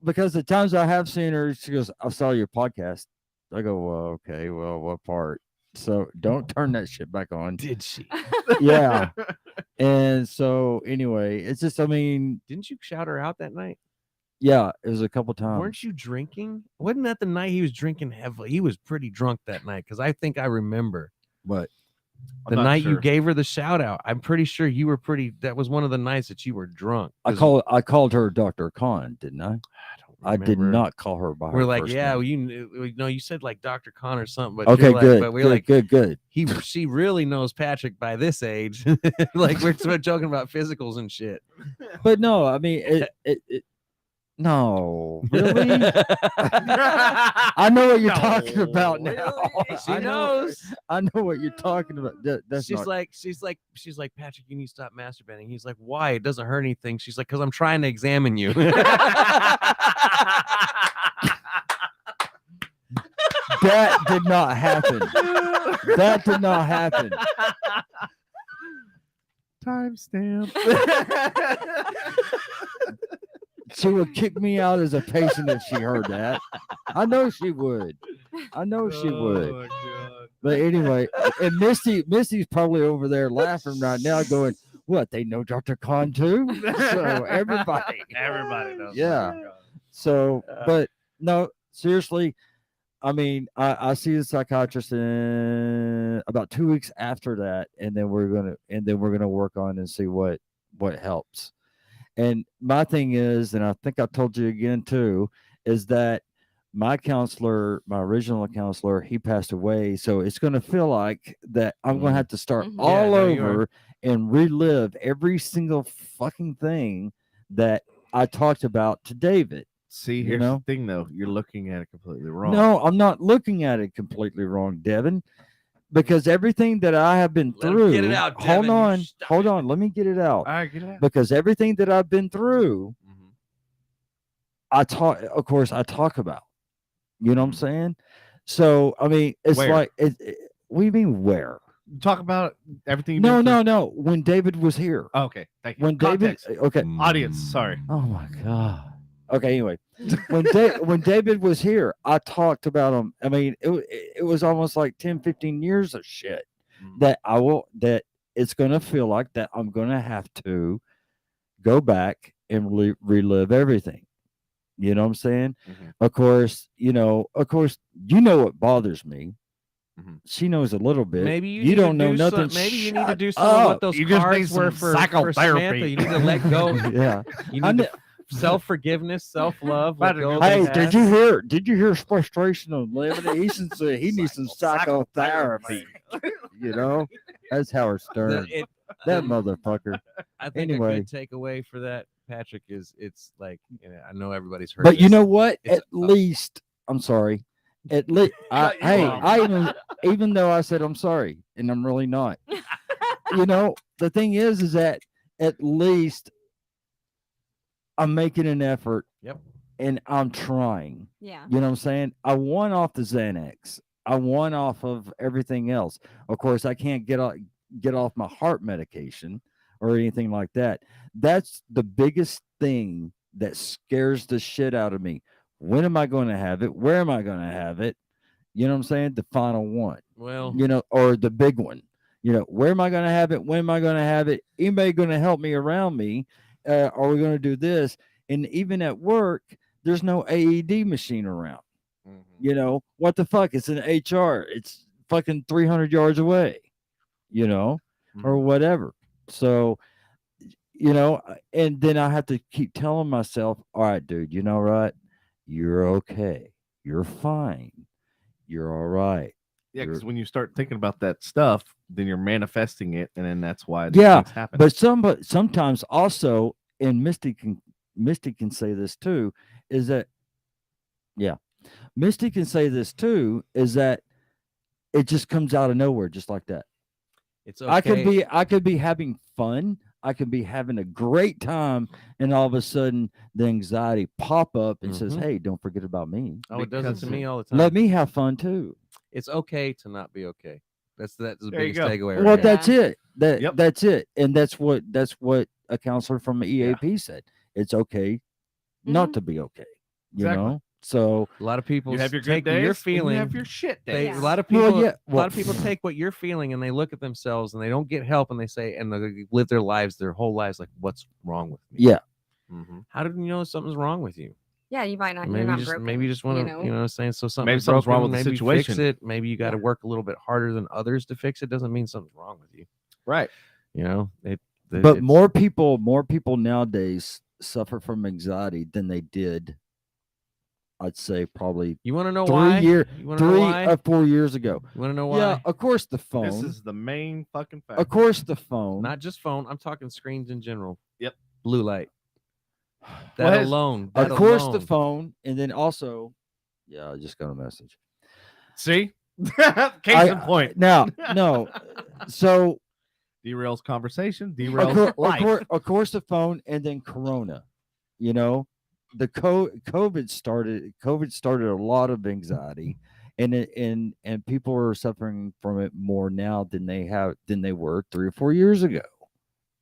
Because the times I have seen her, she goes, "I saw your podcast." I go, "Well, okay, well, what part?" So don't turn that shit back on.
Did she?
Yeah. And so anyway, it's just, I mean,
Didn't you shout her out that night?
yeah, it was a couple times.
Weren't you drinking? Wasn't that the night he was drinking heavily? He was pretty drunk that night because I think I remember
But
the night you gave her the shout out. I'm pretty sure you were pretty. That was one of the nights that you were drunk.
I
'cause
called her Dr. Khan, didn't I?
I don't
I did
remember.
not call her by her
We're like,
first
yeah,
name.
well, no, you said like Dr. Khan or something, but
Okay,
you're like,
good.
But we're
good,
like,
good.
she really knows Patrick by this age. Like we're joking about physicals and shit.
But no, I mean, it no, really. I know what you're talking about now.
She knows.
I know what you're talking about. That's
She's
not,
like, Patrick, you need to stop masturbating. He's like, why? It doesn't hurt anything. She's like, because I'm trying to examine you.
that did not happen. That did not happen.
Timestamp.
She would kick me out as a patient if she heard that. I know she would. I know she would.
Oh, my God.
But anyway, and Misty's probably over there laughing right now, going, "What? They know Dr. Khan too?" So everybody.
Everybody knows.
Yeah.
Dr. Khan.
So, but no, seriously, I mean, I see the psychiatrist in about 2 weeks after that, and then we're gonna work on and see what helps. And my thing is, and I think I told you again too, is that my counselor, my original counselor, he passed away. So it's going to feel like that I'm going to have to start
Mhm.
all
Yeah, no, you are.
over and relive every single fucking thing that I talked about to David.
See, here's
know?
the thing, though. You're looking at it completely wrong.
No, I'm not looking at it completely wrong, Devin, because everything that I have been
Let him
through.
get it out,
hold
Devin, you
on,
stop
hold
it.
on. Let me get it out.
All right, get it out.
Because everything that I've been through,
Mhm.
I talk about. You know what I'm saying? So I mean, it's
Where?
like what do you mean where?
Talk about everything. You've
No,
been through.
no. When David was here.
Oh, okay, thank you.
When
Context.
David okay.
Audience, sorry.
Oh my god. Okay, anyway. When David was here, I talked about him. I mean, it was almost like 10, 15 years of shit
Mhm.
that it's going to feel like that I'm going to have to go back and relive everything. You know what I'm saying?
Mhm.
Of course, you know what bothers me.
Mhm.
She knows a little bit.
Maybe you
you
need
don't
to
know
do
nothing.
Some, maybe you need to
Shut
do some of what
up.
those
You just need
cards were
some
for
psychotherapy.
Samantha. You need to let go.
Yeah.
You
I
need
kn-
self forgiveness, self love.
Patrick,
Hey, did you hear frustration on living? He needs some psychotherapy. You know, that's Howard Stern. That motherfucker.
I think
Anyway.
a good takeaway for that, Patrick, is it's like I know everybody's heard.
But you
this.
know what?
It's
At least I'm sorry. At least
Cut you
hey,
off.
even though I said I'm sorry, and I'm really not. You know, the thing is that at least I'm making an effort.
Yep.
And I'm trying.
Yeah.
You know what I'm saying? I won off the Xanax. I won off of everything else. Of course, I can't get off my heart medication or anything like that. That's the biggest thing that scares the shit out of me. When am I going to have it? Where am I going to have it? You know what I'm saying? The final one.
Well,
You know, or the big one. You know, where am I going to have it? When am I going to have it? Anybody going to help me around me? Are we going to do this? And even at work, there's no AED machine around. You know, what the fuck? It's an HR. It's fucking 300 yards away, you know, or whatever. So, you know, and then I have to keep telling myself, all right, dude, you know what? You're okay. You're fine. You're all right.
Yeah, because
You're-
when you start thinking about that stuff, then you're manifesting it, and then that's why these
Yeah,
things happen.
but sometimes also, and Misty can say this too, is that Misty can say this too, is that it just comes out of nowhere, just like that.
It's okay.
I could be having fun. I could be having a great time, and all of a sudden the anxiety pop up and says,
Mhm.
"Hey, don't forget about me.
Oh, it does it
because
to me all the time.
Let me have fun too."
It's okay to not be okay. That's the
There you
biggest
go.
takeaway. Right
Well,
there.
that's it.
Yep.
That's it, and that's what a counselor from EAP said. It's okay not to be okay. You
Exactly.
know. So
A lot of people
You have your good
take what
days,
you're
and
feeling.
you have your shit
They,
days.
a lot of
Well,
people,
yeah,
a lot of people take what you're feeling and they look at themselves and they don't get help and they say and they live their lives, their whole lives, like, what's wrong with me?
yeah,
Mhm.
How did you know something's wrong with you?
Yeah, you might not. You're
Maybe
not
just
broken.
maybe you just want to, you know what I'm saying? So something's
something's wrong
broken,
with the
maybe
situation.
fix it. Maybe you got to
Yeah.
work a little bit harder than others to fix it. Doesn't mean something's wrong with you.
Right.
You know,
but
it's-
more people nowadays suffer from anxiety than they did. I'd say probably
You want to know
3
why?
year,
You want to know
3
why?
or 4 years ago.
You want to know why?
Yeah, of course the phone.
This is the main fucking fact.
Of course the phone.
Not just phone. I'm talking screens in general.
Yep.
Blue light.
Well,
That
has-
alone.
Of
That
course the
alone.
phone, and then also, yeah, I just got a message.
See, case in point.
Now, no, so
Derails conversation.
of,
Derails life.
of course the phone, and then Corona. You know, the COVID started a lot of anxiety, and people are suffering from it more now than they were 3 or 4 years ago.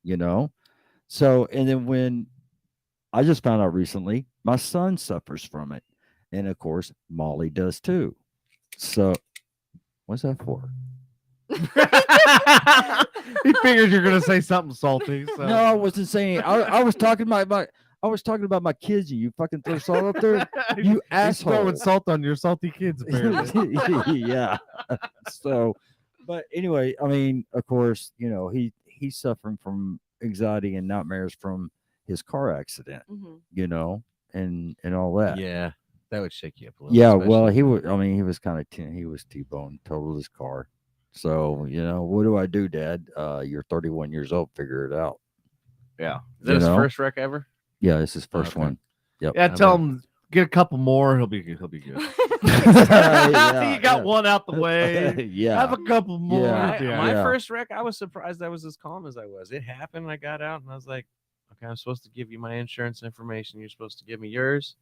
You know, so and then when I just found out recently, my son suffers from it, and of course Molly does too. So, what's that for?
He figures you're gonna say something salty. So.
No, I wasn't saying. I was talking I was talking about my kids. And you fucking throw salt up there, you
He's throwing
asshole.
salt on your salty kids, apparently.
Yeah. So, but anyway, I mean, of course, you know, he's suffering from anxiety and nightmares from his car accident.
Mhm.
You know, and all that.
Yeah. That would shake you up a little.
Yeah, well,
especially-
he was. I mean, he was kind of. He was T-boned, totaled his car. So you know, what do I do, Dad? You're 31 years old. Figure it out.
Yeah.
Is that
you
his
know?
first wreck ever?
Yeah, this is first
Okay.
one. Yep.
Yeah.
I
Tell
bet.
him get a couple more. He'll be good.
Yeah,
You got
yeah.
one out the way.
Yeah.
Have a couple more.
Yeah.
Yeah.
My
Yeah.
first wreck, I was surprised I was as calm as I was. It happened. I got out and I was like, okay, I'm supposed to give you my insurance information. You're supposed to give me yours.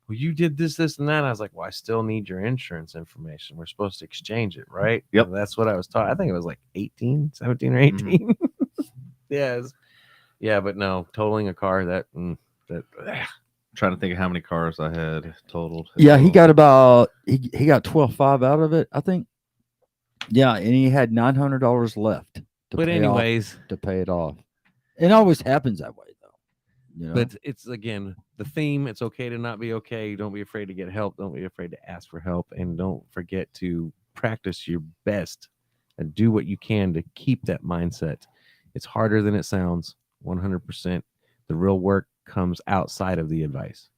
Well, you did this, this, and that. I was like, well, I still need your insurance information. We're supposed to exchange it, right?
Yep.
And that's what I was taught. I think it was like 17 or
Mm-hmm.
18. Yes. Yeah, but no, totaling a car, that
Trying to think of how many cars I had totaled.
Yeah, he got about he got 12.5 out of it, I think. Yeah, and he had $900 left to
but
pay
anyways,
off, to pay it off. It always happens that way, though. You know?
but it's again the theme. It's okay to not be okay. Don't be afraid to get help. Don't be afraid to ask for help, and don't forget to practice your best and do what you can to keep that mindset. It's harder than it sounds. 100%. The real work comes outside of the advice.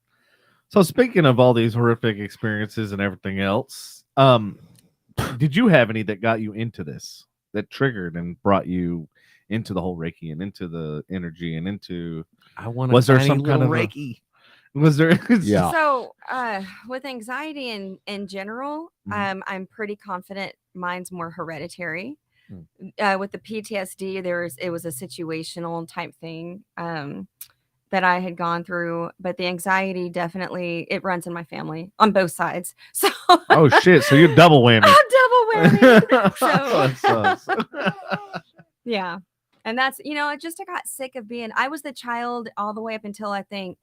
So speaking of all these horrific experiences and everything else, did you have any that got you into this, that triggered and brought you into the whole Reiki and into the energy and into?
I want
Was there
tiny
some kind
little
of a-
Reiki.
Was there?
Yeah.
So, with anxiety in general,
Mhm.
I'm pretty confident mine's more hereditary.
Hmm.
With the PTSD, it was a situational type thing that I had gone through, but the anxiety definitely it runs in my family on both sides. So,
Oh shit! So you're double whammy.
I'm double whammy.
That sucks.
Yeah. And that's, I got sick of I was the child all the way up until I think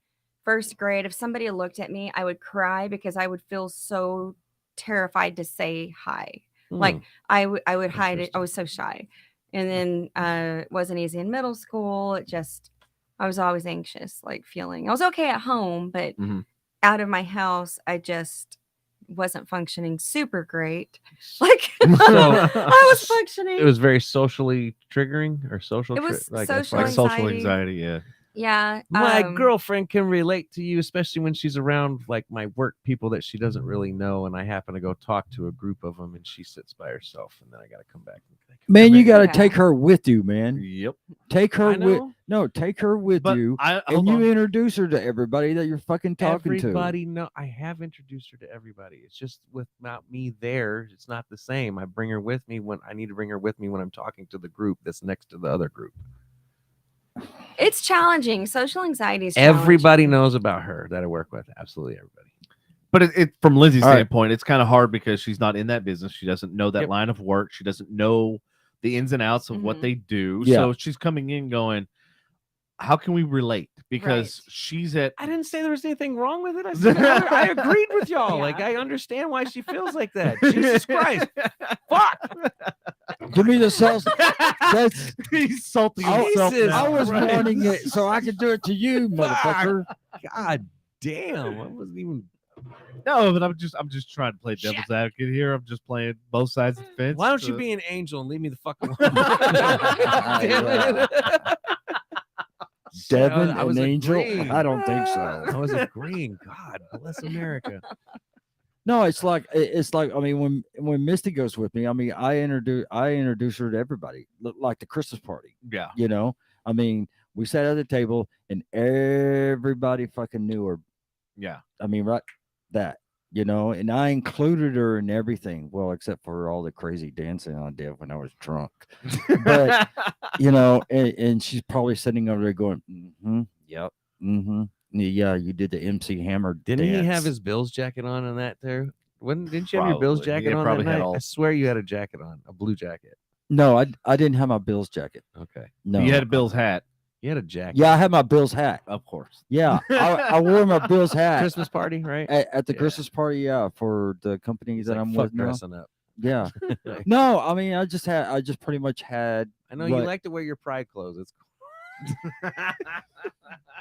first grade. If somebody looked at me, I would cry because I would feel so terrified to say hi. Like I would hide it. I
Interesting.
was so shy. And then it wasn't easy in middle school. I was always anxious, like feeling I was okay at home, but
Mhm.
out of my house, I just wasn't functioning super great. Like
So-
I was functioning.
It was very socially triggering or social.
It was
like
social
like social
anxiety.
anxiety. Yeah.
Yeah.
My girlfriend can relate to you, especially when she's around like my work people that she doesn't really know, and I happen to go talk to a group of them, and she sits by herself, and then I got to come back.
Man, you got to
Yeah.
take her with you, man.
Yep.
Take her
I
with
know.
take her with
But
you,
I
and you introduce her to everybody that you're fucking talking
Everybody know I have introduced her to everybody. It's just without me there, it's not the same. I bring her with me when I need to bring her with me when I'm talking to the group that's next to the other group.
It's challenging. Social anxiety is
Everybody
challenging.
knows about her that I work with. Absolutely everybody.
But it from Lindsay's
All right.
standpoint, it's kind of hard because she's not in that business. She doesn't know that
Yep.
line of work. She doesn't know the ins and outs of what
Mhm.
they do.
Yeah.
So she's coming in going, how can we relate? Because
Right.
she's at
I didn't say there was anything wrong with it. I said I agreed with y'all.
Yeah.
Like I understand why she feels like that. Jesus Christ. Fuck.
Give me the sauce. That's
He's salty
I-
himself.
Jesus
now.
I was
Christ.
wanting it so I could do it to you, motherfucker.
God damn. I wasn't even
No, but I'm just trying to play devil's advocate here. I'm just playing both sides of the fence.
Why don't you
to-
be an angel and leave me the fuck alone?
Yeah.
Damn it.
Devin,
I was
an angel?
agreeing.
I don't think
I
so.
was agreeing. God bless America.
No, it's like I mean when Misty goes with me, I mean I introduce her to everybody, like the Christmas party.
Yeah.
You know, I mean we sat at the table and everybody fucking knew her.
Yeah.
I mean, right, that, you know, and I included her in everything. Well, except for all the crazy dancing I did when I was drunk, But- you know, and she's probably sitting over there going, yep, yeah, you did the MC Hammer.
Didn't he have
dance."
his Bills jacket on that there? Didn't you have your Bills
Probably.
jacket
Yeah,
on
probably
that
had
night?
all-
I swear you had a jacket on, a blue jacket.
No, I didn't have my Bills jacket.
Okay.
No,
You had a Bill's hat,
You had a jacket.
Yeah, I had my Bills hat.
of course.
Yeah, I wore my Bills hat
Christmas party, right?
at the
Yeah.
Christmas party. Yeah, for the company
He's
that
like,
I'm
fuck
with now.
dressing up.
Yeah. No, I mean, I just pretty much had.
I know you
what-
like to wear your pride clothes. It's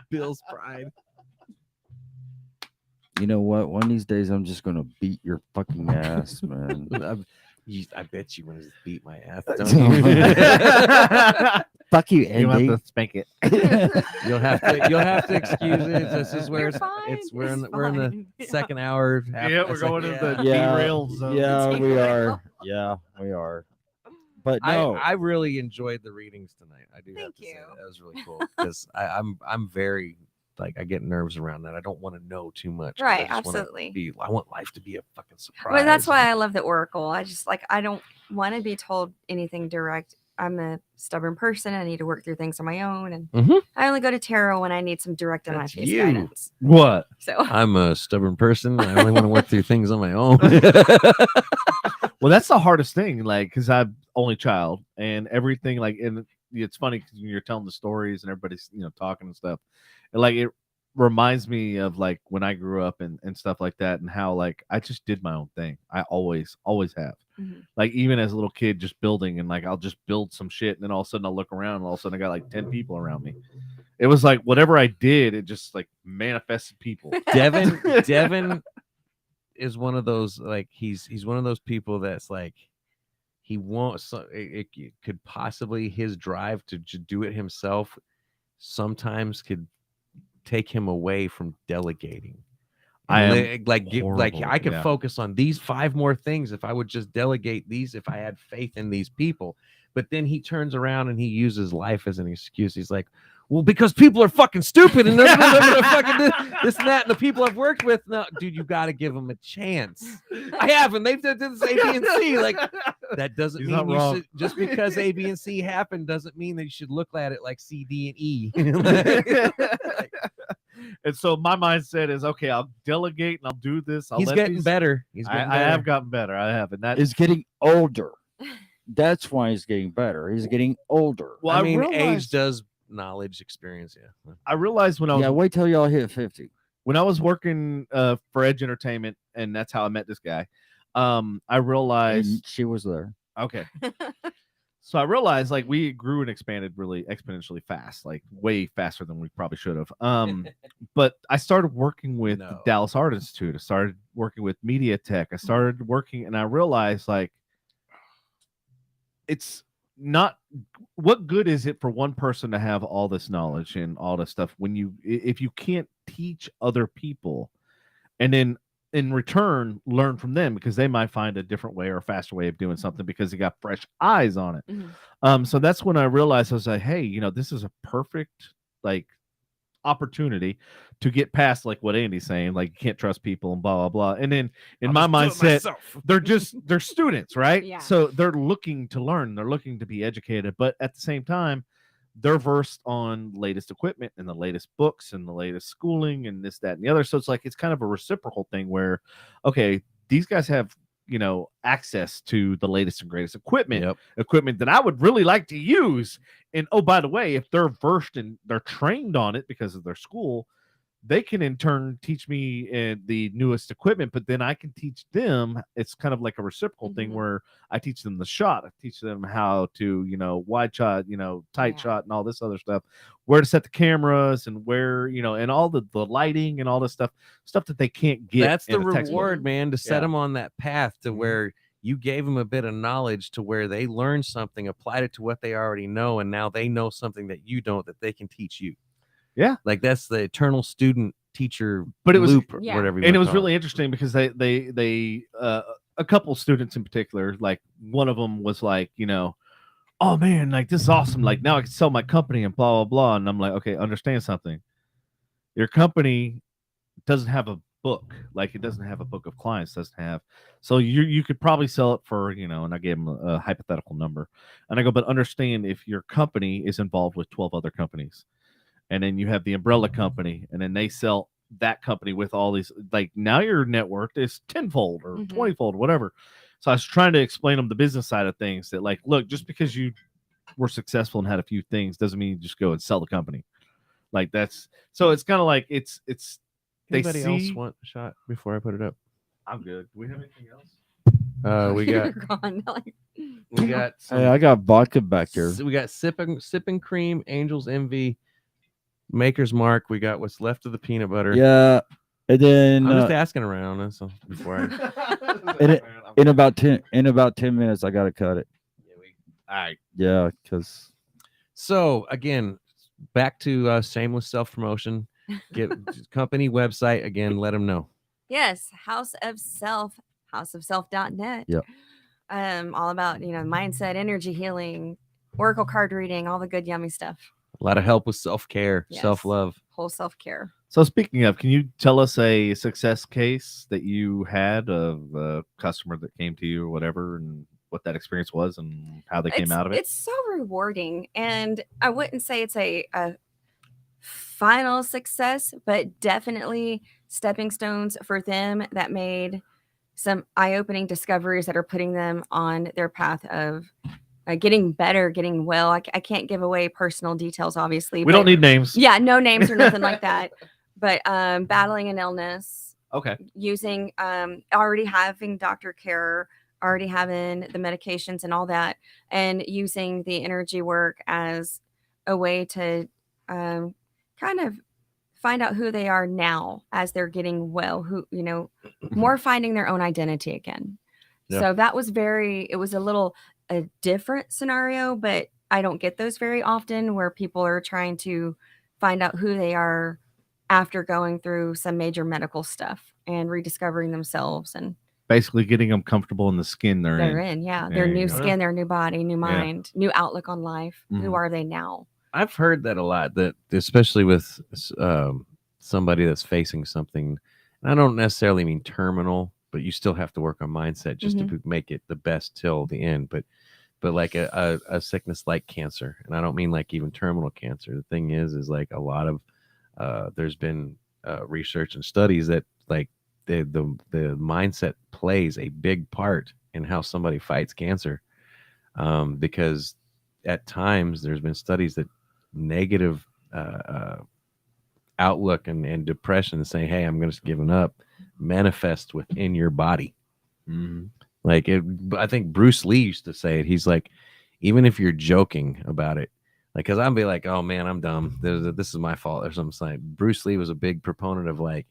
Bill's pride.
You know what? One of these days, I'm just gonna beat your fucking ass, man.
I bet you want to beat my ass.
So-
Don't you?
Fuck you,
You have
Andy.
to spank it.
You'll have to excuse it. This is where
You're
it's
fine.
we're in
It's
the, we're in the
fine. Yeah.
second hour.
Yeah, we're going to the
Yeah,
derailed zone.
yeah,
Take
we
it
are.
out.
Yeah, we are. But no,
I really enjoyed the readings tonight. I do have
Thank
to say
you.
that was really cool because I'm very like I get nerves around that. I don't want to know too much. 'cause
Right,
I just wanna
absolutely.
I want life to be a fucking surprise.
Well, that's why I love the Oracle. I just I don't want to be told anything direct. I'm a stubborn person. I need to work through things on my own, and
Mhm.
I only go to tarot when I need some direct in my
That's
face
you.
guidance.
What?
So
I'm a stubborn person. I only want to work through things on my own.
Well, that's the hardest thing, like, because I'm only child and everything, like, and it's funny because when you're telling the stories and everybody's, talking and stuff, and like, it reminds me of like when I grew up and stuff like that, and how like I just did my own thing. I always have.
Mhm.
Like, even as a little kid, just building, and like I'll just build some shit, and then all of a sudden I'll look around, and all of a sudden I got like 10 people around me. It was like whatever I did, it just like manifested people.
Devin is one of those like he's one of those people that's like he won't it could possibly his drive to do it himself sometimes could take him away from delegating.
I
And
am
like
horrible,
I could
yeah.
focus on these 5 more things if I would just delegate these, if I had faith in these people. But then he turns around and he uses life as an excuse. He's like, well, because people are fucking stupid and they're gonna fucking this and that, and the people I've worked with, no, dude, you got to give them a chance. I have, and they've done this A, B, and C. Like that doesn't
He's
mean
not
you
wrong.
should just because A, B, and C happened doesn't mean that you should look at it like C, D, and E.
And so my mindset is, okay, I'll delegate and I'll do this. I'll
He's
let
getting
these-
better. He's getting
I
better.
have gotten better. I have, and that
is getting older. That's why he's getting better. He's getting older.
Well,
I
I
mean, age
realized-
does knowledge, experience. Yeah.
I realized when I was
Yeah, wait till y'all hit 50.
when I was working for Edge Entertainment, and that's how I met this guy. I realized
And she was there.
okay. So I realized like we grew and expanded really exponentially fast, like way faster than we probably should have. But I started working with the
No.
Dallas Art Institute. I started working with media tech. I started working, and I realized like it's not what good is it for one person to have all this knowledge and all this stuff when if you can't teach other people and then in return learn from them because they might find a different way or a faster way of doing something because they got fresh eyes on it. So that's when I realized I was like, hey, this is a perfect like opportunity to get past like what Andy's saying, like you can't trust people and blah blah blah. And then in my mindset, they're students, right?
Yeah.
So they're looking to learn, they're looking to be educated, but at the same time, they're versed on latest equipment and the latest books and the latest schooling and this, that, and the other. So it's like it's kind of a reciprocal thing where, okay, these guys have access to the latest and greatest equipment that I would really like to use. And oh, by the way, if they're versed and they're trained on it because of their school, they can in turn teach me the newest equipment, but then I can teach them. It's kind of like a reciprocal thing where I teach them the shot. I teach them how to, wide shot, tight shot and all this other stuff, where to set the cameras and where, and all the lighting and all this stuff that they can't get.
That's the
in a textbook.
reward, man, to set them on that path to where you gave them a bit of knowledge to where they learned something, applied it to what they already know, and now they know something that you don't that they can teach you.
Yeah,
like that's the eternal student teacher
loop
or whatever.
And it was really interesting because they a couple students in particular, like one of them was like, oh man, like this is awesome. Like now I can sell my company and blah, blah, blah. And I'm like, okay, understand something. Your company doesn't have a book. Like it doesn't have a book of clients, doesn't have. So you could probably sell it for, and I gave him a hypothetical number. And I go, but understand if your company is involved with 12 other companies. And then you have the umbrella company, and then they sell that company with all these. Like now your network is tenfold or 20-fold, whatever. So I was trying to explain them the business side of things. That like, look, just because you were successful and had a few things doesn't mean you just go and sell the company. Like that's so. It's kind of like it's.
Anybody else want a shot before I put it up?
I'm good. Do we have anything else?
We got. We got.
Hey, I got vodka back here.
We got sipping cream, Angel's Envy. Maker's Mark. We got what's left of the peanut butter.
Yeah, and then
I'm just asking around. So before
in about 10 minutes, I gotta cut it.
All right.
Yeah, because
so again, back to shameless self promotion. Get company website again. Let them know.
Yes, House of Self, houseofself.net.
Yep.
All about mindset, energy healing, oracle card reading, all the good yummy stuff.
A lot of help with self-care,
Yes.
self-love.
Whole self-care.
So speaking of, can you tell us a success case that you had of a customer that came to you or whatever, and what that experience was and how they came out of it?
It's so rewarding. And I wouldn't say it's a final success, but definitely stepping stones for them that made some eye-opening discoveries that are putting them on their path of getting better, getting well. I can't give away personal details, obviously.
We don't need names.
Yeah, no names or nothing like that. But battling an illness.
Okay.
Using already having doctor care, already having the medications and all that, and using the energy work as a way to kind of find out who they are now as they're getting well, who, more finding their own identity again.
Yeah.
So that was it was a different scenario, but I don't get those very often where people are trying to find out who they are after going through some major medical stuff and rediscovering themselves and
basically getting them comfortable in the skin they're in.
Yeah.
There
Their
you
new
go.
skin, their new body, new mind, new outlook on life. Who are they now?
I've heard that a lot, that especially with somebody that's facing something, and I don't necessarily mean terminal, but you still have to work on mindset just to make it the best till the end. But like a sickness like cancer, and I don't mean like even terminal cancer. The thing is like a lot of there's been research and studies that like the mindset plays a big part in how somebody fights cancer, because at times there's been studies that negative outlook and depression saying, hey, I'm just giving up, manifest within your body. Like I think Bruce Lee used to say it. He's like, even if you're joking about it, like, cause I'd be like, oh man, I'm dumb. This is my fault or something. Like Bruce Lee was a big proponent of like,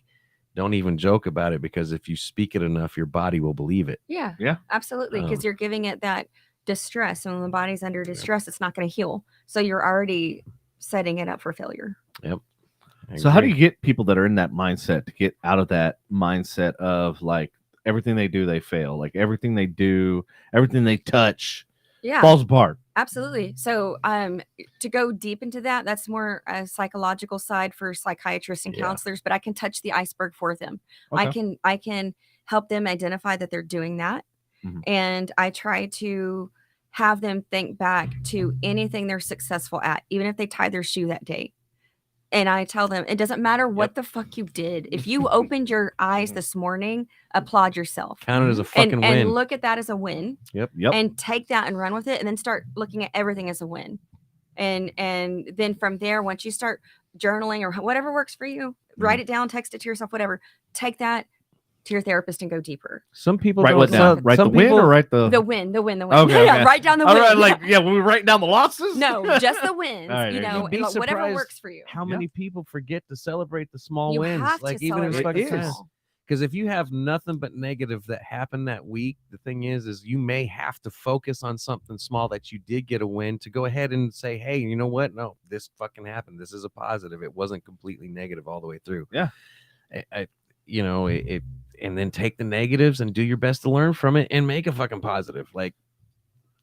don't even joke about it, because if you speak it enough, your body will believe it.
Yeah.
Yeah.
Absolutely. Because
Um,
you're giving it that distress. And when the body's under distress, it's not going to heal. So you're already setting it up for failure.
I
So how do
agree.
you get people that are in that mindset to get out of that mindset of like everything they do, they fail. Like everything they do, everything they touch
Yeah.
falls apart.
Absolutely. So, to go deep into that, that's more a psychological side for psychiatrists and
Yeah.
counselors, but I can touch the iceberg for them.
Okay.
I can help them identify that they're doing that.
Mhm.
And I try to have them think back to anything they're successful at, even if they tied their shoe that day. And I tell them, it doesn't matter what the fuck you did. If you opened your eyes this morning, applaud yourself.
Count it as a fucking
and
win.
look at that as a win.
Yep.
And take that and run with it, and then start looking at everything as a win. And then from there, once you start journaling or whatever works for you, write it down, text it to yourself, whatever. Take that to your therapist and go deeper.
Some people
Write
don't
what down?
some-
Write the
some
win
people-
or write the
The win.
Okay,
Yeah,
okay.
write down the
All
win.
right, like yeah, we write down the losses.
No, just the wins.
All right,
You
there you
know,
go.
You'd be
and whatever
surprised
works for you.
how
Yeah.
many people forget to celebrate the small
You
wins,
have
like
to
even if it's
celebrate
fucking
It
the
is.
small.
because if you have nothing but negative that happened that week, the thing is you may have to focus on something small that you did get a win to go ahead and say, hey, you know what? No, this fucking happened. This is a positive. It wasn't completely negative all the way through.
Yeah.
You know, it and then take the negatives and do your best to learn from it and make a fucking positive. Like,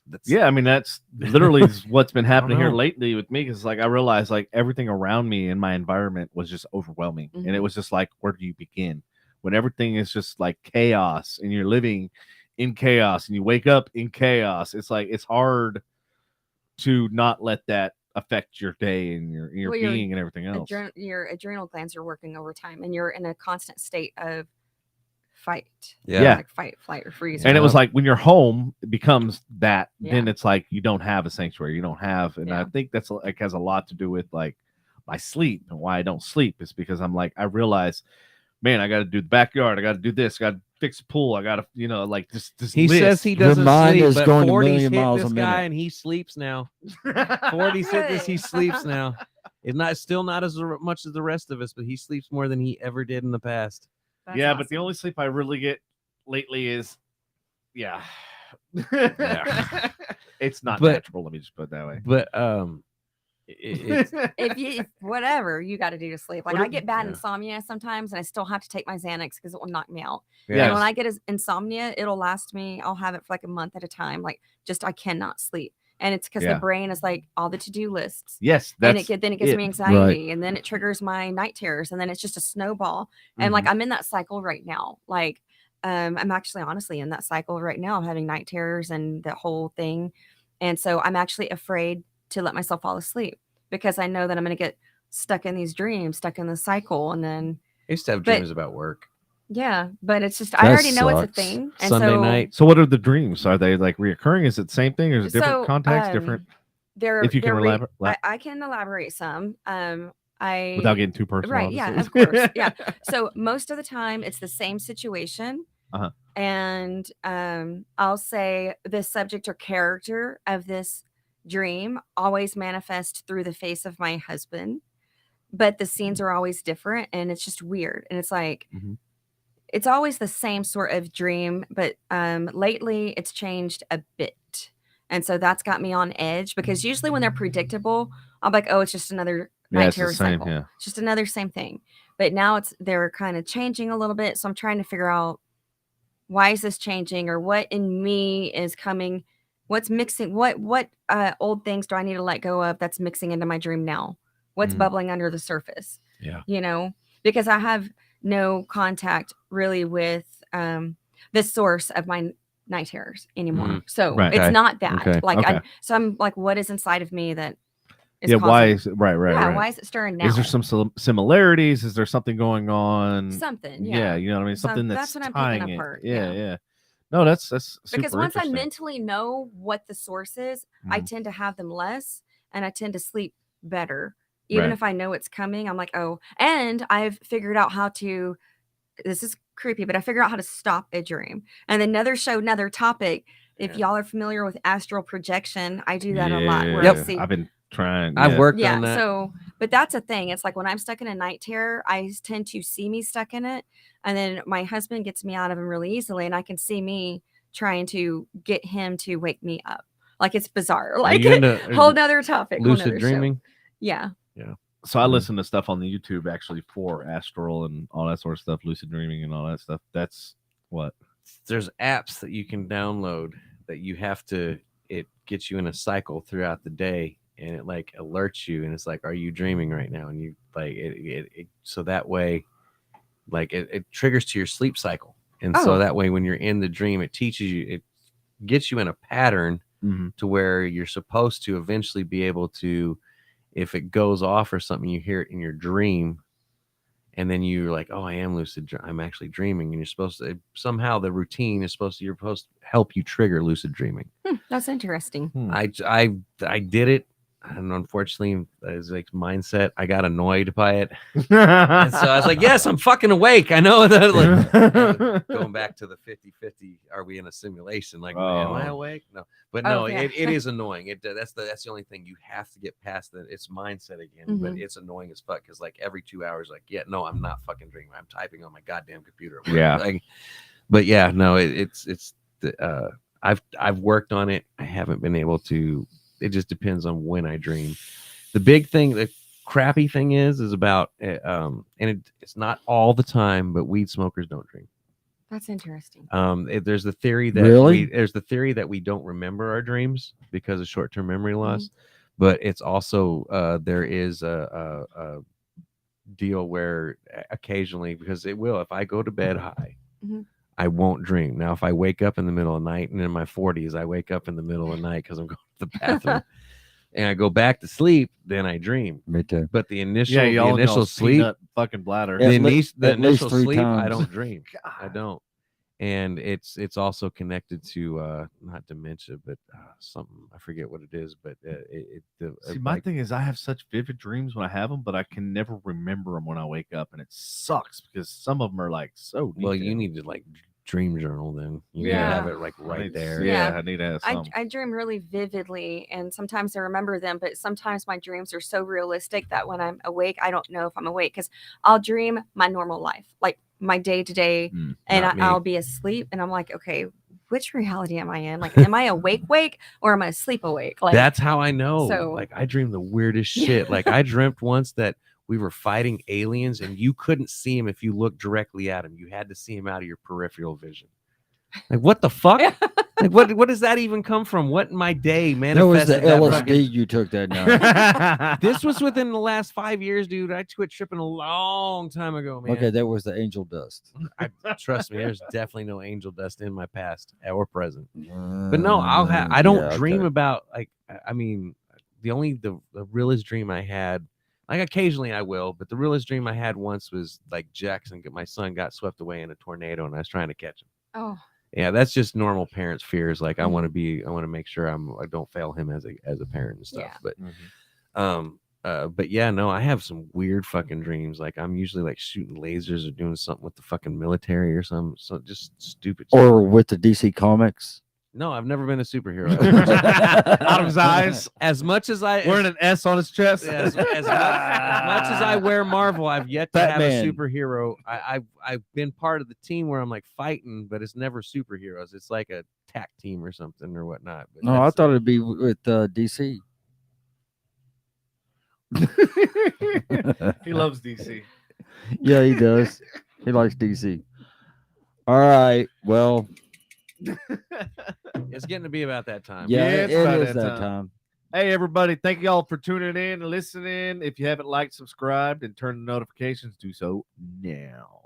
that's
Yeah, I mean that's literally what's been happening here
know.
lately with me. Because like I realized like everything around me in my environment was just overwhelming, and it
Mhm.
was just like, where do you begin when everything is just like chaos and you're living in chaos and you wake up in chaos? It's like it's hard to not let that affect your day and your
Well, your
being and everything else.
Your adrenal glands are working overtime, and you're in a constant state of fight.
Yeah.
Like fight, flight, or freeze.
And it was
Yeah.
like when you're home, it becomes that. Then
Yeah.
it's like you don't have a sanctuary. You don't have, and I
Yeah.
think that's like has a lot to do with like my sleep and why I don't sleep is because I'm like I realize, man, I got to do the backyard. I got to do this. Got to fix the pool. I got to, you know, like just
he
list.
says he
Your
doesn't
mind
sleep,
is
but
going a
40's
million
hit
miles
this
a
guy
minute.
and he sleeps now. 40's hit this, he sleeps now. It's not still not as much as the rest of us, but he sleeps more than he ever did in the past.
That's
Yeah, but the
awesome.
only sleep I really get lately is, yeah,
Yeah.
it's not
But-
natural. Let me just put it that way.
But it's
if whatever you got to do to sleep. Like
What
I
if-
get bad
yeah.
insomnia sometimes, and I still have to take my Xanax because it will knock me out.
Yeah.
And when I get insomnia, it'll last me. I'll have it for like a month at a time. Like just I cannot sleep, and it's because
Yeah.
the brain is like all the to-do lists.
Yes,
And
that's
then it gives
it.
me anxiety, and then it triggers my night terrors, and then it's just a snowball. And like I'm in that cycle right now. Like I'm actually honestly in that cycle right now. I'm having night terrors and the whole thing, and so I'm actually afraid to let myself fall asleep because I know that I'm going to get stuck in these dreams, stuck in the cycle, and then
I used to have
But-
dreams about work.
yeah. But it's just I
That
already know it's a
sucks.
thing. And
Sunday
so
night.
So what are the dreams? Are they like reoccurring? Is it the same thing or is it different
So,
context, different
They're
if you can
they're re-
elaborate
I can elaborate some. I
without getting too personal?
Right, yeah,
obviously.
of course, yeah. So most of the time it's the same situation.
Uh-huh.
And I'll say the subject or character of this dream always manifests through the face of my husband, but the scenes are always different and it's just weird. And it's like
Mhm.
it's always the same sort of dream, but lately it's changed a bit. And so that's got me on edge because usually when they're predictable, I'm like, oh, it's just another
Yeah,
night
it's the
terror
same,
cycle.
yeah.
It's just another same thing. But now they're kind of changing a little bit. So I'm trying to figure out why is this changing or what in me is coming, what's mixing, what old things do I need to let go of that's mixing into my dream now? What's
Mm.
bubbling under the surface?
Yeah.
You know, because I have no contact really with the source of my night terrors anymore.
Mm.
So
Right.
it's
Okay.
not that.
Okay.
Like
Okay.
I'm like, what is inside of me that is
Yeah, why
causing-
is it right?
yeah,
Right.
why is it stirring now?
Is there some similarities? Is there something going on?
something?
Yeah,
Yeah.
you know what I mean.
So
Something
that's
that's
what I'm
tying
picking
it.
apart,
Yeah,
yeah.
yeah. No, that's super
Because once I
interesting.
mentally know what the source is, I
Mhm.
tend to have them less and I tend to sleep better. Even
Right.
if I know it's coming, I'm like, oh, and I've figured out how to, this is creepy, but I figured out how to stop a dream. And another topic. If
Yeah.
y'all are familiar with astral projection, I do that a lot where I
Yep.
see
I've been trying.
I've
yeah.
worked
Yeah.
on that.
So, but that's a thing. It's like when I'm stuck in a night terror, I tend to see me stuck in it. And then my husband gets me out of him really easily. And I can see me trying to get him to wake me up. Like it's bizarre.
Are
Like
you into
whole nother topic. whole
lucid
nother show.
dreaming?
Yeah.
So I
Mhm.
listen to stuff on the YouTube actually for astral and all that sort of stuff, lucid dreaming and all that stuff. That's what.
There's apps that you can download that you have to. It gets you in a cycle throughout the day, and it like alerts you, and it's like, are you dreaming right now? And you like it so that way, like it triggers to your sleep cycle, and so
Oh.
that way when you're in the dream, it teaches you, it gets you in a pattern to where you're supposed to eventually be able to, if it goes off or something, you hear it in your dream, and then you're like, oh, I am lucid. I'm actually dreaming, and you're supposed to somehow the routine is supposed to, you're supposed to help you trigger lucid dreaming.
That's interesting.
I did it, and unfortunately, it's like mindset. I got annoyed by it, and so I was like, yes, I'm fucking awake. I know that. Like, going back to the 50-50, are we in a simulation? Like, am I awake? No, but no,
Oh, yeah.
it is annoying. That's the only thing you have to get past. That it's mindset again, but
Mhm.
it's annoying as fuck because like every 2 hours, like, yeah, no, I'm not fucking dreaming. I'm typing on my goddamn computer. at work.
Yeah.
Like, but yeah, no, I've worked on it. I haven't been able to. It just depends on when I dream. The big thing, the crappy thing is about, and it's not all the time, but weed smokers don't dream.
That's interesting.
There's the theory that
Really?
there's the theory that we don't remember our dreams because of short-term memory loss, but it's also there is a deal where occasionally, because it will, if I go to bed high,
Mhm.
I won't dream. Now, if I wake up in the middle of the night, and in my 40s, I wake up in the middle of the night because I'm going to the bathroom, and I go back to sleep, then I dream.
Me too.
But the initial,
Yeah, y'all
the initial sleep,
fucking bladder.
Yeah.
the,
At le-
the
at least
initial
3
sleep, I
times.
don't dream. I don't. And it's also connected to not dementia, but something, I forget what it is. But
See, my thing is, I have such vivid dreams when I have them, but I can never remember them when I wake up, and it sucks because some of them are like so.
well, you
detailed.
need to like dream journal. Then you
Yeah.
need to have it like
I
right
need-
there.
Yeah,
Yeah.
I need to have
I,
some.
I dream really vividly, and sometimes I remember them, but sometimes my dreams are so realistic that when I'm awake, I don't know if I'm awake because I'll dream my normal life, like my day to day, and
Not me.
I'll be asleep, and I'm like, okay, which reality am I in? Like, am I awake, or am I asleep awake? Like,
That's how I know.
so-
Like I dream the weirdest shit. Like I dreamt once that we were fighting aliens, and you couldn't see him if you looked directly at him. You had to see him out of your peripheral vision. Like what the fuck? Like what does that even come from? What in my day
That was the
manifested that
LSD
fucking-
you took that night.
This was within the last 5 years, dude. I quit tripping a long time ago, man.
Okay, that was the angel dust.
Trust me, there's definitely no angel dust in my past or present. But no, I don't
Yeah,
dream
okay.
about, like, I mean, the realest dream I had, like occasionally I will, but the realest dream I had once was like my son got swept away in a tornado, and I was trying to catch him.
oh,
Yeah, that's just normal parents' fears. Like I want to make sure I don't fail him as a parent and stuff.
Yeah.
But yeah, no, I have some weird fucking dreams. Like I'm usually like shooting lasers or doing something with the fucking military or something. So just stupid shit.
Or with the DC Comics.
No, I've never been a superhero.
Out of his eyes,
As much as I
wearing an S on his chest.
as much as I wear Marvel, I've yet to have
Batman.
a superhero. I've been part of the team where I'm like fighting, but it's never superheroes. It's like a tack team or something or whatnot. But
No, I
that's-
thought it'd be with DC.
He loves DC.
Yeah, he does. He likes DC. All right. Well,
it's getting to be about that time.
yeah,
it's
it
about
is
that
that
time.
time.
Hey, everybody. Thank you all for tuning in and listening. If you haven't liked, subscribed, and turned the notifications, do so now.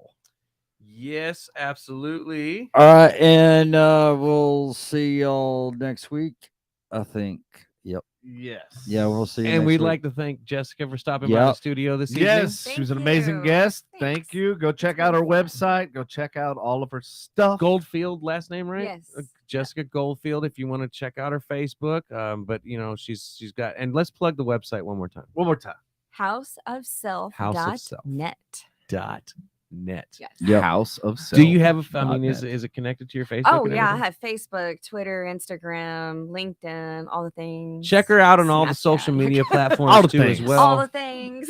Yes, absolutely.
All right, and we'll see y'all next week. I think. Yep.
Yes.
Yeah, we'll see you.
And
next
we'd
week.
like to thank Jessica for stopping by the
Yep.
studio this evening.
Yes, she
Thank
was an amazing
you.
guest.
Thanks.
Thank you. Go check
It's
out her
really fun.
website. Go check out all of her stuff.
Goldfield, last name, right?
Yes.
Jessica Goldfield. If you want to check out her Facebook, but you know she's got. And let's plug the website one more time.
One more time.
houseofself.net.
House of Self.
Yes.
Yep.
House of Self.
Do you have a? I mean,
.net.
is it connected to your Facebook?
Oh
and
yeah, I
everything?
have Facebook, Twitter, Instagram, LinkedIn, all the things.
Check her out on all the social
Snapchat.
media
All
platforms
the
too, as
things.
well.
all the things.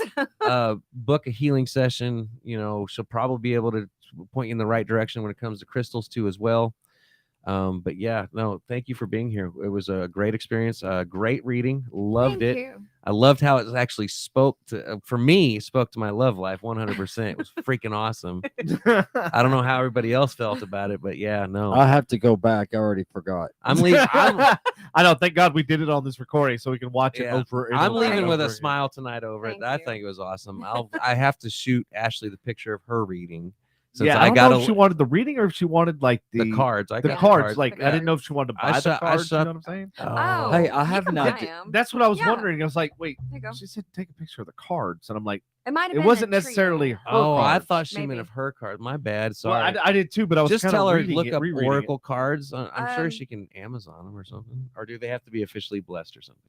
Book a healing session. She'll probably be able to point you in the right direction when it comes to crystals too, as well. But yeah, no, thank you for being here. It was a great experience. Great reading. Loved
Thank
it.
you.
I loved how it actually spoke to, for me, spoke to my love life 100%. It was freaking awesome. I don't know how everybody else felt about it, but yeah, no.
I have to go back. I already forgot.
I'm leaving.
I know. Thank God we did it on this recording so we can watch it
Yeah.
over. and
I'm
over and
leaving with a
over again.
smile tonight over it.
Thank
I
you.
think it was awesome. I have to shoot Ashley the picture of her reading. Since
Yeah,
I
I don't
got
know if she wanted the reading or if she wanted like
the cards. I
The
got
cards. Like
The
I didn't know if she wanted to
I
buy
shot-
the
I
cards. You
shot-
know what I'm saying?
Oh,
Hey, I
you
have
can
an
buy
idea.
'em.
That's what I was
Yeah.
wondering. I was like, wait,
There you go.
she said take a picture of the cards, and I'm like,
It might have
it
been
wasn't
a
necessarily
trio.
her.
Oh, I
cards.
thought she meant
Maybe.
of her cards. My bad.
Well,
Sorry.
I did too, but I was
Just
kinda
tell her
reading
look
it,
up
rereading it.
Oracle cards. I'm sure
Um,
she can Amazon them or something. Or do they have to be officially blessed or something?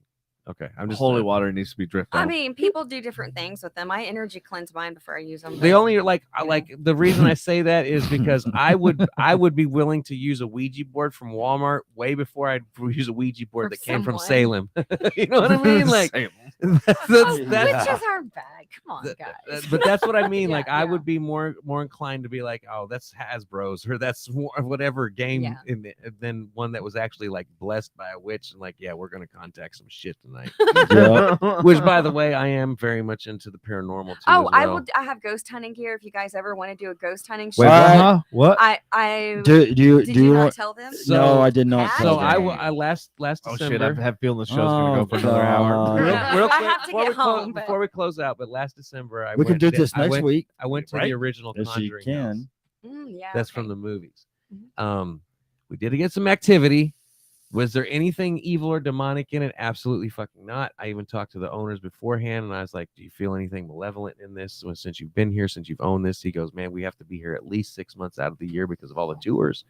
Okay, I'm just
Holy water needs to be drifted.
I mean, people do different things with them. I energy cleanse mine before I use them.
They
but-
only like I
you know.
like the reason I say that is because I would be willing to use a Ouija board from Walmart way before I'd use a Ouija board
For
that came from
someone.
Salem. You know what I mean? Like that's,
Oh,
Yeah.
witches are bad. Come on,
Th-
guys.
but that's what I mean.
Yeah,
Like I
yeah.
would be more inclined to be like, oh, that's Hasbro's or that's whatever game
Yeah.
in the, than one that was actually like blessed by a witch and like, yeah, we're gonna contact some shit tonight.
Yeah.
Which, by the way, I am very much into the paranormal too.
Oh,
as
I
well.
would. I have ghost hunting gear. If you guys ever want to do a ghost hunting show,
Wait,
Alright.
huh? What?
I
Do you
did
do
you
you
not
want?
tell them?
So-
No, I did not.
So
tell
So
them.
I last
Oh
December.
shit! I have a feeling the show's gonna
Oh,
go for another hour.
God.
Real
I
quick,
have to
before
get
we close,
home, but-
before we close out, but last December I
We can
went
do
to-
this
I
next
went-
week.
I went to
Right?
the original
Yes, you
Conjuring house.
can.
Yeah,
That's
okay.
from the movies.
Mhm.
We did get some activity. Was there anything evil or demonic in it? Absolutely fucking not. I even talked to the owners beforehand, and I was like, "Do you feel anything malevolent in this? Well, since you've been here, since you've owned this?" He goes, "Man, we have to be here at least 6 months out of the year because of all the tours."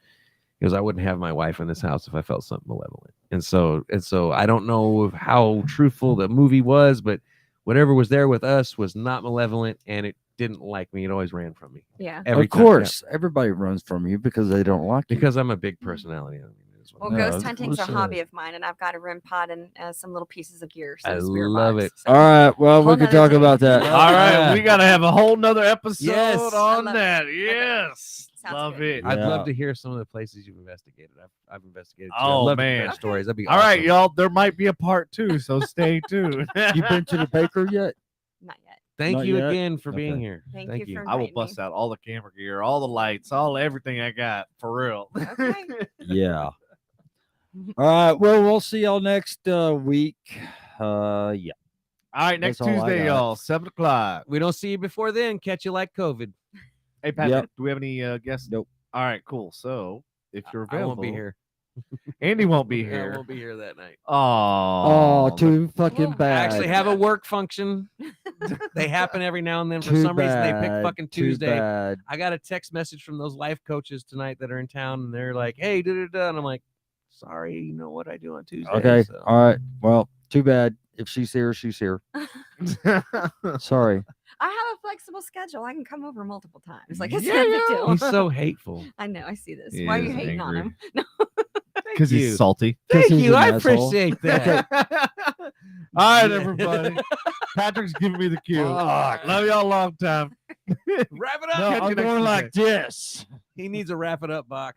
He goes, "I wouldn't have my wife in this house if I felt something malevolent." And so I don't know how truthful the movie was, but whatever was there with us was not malevolent, and it didn't like me. It always ran from me.
Yeah.
Every
Of
time, yeah.
course, everybody runs from you because they don't like you.
Because I'm a big personality. I mean, it is what
Well,
it
Yeah,
is.
ghost hunting's a
listen.
hobby of mine, and I've got a REM pod and some little pieces of gear. So
I
spirit
love
box,
it.
so-
All right. Well, we
Whole
can
nother
talk
thing.
about that.
Love
All right,
Yeah.
we gotta have a whole nother episode
Yes.
I
on
love
that.
it.
Yes,
Sounds
love
good.
it.
I'd
Yeah.
love to hear some of the places you've investigated. I've investigated. Too.
Oh,
I'd love to hear
man.
their stories. That'd be
All right,
awesome.
y'all. There might be a part 2, so stay tuned.
You been to the baker yet?
Not yet.
Thank
Not
you
yet?
again for being
Okay.
here.
Thank
Thank
you
you.
for
I will
inviting me.
bust out all the camera gear, all the lights, all everything I got for real.
Okay.
Yeah. All right. Well, we'll see y'all next week. Yeah.
All right, next
That's all I
Tuesday,
got.
y'all, 7:00.
We don't see you before then. Catch you like COVID.
Hey, Patrick,
Yep.
do we have any guests?
Nope.
All right, cool. So if you're
I
available,
won't be here.
Andy won't be
I
here.
won't be here that night.
Oh, too fucking
Well,
I
bad.
actually have a work function. They happen every now and then. For
Too
some reason, they pick
bad,
fucking
too
Tuesday.
bad.
I got a text message from those life coaches tonight that are in town, and they're like, "Hey, da da da," and I'm like, "Sorry, you know what I do on Tuesday."
Okay.
so-
All right. Well, too bad. If she's here, she's here. Sorry.
I have a flexible schedule. I can come over multiple times. Like it's
Yeah,
not a big
yeah.
deal.
He's so hateful.
I know. I see this.
He
Why are you
is
hating on
angry.
him? No.
Because
you.
he's salty.
Because
Thank
he's
you.
an
I
asshole.
appreciate that.
All right, everybody. Patrick's giving me the cue.
Fuck.
Love y'all long time.
Wrap it up.
No,
Catch you
I'm
next
going like
Tuesday.
this.
He needs a wrap it up box.